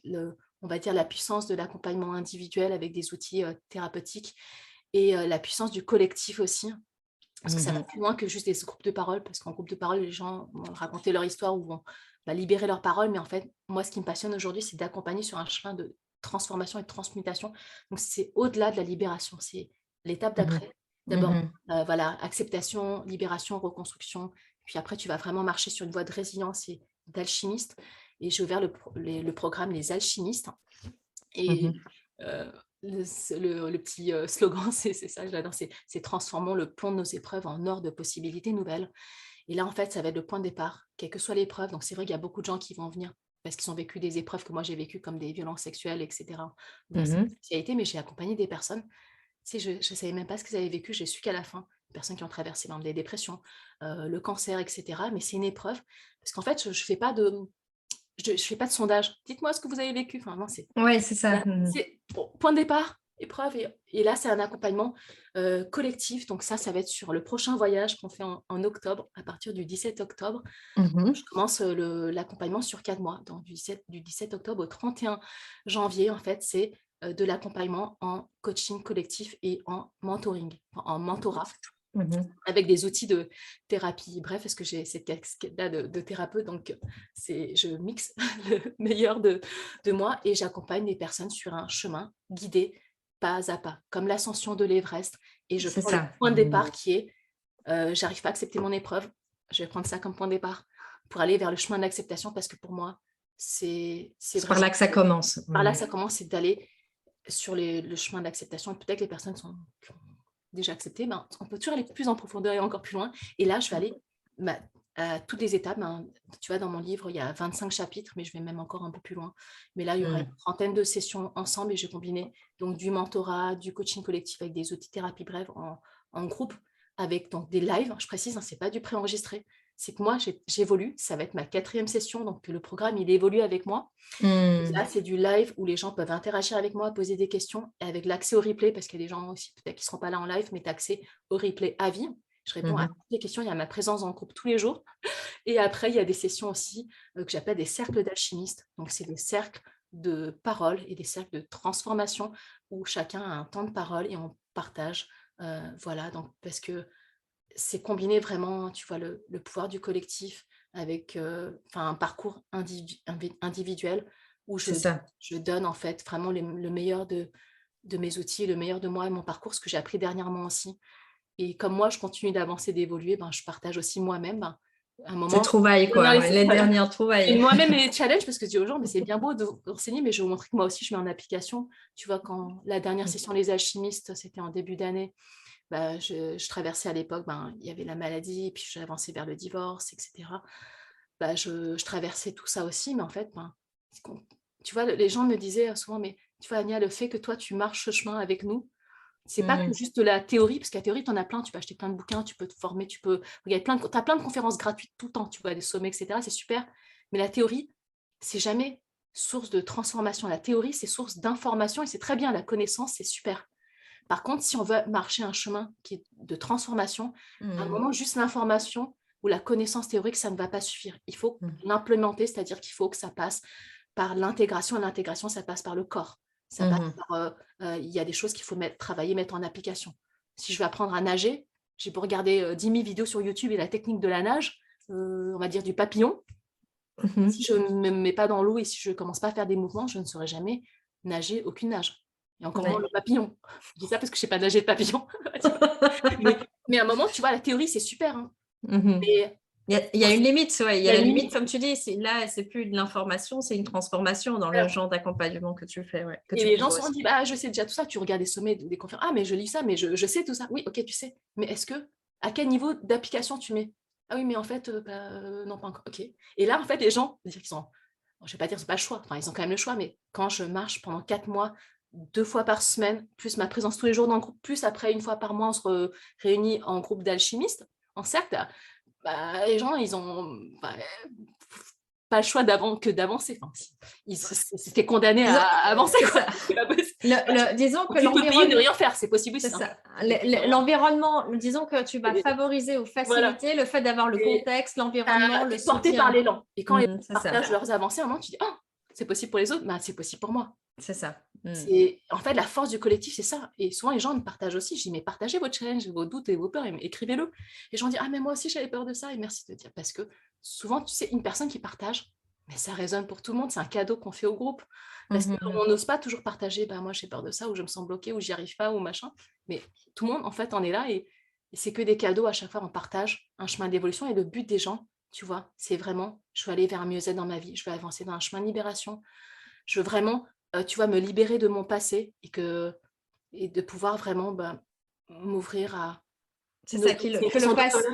on va dire la puissance de l'accompagnement individuel avec des outils, thérapeutiques et la puissance du collectif aussi, parce que ça va Mmh. plus loin que juste des groupes de parole, parce qu'en groupe de parole, les gens vont raconter leur histoire ou vont, bah, libérer leurs paroles. Mais en fait, moi, ce qui me passionne aujourd'hui, c'est d'accompagner sur un chemin de transformation et de transmutation. Donc c'est au-delà de la libération, c'est l'étape Mmh. d'après. D'abord, Mmh. voilà, acceptation, libération, reconstruction. Puis après, tu vas vraiment marcher sur une voie de résilience et d'alchimiste. Et j'ai ouvert le programme Les Alchimistes. Et Mmh. le petit slogan, c'est ça, j'adore, c'est transformons le plomb de nos épreuves en or de possibilités nouvelles. Et là, en fait, ça va être le point de départ, quelle que soit l'épreuve. Donc, c'est vrai qu'il y a beaucoup de gens qui vont venir parce qu'ils ont vécu des épreuves que moi j'ai vécues, comme des violences sexuelles, etc. Dans cette Mmh. spécialité, mais j'ai accompagné des personnes. Tu sais, je ne savais même pas ce qu'ils avaient vécu. J'ai su qu'à la fin, des personnes qui ont traversé par exemple, des dépressions, le cancer, etc. Mais c'est une épreuve parce qu'en fait, je ne fais pas je fais pas de sondage. Dites-moi ce que vous avez vécu. Enfin, non, Ouais, c'est ça. voilà, Mmh. c'est bon, point de départ, épreuve et là, c'est un accompagnement, collectif. Donc ça va être sur le prochain voyage qu'on fait en octobre, à partir du 17 octobre. Je Mmh. commence, l'accompagnement sur 4 mois, donc du 17 octobre au 31 janvier, en fait, c'est de l'accompagnement en coaching collectif et en mentoring, en mentorat, avec des outils de thérapie bref, parce que j'ai cette casquette-là de thérapeute, donc je mixe le meilleur de moi et j'accompagne les personnes sur un chemin guidé pas à pas, comme l'ascension de l'Everest. Et je C'est prends le ça. point de départ qui est j'arrive pas à accepter mon épreuve, je vais prendre ça comme point de départ pour aller vers le chemin de l'acceptation, parce que pour moi, c'est C'est par vraiment là que ça commence. par là que ça commence, c'est d'aller sur le chemin de l'acceptation. Et peut-être que les personnes qui ont déjà accepté, ben, on peut toujours aller plus en profondeur et encore plus loin. Et là, je vais aller à toutes les étapes. Ben, tu vois, dans mon livre, il y a 25 chapitres, mais je vais même encore un peu plus loin. Mais là, il y aura une trentaine de sessions ensemble et je vais combiner donc du mentorat, du coaching collectif avec des outils de thérapie brève en groupe, avec donc des lives. Je précise, hein, c'est pas du préenregistré. C'est que moi, j'évolue. Ça va être ma 4e session, donc le programme, il évolue avec moi. Là, c'est du live où les gens peuvent interagir avec moi, poser des questions, et avec l'accès au replay, parce qu'il y a des gens aussi peut-être qui ne seront pas là en live, mais tu as accès au replay à vie. Je réponds à toutes les questions, il y a ma présence dans le groupe tous les jours. Et après, il y a des sessions aussi que j'appelle des cercles d'alchimistes. Donc, c'est des cercles de parole et des cercles de transformation où chacun a un temps de parole et on partage. Voilà, donc parce que c'est combiné vraiment, tu vois, le pouvoir du collectif avec un parcours individuel où C'est ça. je donne en fait vraiment le meilleur de mes outils, le meilleur de moi et mon parcours, ce que j'ai appris dernièrement aussi. Et comme moi, je continue d'avancer, d'évoluer, ben, je partage aussi moi-même. Ben, à un Ces moment, trouvailles, quoi. Les voilà. dernières Et trouvailles. moi-même les challenges, parce que je dis aux gens, mais c'est bien beau d'enseigner, mais je vais vous montrer que moi aussi, je mets en application. Tu vois, quand la dernière session Les Alchimistes, c'était en début d'année, bah, je traversais à l'époque, ben, il y avait la maladie, et puis j'avançais vers le divorce, etc. Bah, je traversais tout ça aussi, mais en fait, ben, tu vois, les gens me disaient souvent, mais tu vois, Ania, le fait que toi, tu marches ce chemin avec nous, c'est pas que juste de la théorie, parce qu'à la théorie, tu en as plein, tu peux acheter plein de bouquins, tu peux te former, tu peux regarder tu as plein de conférences gratuites tout le temps, tu vois, des sommets, etc. C'est super, mais la théorie, c'est jamais source de transformation. La théorie, c'est source d'information, et c'est très bien, la connaissance, c'est super. Par contre, si on veut marcher un chemin qui est de transformation, à un moment, juste l'information ou la connaissance théorique, ça ne va pas suffire. Il faut l'implémenter, c'est-à-dire qu'il faut que ça passe par l'intégration. Et l'intégration, ça passe par le corps. Ça passe par, il y a des choses qu'il faut travailler, mettre en application. Si je veux apprendre à nager, j'ai beau regarder 10 000 vidéos sur YouTube et la technique de la nage, on va dire du papillon. Si je ne me mets pas dans l'eau et si je ne commence pas à faire des mouvements, je ne saurais jamais nager aucune nage. Et encore moins le papillon. Je dis ça parce que je ne sais pas nager de papillon. mais à un moment, tu vois, la théorie, c'est super. Hein. Mais Il y a une limite, ouais. Il y a il y a la une limite, limite. comme tu dis. Là, c'est plus de l'information, c'est une transformation dans le genre d'accompagnement que tu fais, que Et tu les gens souvent proposes. disent, bah, je sais déjà tout ça, tu regardes des sommets, des conférences, ah, mais je lis ça, mais je sais tout ça. Oui, ok, tu sais. Mais est-ce que, à quel niveau d'application tu mets? Ah oui, mais en fait, non, pas encore. Ok. Et là, en fait, les gens, dire qu'ils sont, je vais pas dire qu'ils n'ont pas le choix, enfin, ils ont quand même le choix, mais quand je marche pendant 4 mois, 2 fois par semaine, plus ma présence tous les jours dans le groupe, plus après, 1 fois par mois, on se réunit en groupe d'alchimistes, en cercle, bah, les gens, ils ont pas le choix d'avancer. Enfin, ils s'étaient condamnés à avancer. Quoi. Disons que tu peux payer de l'environnement, rien faire, c'est possible aussi. c'est ça. L'environnement, disons que tu vas favoriser ou Voilà. faciliter le fait d'avoir le contexte, l'environnement, le T'es porté par soutien. l'élan. Et quand les gens C'est ça. partagent leurs avancées, à un moment, tu dis, oh, c'est possible pour les autres, bah, c'est possible pour moi. C'est ça. En fait, la force du collectif, c'est ça. Et souvent, les gens me partagent aussi. Je dis, mais partagez vos challenges, vos doutes et vos peurs, et écrivez-le. Et les gens disent, ah, mais moi aussi, j'avais peur de ça. Et merci de le dire. Parce que souvent, tu sais, une personne qui partage, mais ça résonne pour tout le monde. C'est un cadeau qu'on fait au groupe. Parce qu'on n'ose pas toujours partager, bah, moi, j'ai peur de ça, ou je me sens bloquée, ou j'y arrive pas, ou machin. Mais tout le monde, en fait, en est là. Et c'est que des cadeaux à chaque fois. On partage un chemin d'évolution. Et le but des gens, tu vois, c'est vraiment, je veux aller vers un mieux-être dans ma vie. Je veux avancer dans un chemin de libération. Je veux vraiment tu vois, me libérer de mon passé et de pouvoir vraiment m'ouvrir à C'est ça,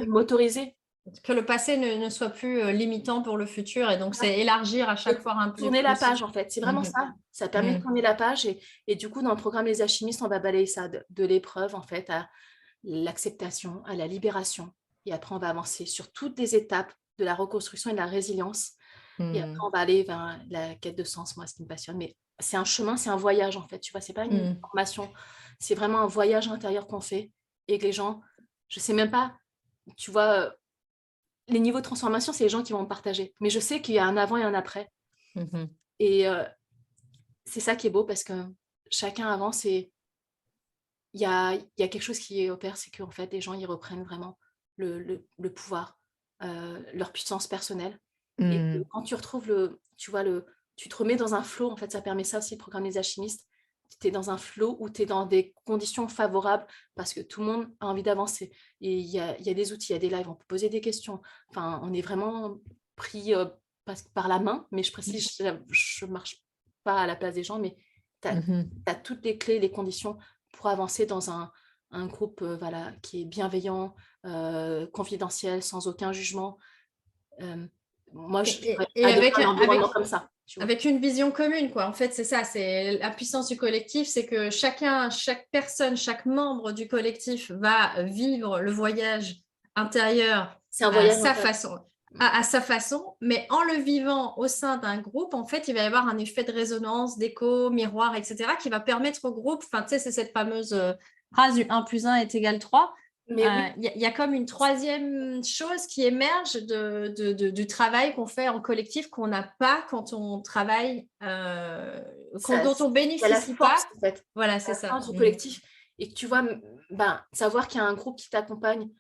m'autoriser. Que le passé ne soit plus limitant pour le futur. Et donc, c'est élargir à chaque fois un peu Tourner la plus. page, en fait. C'est vraiment ça. Ça permet de tourner la page. Et du coup, dans le programme Les Alchimistes, on va balayer ça de l'épreuve, en fait, à l'acceptation, à la libération. Et après, on va avancer sur toutes les étapes de la reconstruction et de la résilience. Et après, on va aller vers la quête de sens, moi, ce qui me passionne. Mais c'est un chemin, c'est un voyage, en fait. Tu vois, c'est pas une formation. C'est vraiment un voyage intérieur qu'on fait. Et que les gens, je sais même pas, tu vois, les niveaux de transformation, c'est les gens qui vont me partager. Mais je sais qu'il y a un avant et un après. Et c'est ça qui est beau parce que chacun avance et il y a quelque chose qui opère, c'est qu'en fait, les gens, ils reprennent vraiment le pouvoir, leur puissance personnelle. Et que Mmh. quand tu retrouves tu te remets dans un flow, en fait, ça permet ça aussi, le programme des alchimistes. Tu es dans un flow où tu es dans des conditions favorables parce que tout le monde a envie d'avancer. Et il y a des outils, il y a des lives, on peut poser des questions. Enfin, on est vraiment pris par la main, mais je précise, je marche pas à la place des gens, mais tu Mmh. as toutes les clés, les conditions pour avancer dans un groupe voilà, qui est bienveillant, confidentiel, sans aucun jugement. Euh, Moi, j'aurais Et adoré avec, un environnement comme ça, tu vois. avec une vision commune, quoi. En fait, c'est ça, c'est la puissance du collectif, c'est que chaque personne, chaque membre du collectif va vivre le voyage intérieur C'est un à voyage sa intérieur. façon, à sa façon, mais en le vivant au sein d'un groupe, en fait, il va y avoir un effet de résonance, d'écho, miroir, etc., qui va permettre au groupe, enfin, tu sais, c'est cette fameuse phrase du 1 + 1 est égal 3. Mais oui, Il y a comme une troisième chose qui émerge du travail qu'on fait en collectif qu'on n'a pas quand on travaille, dont on il y a la bénéficie pas. force, en fait, Voilà, c'est la ça. force du collectif. Et que tu vois, ben, savoir qu'il y a un groupe qui t'accompagne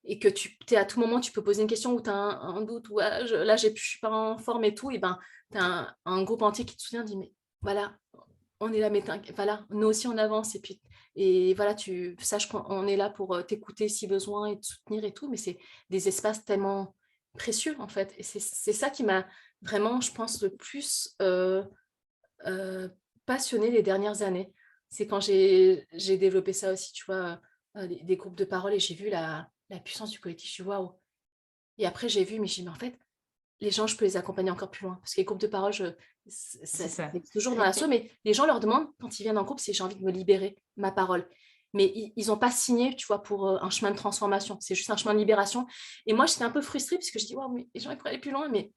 et que tu es à tout moment, tu peux poser une question ou tu as un doute, ou ah, là, je suis pas en forme et tout, et ben, tu as un groupe entier qui te soutient, dit, mais voilà, on est là, mais voilà, nous aussi on avance et voilà, tu saches qu'on est là pour t'écouter si besoin et te soutenir et tout, mais c'est des espaces tellement précieux en fait. Et c'est ça qui m'a vraiment, je pense, le plus euh, passionnée les dernières années. C'est quand j'ai développé ça aussi, tu vois, des groupes de parole et j'ai vu la puissance du collectif, je suis waouh. Et après j'ai vu, mais j'ai dit, mais en fait, les gens, je peux les accompagner encore plus loin. Parce que les groupes de parole, C'est ça ça. existe toujours dans l'assaut, mais les gens leur demandent, quand ils viennent en groupe, si j'ai envie de me libérer, ma parole. Mais ils n'ont pas signé, tu vois, pour un chemin de transformation. C'est juste un chemin de libération. Et moi, j'étais un peu frustrée, parce que je dis, waouh, mais les gens, ils pourraient aller plus loin, mais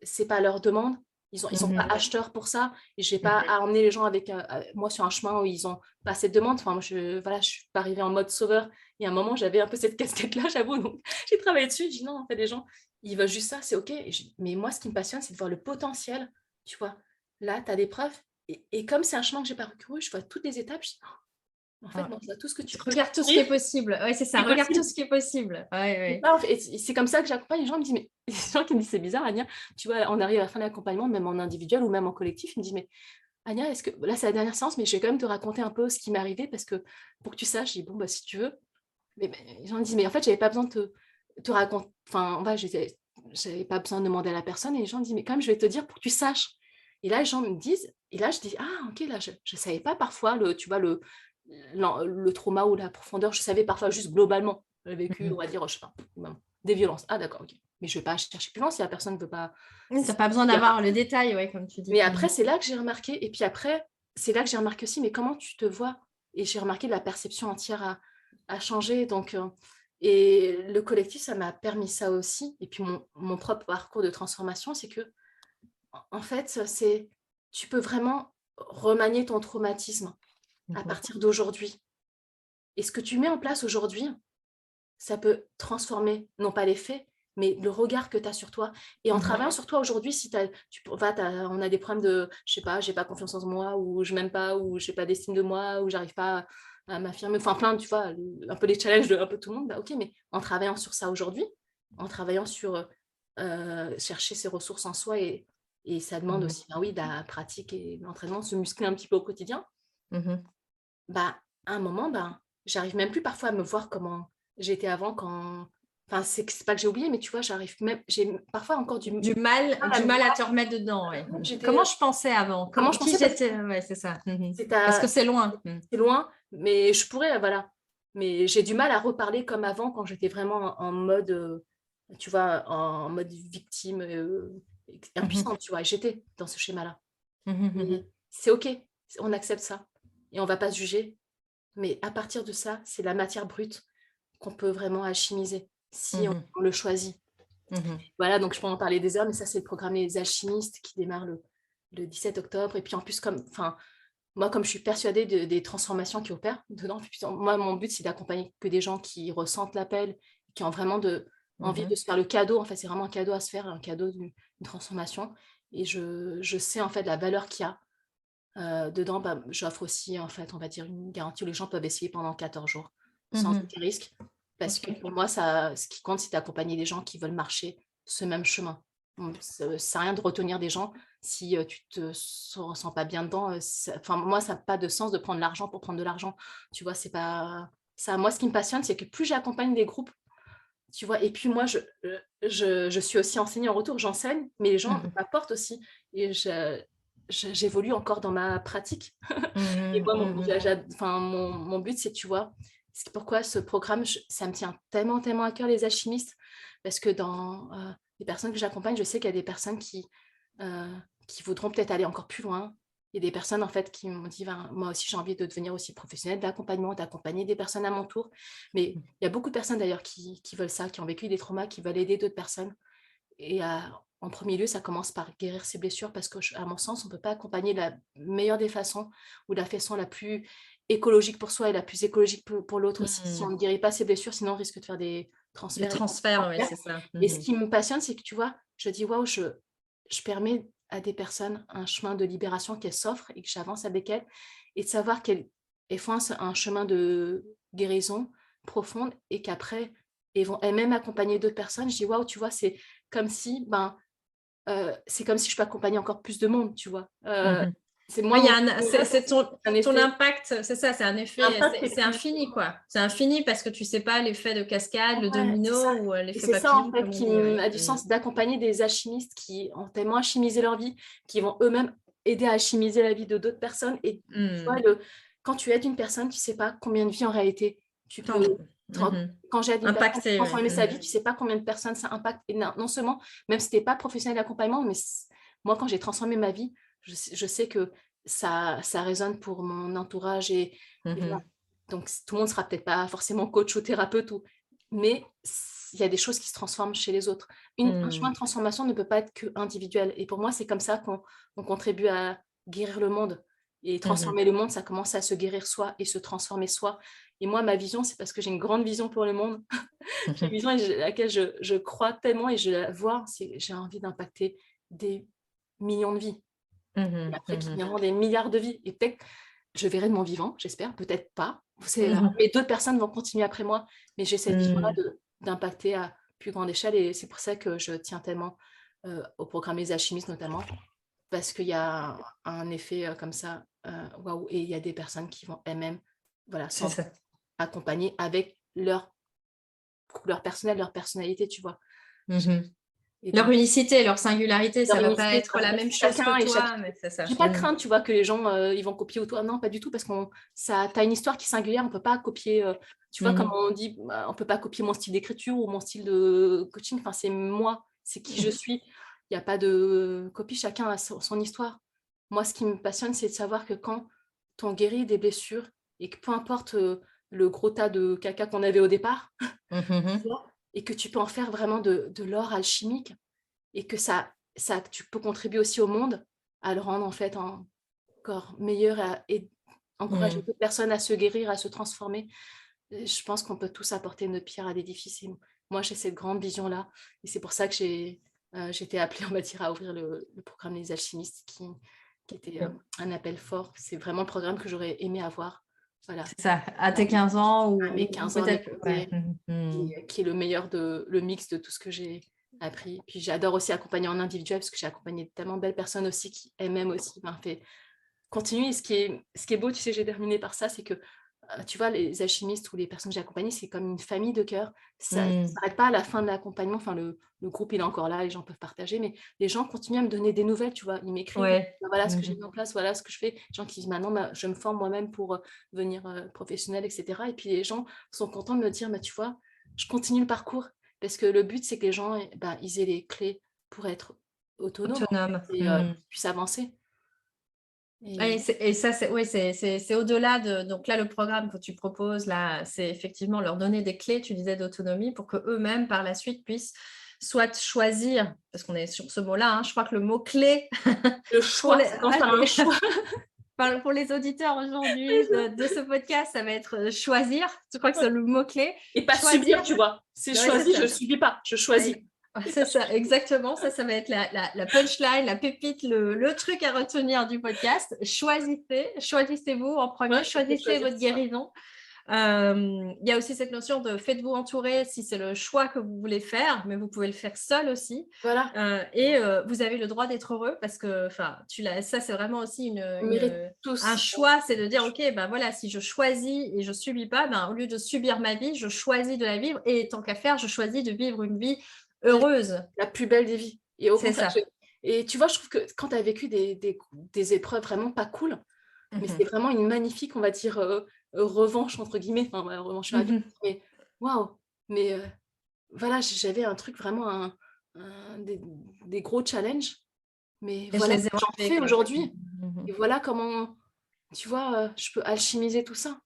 c'est pas leur demande. Ils sont pas Mhm. acheteurs pour ça. Et je n'ai pas à emmener les gens avec moi sur un chemin où ils ont pas cette demande. Enfin, moi, voilà, je suis pas arrivée en mode sauveur. Et à un moment, j'avais un peu cette casquette-là, j'avoue. Donc, j'ai travaillé dessus. Je dis, non, en fait, les gens, ils veulent juste ça, c'est OK. Mais moi, ce qui me passionne, c'est de voir le potentiel. Tu vois, là, tu as des preuves. Et comme c'est un chemin que j'ai parcouru, je vois toutes les étapes. Je dis, oh, en fait, Ah. non, tout ce que tu peux Regarde tout ce qui courir, est possible. Ouais, c'est ça. c'est Regarde tout possible. ce qui est possible. Ouais, C'est ouais. ça, en fait. Et c'est comme ça que j'accompagne les gens. Ils me disent, mais les gens qui me disent, c'est bizarre, Ania. Tu vois, on arrive à la fin de l'accompagnement, même en individuel ou même en collectif. Ils me disent, mais Ania, est-ce que là, c'est la dernière séance, mais je vais quand même te raconter un peu ce qui m'est arrivé parce que pour que tu saches, je dis, bon, bah, si tu veux. Mais les gens me disent, mais en fait, j'avais pas besoin de te raconter. Enfin, en fait, j'avais pas besoin de demander à la personne. Et les gens me disent, mais quand même, je vais te dire pour que tu saches. Et là, les gens me disent, et là, je dis, ah, ok, là, je savais pas parfois, tu vois, le trauma ou la profondeur, je savais parfois juste globalement. J'ai vécu, on Mhm. va dire, je sais pas, des violences. Ah, d'accord, ok. Mais je vais pas chercher plus loin si la personne ne veut pas. Tu n'as pas besoin d'avoir le détail, ouais, comme tu dis. Mais après, Mhm. c'est là que j'ai remarqué. Et puis après, c'est là que j'ai remarqué aussi, mais comment tu te vois? Et j'ai remarqué que la perception entière a changé. Donc, et le collectif, ça m'a permis ça aussi. Et puis mon propre parcours de transformation, c'est que, en fait, tu peux vraiment remanier ton traumatisme à Mhm. partir d'aujourd'hui. Et ce que tu mets en place aujourd'hui, ça peut transformer, non pas les faits, mais le regard que tu as sur toi. Et en Mhm. travaillant sur toi aujourd'hui, si on a des problèmes de, je sais pas, j'ai pas confiance en moi, ou je m'aime pas, ou j'ai pas d'estime de moi, ou j'arrive pas à m'affirmer, enfin plein, tu vois, un peu les challenges de un peu tout le monde, bah ok, mais en travaillant sur ça aujourd'hui, en travaillant sur chercher ses ressources en soi, et ça demande Mhm. aussi, ben oui, de la pratique et de l'entraînement, se muscler un petit peu au quotidien, Mhm. bah, à un moment, ben, j'arrive même plus parfois à me voir comment j'étais avant quand. Enfin, c'est pas que j'ai oublié, mais tu vois, j'ai parfois encore du mal à Du me mal à voir te remettre dedans, ouais. où Comment j'étais. je pensais avant? Comment je Qui pensais parce que j'étais? Ouais, c'est ça. Mhm. c'est Parce que c'est loin. Mhm. c'est loin, mais je pourrais, voilà. Mais j'ai du mal à reparler comme avant quand j'étais vraiment en mode, tu vois, en mode victime, Mhm. impuissante, tu vois. Et j'étais dans ce schéma-là. Mhm. Mais Mhm. c'est OK, on accepte ça. Et on va pas se juger. Mais à partir de ça, c'est la matière brute qu'on peut vraiment alchimiser si Mhm. on le choisit. Mhm. Voilà, donc je peux en parler des heures, mais ça, c'est le programme Les Alchimistes qui démarre le 17 octobre. Et puis en plus, moi, comme je suis persuadée des transformations qui opèrent dedans, moi, mon but, c'est d'accompagner que des gens qui ressentent l'appel, qui ont vraiment envie de Mhm. se faire le cadeau. En fait, c'est vraiment un cadeau à se faire, un cadeau d'une transformation. Et je sais en fait la valeur qu'il y a Dedans, j'offre aussi, en fait, on va dire une garantie où les gens peuvent essayer pendant 14 jours sans Mmh. aucun risque. Parce que OK. pour moi, ce qui compte, c'est d'accompagner des gens qui veulent marcher ce même chemin. Ça ne sert à rien de retenir des gens si tu te ressens pas bien dedans. Enfin, moi, ça n'a pas de sens de prendre l'argent pour prendre de l'argent. Tu vois, c'est pas ça. Moi, ce qui me passionne, c'est que plus j'accompagne des groupes, tu vois, et puis moi, je suis aussi enseignée en retour, j'enseigne, mais les gens Mmh. m'apportent aussi. Et j'évolue encore dans ma pratique. Et Mmh. moi, Mmh. enfin, mon but, c'est, tu vois, c'est pourquoi ce programme, ça me tient tellement, tellement à cœur, les alchimistes, parce que dans les personnes que j'accompagne, je sais qu'il y a des personnes euh, qui voudront peut-être aller encore plus loin. Il y a des personnes, en fait, qui m'ont dit, ben, moi aussi, j'ai envie de devenir aussi professionnelle d'accompagnement, d'accompagner des personnes à mon tour. Mais il y a beaucoup de personnes, d'ailleurs, qui veulent ça, qui ont vécu des traumas, qui veulent aider d'autres personnes. Et en premier lieu, ça commence par guérir ses blessures parce qu'à mon sens, on ne peut pas accompagner de la meilleure des façons ou de la façon la plus écologique pour soi et la plus écologique pour l'autre aussi. Si on Mmh. ne guérit pas ses blessures, sinon on risque de faire des Les transferts et des transferts, oui, transferts. c'est ça. Et ce Mmh. qui me passionne, c'est que tu vois, je dis, waouh, je permets à des personnes un chemin de libération qu'elles s'offrent et que j'avance avec elles et de savoir qu'elles font un chemin de guérison profonde et qu'après, elles vont elles-mêmes accompagner d'autres personnes. Je dis, waouh, tu vois, c'est comme si je peux accompagner encore plus de monde, tu vois? Mmh. C'est Oui, moi, il y a un c'est un ton effet impact, c'est ça, c'est un effet, l'impact est c'est plus infini, quoi. C'est infini parce que tu sais pas l'effet de cascade, le ouais, c'est ça domino ou et l'effet c'est ça, en papillon fait, comme on qui dit, oui. a du Mmh. sens d'accompagner des alchimistes qui ont tellement alchimisé leur vie, qui vont eux-mêmes aider à alchimiser la vie de d'autres personnes et tu vois, Mmh. quand tu aides une personne, tu sais pas combien de vies, en réalité, tu peux Tant te ren mmh. quand j'aide une personne à Impacté, oui. transformer sa Mmh. vie, tu sais pas combien de personnes ça impacte et non seulement, même si tu es pas professionnel d'accompagnement, mais moi, quand j'ai transformé ma vie, je sais que ça résonne pour mon entourage et voilà. Mmh. Donc tout le monde sera peut-être pas forcément coach ou thérapeute mais il y a des choses qui se transforment chez les autres. Un chemin Mmh. de transformation ne peut pas être que individuel et pour moi, c'est comme ça qu'on contribue à guérir le monde et Mmh. transformer le monde, ça commence à se guérir soi et se transformer soi et moi, ma vision, c'est parce que j'ai une grande vision pour le monde. J'ai une Mmh. vision à laquelle je crois tellement et je la vois, j'ai envie d'impacter des millions de vies et Mmh. après qui Mmh. viendront des milliards de vies et peut-être je verrai de mon vivant, j'espère, peut-être pas. Mmh. Mais d'autres personnes vont continuer après moi. Mais j'ai cette vision-là Mmh. d'impacter à plus grande échelle et c'est pour ça que je tiens tellement au programme Les Alchimistes notamment, parce qu'il y a un effet comme ça, waouh, et il y a des personnes qui vont elles-mêmes voilà, C'est s'en ça. accompagner avec leur couleur personnelle, leur personnalité, tu vois. Mmh. Et Leur donc, unicité, leur singularité, leur ça va pas unicité, être la même chose que chacun et toi, chacune. mais c'est ça. J'ai pas de Mmh. crainte, tu vois, que les gens, ils vont copier ou toi. Non, pas du tout, parce qu'on ça tu as une histoire qui est singulière, on peut pas copier, tu vois, comme Mmh. on dit, on peut pas copier mon style d'écriture ou mon style de coaching, enfin, c'est moi, c'est qui je suis. Il y a pas de copie, chacun a son histoire. Moi, ce qui me passionne, c'est de savoir que quand on guérit des blessures et que peu importe, le gros tas de caca qu'on avait au départ, tu Mmh. vois? Et que tu peux en faire vraiment de l'or alchimique et que tu peux contribuer aussi au monde à le rendre en fait encore meilleur et encourager Mmh. d'autres personnes à se guérir, à se transformer. Je pense qu'on peut tous apporter notre pierre à l'édifice. Et moi, j'ai cette grande vision-là. Et c'est pour ça que j'ai été appelée, on va dire, à ouvrir le programme Les Alchimistes, qui était un appel fort. C'est vraiment le programme que j'aurais aimé avoir. Voilà, C'est ça, à tes 15 ans à mes ou 15 ans, à mes peut-être ouais. Mmh mh. qui est le meilleur le mix de tout ce que j'ai appris. Puis j'adore aussi accompagner en individuel parce que j'ai accompagné tellement de belles personnes aussi qui elles-mêmes aussi m'ont fait continuer. Et ce qui est beau, tu sais, j'ai terminé par ça, c'est que tu vois, les alchimistes ou les personnes que j'ai accompagnées, c'est comme une famille de cœur. Ça ne Mmh. s'arrête pas à la fin de l'accompagnement. Enfin, le groupe, il est encore là, les gens peuvent partager, mais les gens continuent à me donner des nouvelles, tu vois. Ils m'écrivent, Ouais. voilà ce que Mmh j'ai mh. mis en place, voilà ce que je fais. Les gens qui disent maintenant, bah, je me forme moi-même pour devenir professionnelle, etc. Et puis les gens sont contents de me dire, bah, tu vois, je continue le parcours parce que le but, c'est que les gens, bah, ils aient les clés pour être autonomes en Autonome. fait, et Mmh. qu'ils puissent avancer. Et Et c'est et ça, c'est ouais, c'est au-delà de donc là, le programme que tu proposes là, c'est effectivement leur donner des clés, tu disais, d'autonomie pour qu'eux-mêmes, par la suite, puissent soit choisir, parce qu'on est sur ce mot-là, hein, je crois que le mot-clé le pour choix, les ça commence par un choix. pour les auditeurs aujourd'hui de ce podcast, ça va être, choisir. Je crois que c'est le mot-clé. Et pas Choisir subir, tu vois? C'est ouais, c'est choisi, je ça. subis pas, je choisis. C'est ça, exactement. Ça va être la punchline, la pépite, le truc à retenir du podcast. Choisissez-vous en Ouais, premier, il faut choisissez choisir votre ça. guérison. Il y a aussi cette notion de faites-vous entourer si c'est le choix que vous voulez faire, mais vous pouvez le faire seul aussi. Voilà, Vous avez le droit d'être heureux parce que, enfin, ça c'est vraiment aussi on mérite un tous. choix, c'est de dire, ok, ben voilà, si je choisis et je subis pas, ben, au lieu de subir ma vie, je choisis de la vivre et tant qu'à faire, je choisis de vivre une vie heureuse. La plus belle des vies. Et au C'est contraire, ça. et tu vois, je trouve que quand tu as vécu des épreuves vraiment pas cool, mais c'est Mhm. vraiment une magnifique, on va dire, revanche, entre guillemets. Enfin, ouais, revanche sur la vie. Mhm. Mais waouh! Mais voilà, j'avais un truc vraiment, des gros challenges. Mais Et je voilà les ce ai que j'en relevés fais quand même. aujourd'hui. Mhm. Et voilà comment, tu vois, je peux alchimiser tout ça.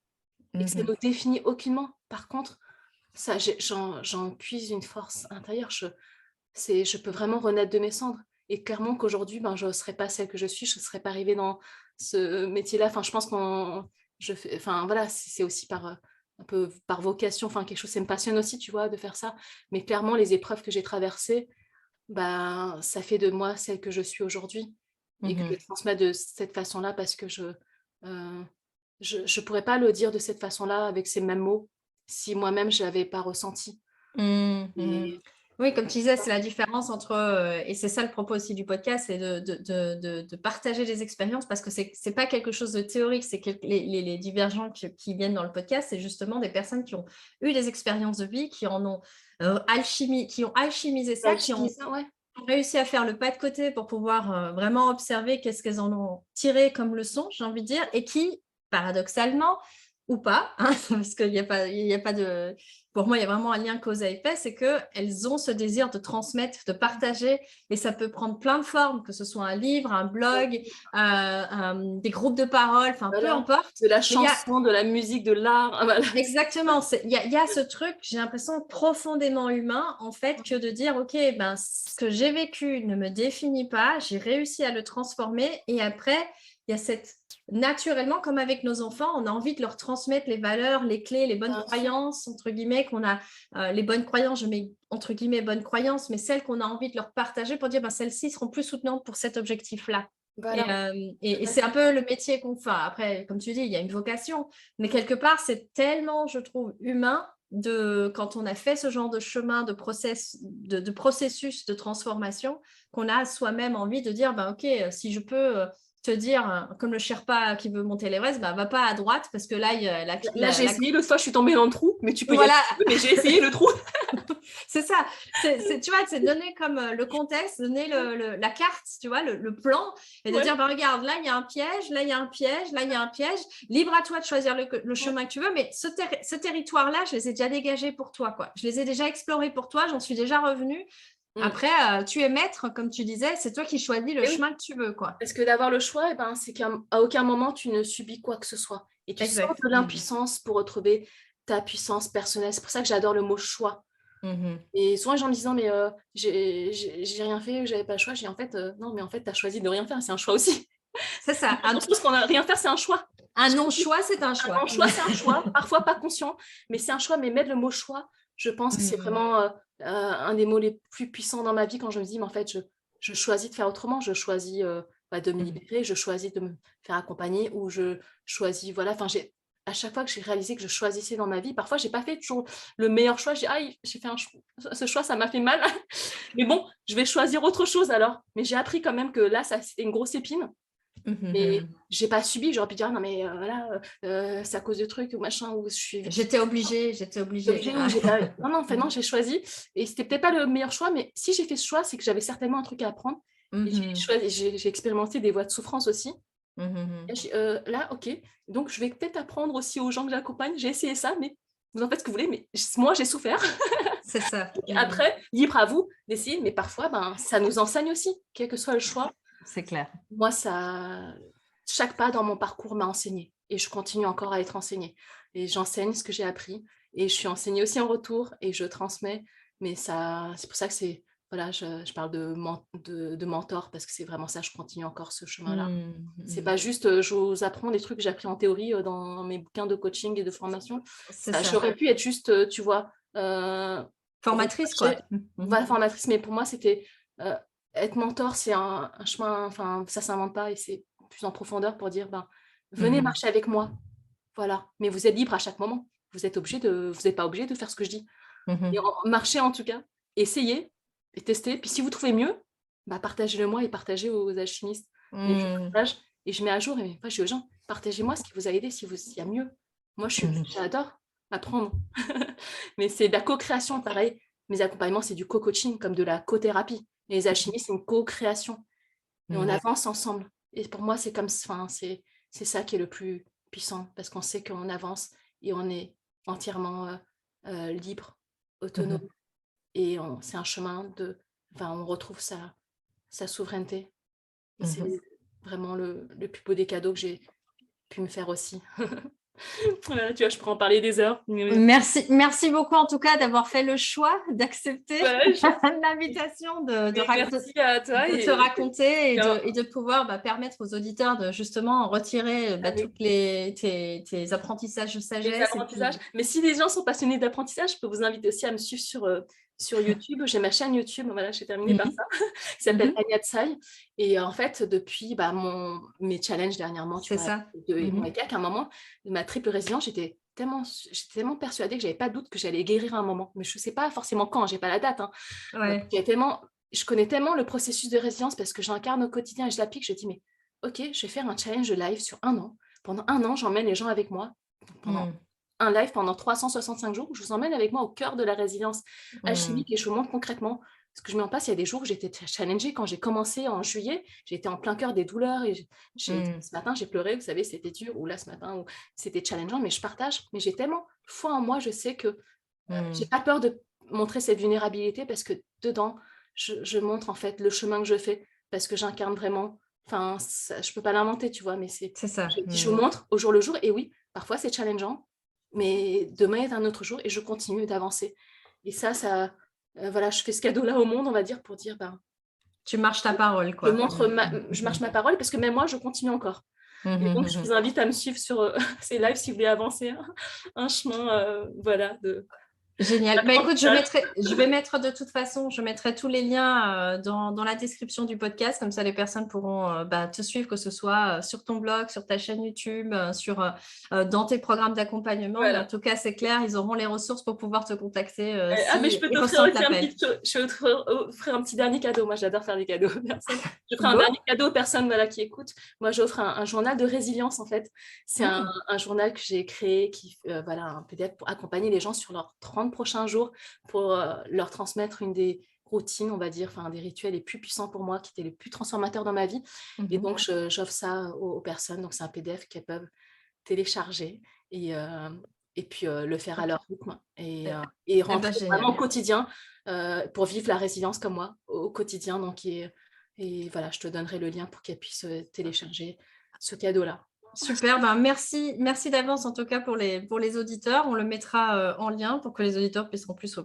Et que ça Mhm. ne me définit aucunement. Par contre, ça, j'en puise une force intérieure. Je peux vraiment renaître de mes cendres. Et clairement qu'aujourd'hui, ben, je ne serais pas celle que je suis, je ne serais pas arrivée dans ce métier-là. Enfin, je pense enfin, voilà, c'est aussi un peu par vocation, enfin, quelque chose, ça me passionne aussi, tu vois, de faire ça. Mais clairement, les épreuves que j'ai traversées, ben, ça fait de moi celle que je suis aujourd'hui et que je Mhm. transmets de cette façon-là parce que euh, je pourrais pas le dire de cette façon-là avec ces mêmes mots si moi-même je l'avais pas ressenti. Mmh, mmh. Et Oui, comme tu disais, c'est la différence entre, et c'est ça le propos aussi du podcast, c'est de partager des expériences parce que c'est pas quelque chose de théorique, c'est que les divergents qui viennent dans le podcast, c'est justement des personnes qui ont eu des expériences de vie, qui en ont qui ont alchimisé ça, qui ont alchimiser ça, ouais. réussi à faire le pas de côté pour pouvoir vraiment observer qu'est-ce qu'elles en ont tiré comme leçon, j'ai envie de dire, et qui, paradoxalement, ou pas, hein, parce il y a pas de... Pour moi, il y a vraiment un lien cause à effet, c'est qu'elles ont ce désir de transmettre, de partager, et ça peut prendre plein de formes, que ce soit un livre, un blog, des groupes de parole, enfin, peu Voilà, importe. de la Mais il y a chanson, de la musique, de l'art, ah, voilà. exactement, il y a ce truc, j'ai l'impression, profondément humain, en fait, que de dire, OK, ben, ce que j'ai vécu ne me définit pas, j'ai réussi à le transformer et après, il y a cette naturellement, comme avec nos enfants, on a envie de leur transmettre les valeurs, les clés, les bonnes Bien sûr, croyances, entre guillemets, qu'on a, les bonnes croyances, je mets entre guillemets bonnes croyances, mais celles qu'on a envie de leur partager pour dire, ben, celles-ci seront plus soutenantes pour cet objectif-là. Et, voilà, tout et à c'est un fait. peu le métier qu'on fait. Après, comme tu dis, il y a une vocation, mais quelque part, c'est tellement, je trouve, humain quand on a fait ce genre de chemin, de processus de transformation, qu'on a soi-même envie de dire, ben, OK, si je peux te dire, comme le Sherpa qui veut monter l'Everest, ben, va pas à droite parce que là, il y a Là, j'ai essayé, l'autre fois, je suis tombée dans le trou, mais tu peux y aller voilà, si tu veux, mais j'ai essayé le trou. c'est ça. Tu vois, c'est donner comme le contexte, donner la carte, tu vois, le plan, et de Ouais, dire, bah, regarde, là, il y a un piège, là, il y a un piège, là, il y a un piège. Libre à toi de choisir le ouais. chemin que tu veux, mais ce territoire-là, je les ai déjà dégagés pour toi, quoi. Je les ai déjà explorés pour toi, j'en suis déjà revenue. Mm. Après, tu es maître, comme tu disais, c'est toi qui choisis le Et oui, chemin que tu veux, quoi. parce que d'avoir le choix, eh ben, c'est qu'à aucun moment tu ne subis quoi que ce soit. Et tu sors Exact. de Mhm. l'impuissance pour retrouver ta puissance personnelle. C'est pour ça que j'adore le mot choix. Mhm. Et souvent, les gens me disent, non, mais j'ai rien fait, j'avais pas le choix. J'ai en fait, non, mais en fait, tu as choisi de rien faire, c'est un choix aussi. C'est C'est ça. autre chose qu'on a rien faire, c'est un choix. Un non-choix, c'est un Un choix. non-choix, c'est un choix, parfois pas conscient, mais c'est un choix. Mais mettre le mot choix, je pense que c'est Mhm. vraiment un des mots les plus puissants dans ma vie quand je me dis, mais en fait, je choisis de faire autrement, je choisis de me Mhm. libérer, je choisis de me faire accompagner ou je choisis, voilà, enfin, à chaque fois que j'ai réalisé que je choisissais dans ma vie, parfois, j'ai pas fait toujours le meilleur choix, j'ai dit, ah, j'ai fait ce choix, ça m'a fait mal, mais bon, je vais choisir autre chose alors. Mais j'ai appris quand même que là, ça, c'était une grosse épine. Mais Mhm. j'ai pas subi, j'aurais pu dire, non, mais voilà, c'est à cause de trucs ou machin, où je suis victime, J'étais obligée. obligée, ou j'ai pas. Non, non, en fait, non, j'ai choisi. Et c'était peut-être pas le meilleur choix, mais si j'ai fait ce choix, c'est que j'avais certainement un truc à apprendre. Et j'ai Mhm. choisi, j'ai expérimenté des voies de souffrance aussi. Mhm. Et là, ok, donc je vais peut-être apprendre aussi aux gens que j'accompagne. J'ai essayé ça, mais vous en faites ce que vous voulez, mais moi, j'ai souffert. C'est ça. Mhm. Après, libre à vous d'essayer, mais parfois, ben, ça nous enseigne aussi, quel que soit le choix. C'est clair. Moi, chaque pas dans mon parcours m'a enseigné et je continue encore à être enseignée. Et j'enseigne ce que j'ai appris et je suis enseignée aussi en retour et je transmets. Mais ça, c'est pour ça que voilà, je parle de mentor parce que c'est vraiment ça, je continue encore ce chemin-là. Mhm. C'est Mhm. pas juste, je vous apprends des trucs que j'ai appris en théorie dans mes bouquins de coaching et de formation. C'est ça. J'aurais pu être juste, tu vois, Formatrice, quoi. rechercher, voilà, formatrice, mais pour moi, c'était être mentor, c'est un chemin, enfin, ça s'invente pas et c'est plus en profondeur pour dire, ben, venez Mmh. marcher avec moi, voilà. Mais vous êtes libre à chaque moment. Vous n'êtes pas obligé de faire ce que je dis. Et Mmh. marchez en tout cas, essayez et testez. Puis si vous trouvez mieux, bah, partagez-le moi et partagez aux alchimistes. Et je Mmh. partage et je mets à jour et moi je dis aux gens, partagez-moi ce qui vous a aidé s'il y a mieux. Moi Mmh. j'adore apprendre. Mais c'est de la co-création, pareil. Mes accompagnements, c'est du co-coaching, comme de la co-thérapie. Et les alchimistes, c'est une co-création. Et on Mmh. avance ensemble. Et pour moi, c'est comme, enfin, c'est ça qui est le plus puissant, parce qu'on sait qu'on avance et on est entièrement libre, Mmh. autonome. Et c'est un chemin de, enfin, on retrouve sa souveraineté. Et c'est Mmh. vraiment le plus beau des cadeaux que j'ai pu me faire aussi. Voilà, tu vois, je pourrais en parler des heures. Merci beaucoup en tout cas d'avoir fait le choix d'accepter Voilà, l'invitation de mais rac merci à toi de te et, raconter et et de pouvoir, permettre aux auditeurs de justement retirer, avec toutes les tes apprentissages de les sagesse et apprentissages. puis Mais si les gens sont passionnés d'apprentissage, je peux vous inviter aussi à me suivre sur YouTube. J'ai ma chaîne YouTube, voilà, j'ai terminé mmh par mh. ça, qui s'appelle Mmh. Anya Tsai. Et en fait, depuis mes challenges dernièrement, tu C'est vois, ça. 2 mois Mmh. et quelques, à un moment, ma triple résilience, j'étais tellement persuadée que j'avais pas de doute que j'allais guérir à un moment. Mais je sais pas forcément quand, j'ai pas la date, hein. Ouais. Je connais tellement le processus de résilience parce que je l'incarne au quotidien et je l'applique. Je dis, mais ok, je vais faire un challenge live sur 1 an. Pendant 1 an, j'emmène les gens avec moi. Pendant Mmh. un live pendant 365 jours, où je vous emmène avec moi au cœur de la résilience Mmh. alchimique et je vous montre concrètement ce que je mets en place. Il y a des jours où j'étais challengée. Quand j'ai commencé en juillet, j'étais en plein cœur des douleurs et Mmh. ce matin, j'ai pleuré. Vous savez, c'était dur. Ou là, ce matin, où c'était challengeant, mais je partage. Mais j'ai tellement foi en moi, je sais que j'ai Mmh. pas peur de montrer cette vulnérabilité parce que dedans, je montre en fait le chemin que je fais parce que j'incarne vraiment. Enfin, ça, je peux pas l'inventer, tu vois, mais C'est ça. je vous Mmh. montre au jour le jour. Et oui, parfois c'est challengeant, mais demain est un autre jour et je continue d'avancer. Et ça, voilà, je fais ce cadeau-là au monde, on va dire, pour dire, ben, Tu marches ta parole, je quoi. montre Mmh. je Mmh marche mh. ma parole parce que même moi, je continue encore. Mmh Et mh. donc, Mmh je mh. vous invite à me suivre sur ces lives si vous voulez avancer un chemin, voilà, Génial. Écoute, d'apprentissage. je vais mettre de toute façon, je mettrai tous les liens, dans la description du podcast, comme ça les personnes pourront, te suivre, que ce soit, sur ton blog, sur ta chaîne YouTube, dans tes programmes d'accompagnement. Mais en Voilà. tout cas, c'est clair, ils auront les ressources pour pouvoir te contacter, Ah, mais je si peux ils t'offrir ressentent aussi l'appel. je vais offrir un petit dernier cadeau. Moi, j'adore faire des cadeaux aux personnes. Je ferai un Go. dernier cadeau aux personnes, voilà, qui écoutent. Moi, j'offre un journal de résilience, en fait. C'est Mmh. un journal que j'ai créé voilà, un PDF pour accompagner les gens sur leurs 30 prochains jours, pour leur transmettre une des routines, on va dire, enfin, des rituels les plus puissants pour moi, qui étaient les plus transformateurs dans ma vie. Mmh Et mh. donc, j'offre ça aux personnes. Donc, c'est un PDF qu'elles peuvent télécharger et puis le faire à OK. leur rythme Et et bah, rentrer vraiment au génial. quotidien pour vivre la résilience comme moi au quotidien. Donc, et voilà, je te donnerai le lien pour qu'elle puisse télécharger ce cadeau-là. Super, ben merci d'avance en tout cas pour les auditeurs. On le mettra, en lien pour que les auditeurs puissent en plus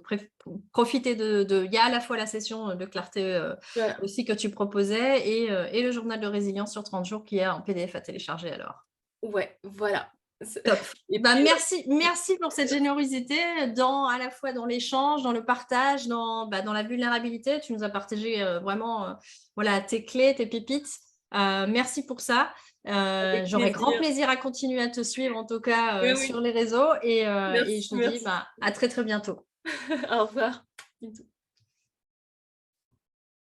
profiter de il y a à la fois la session, de clarté, Voilà. aussi que tu proposais et le journal de résilience sur 30 jours qui est en PDF à télécharger alors. Ouais, voilà. Top. Et Ben puis, merci pour cette générosité à la fois dans l'échange, dans le partage, dans la vulnérabilité. Tu nous as partagé, vraiment, voilà tes clés, tes pépites. Merci pour ça. avec J'aurai grand plaisir. plaisir à continuer à te suivre en tout cas, Oui, sur oui. les réseaux et je Merci, te dis, merci. à très, très bientôt. Au revoir. Bisous.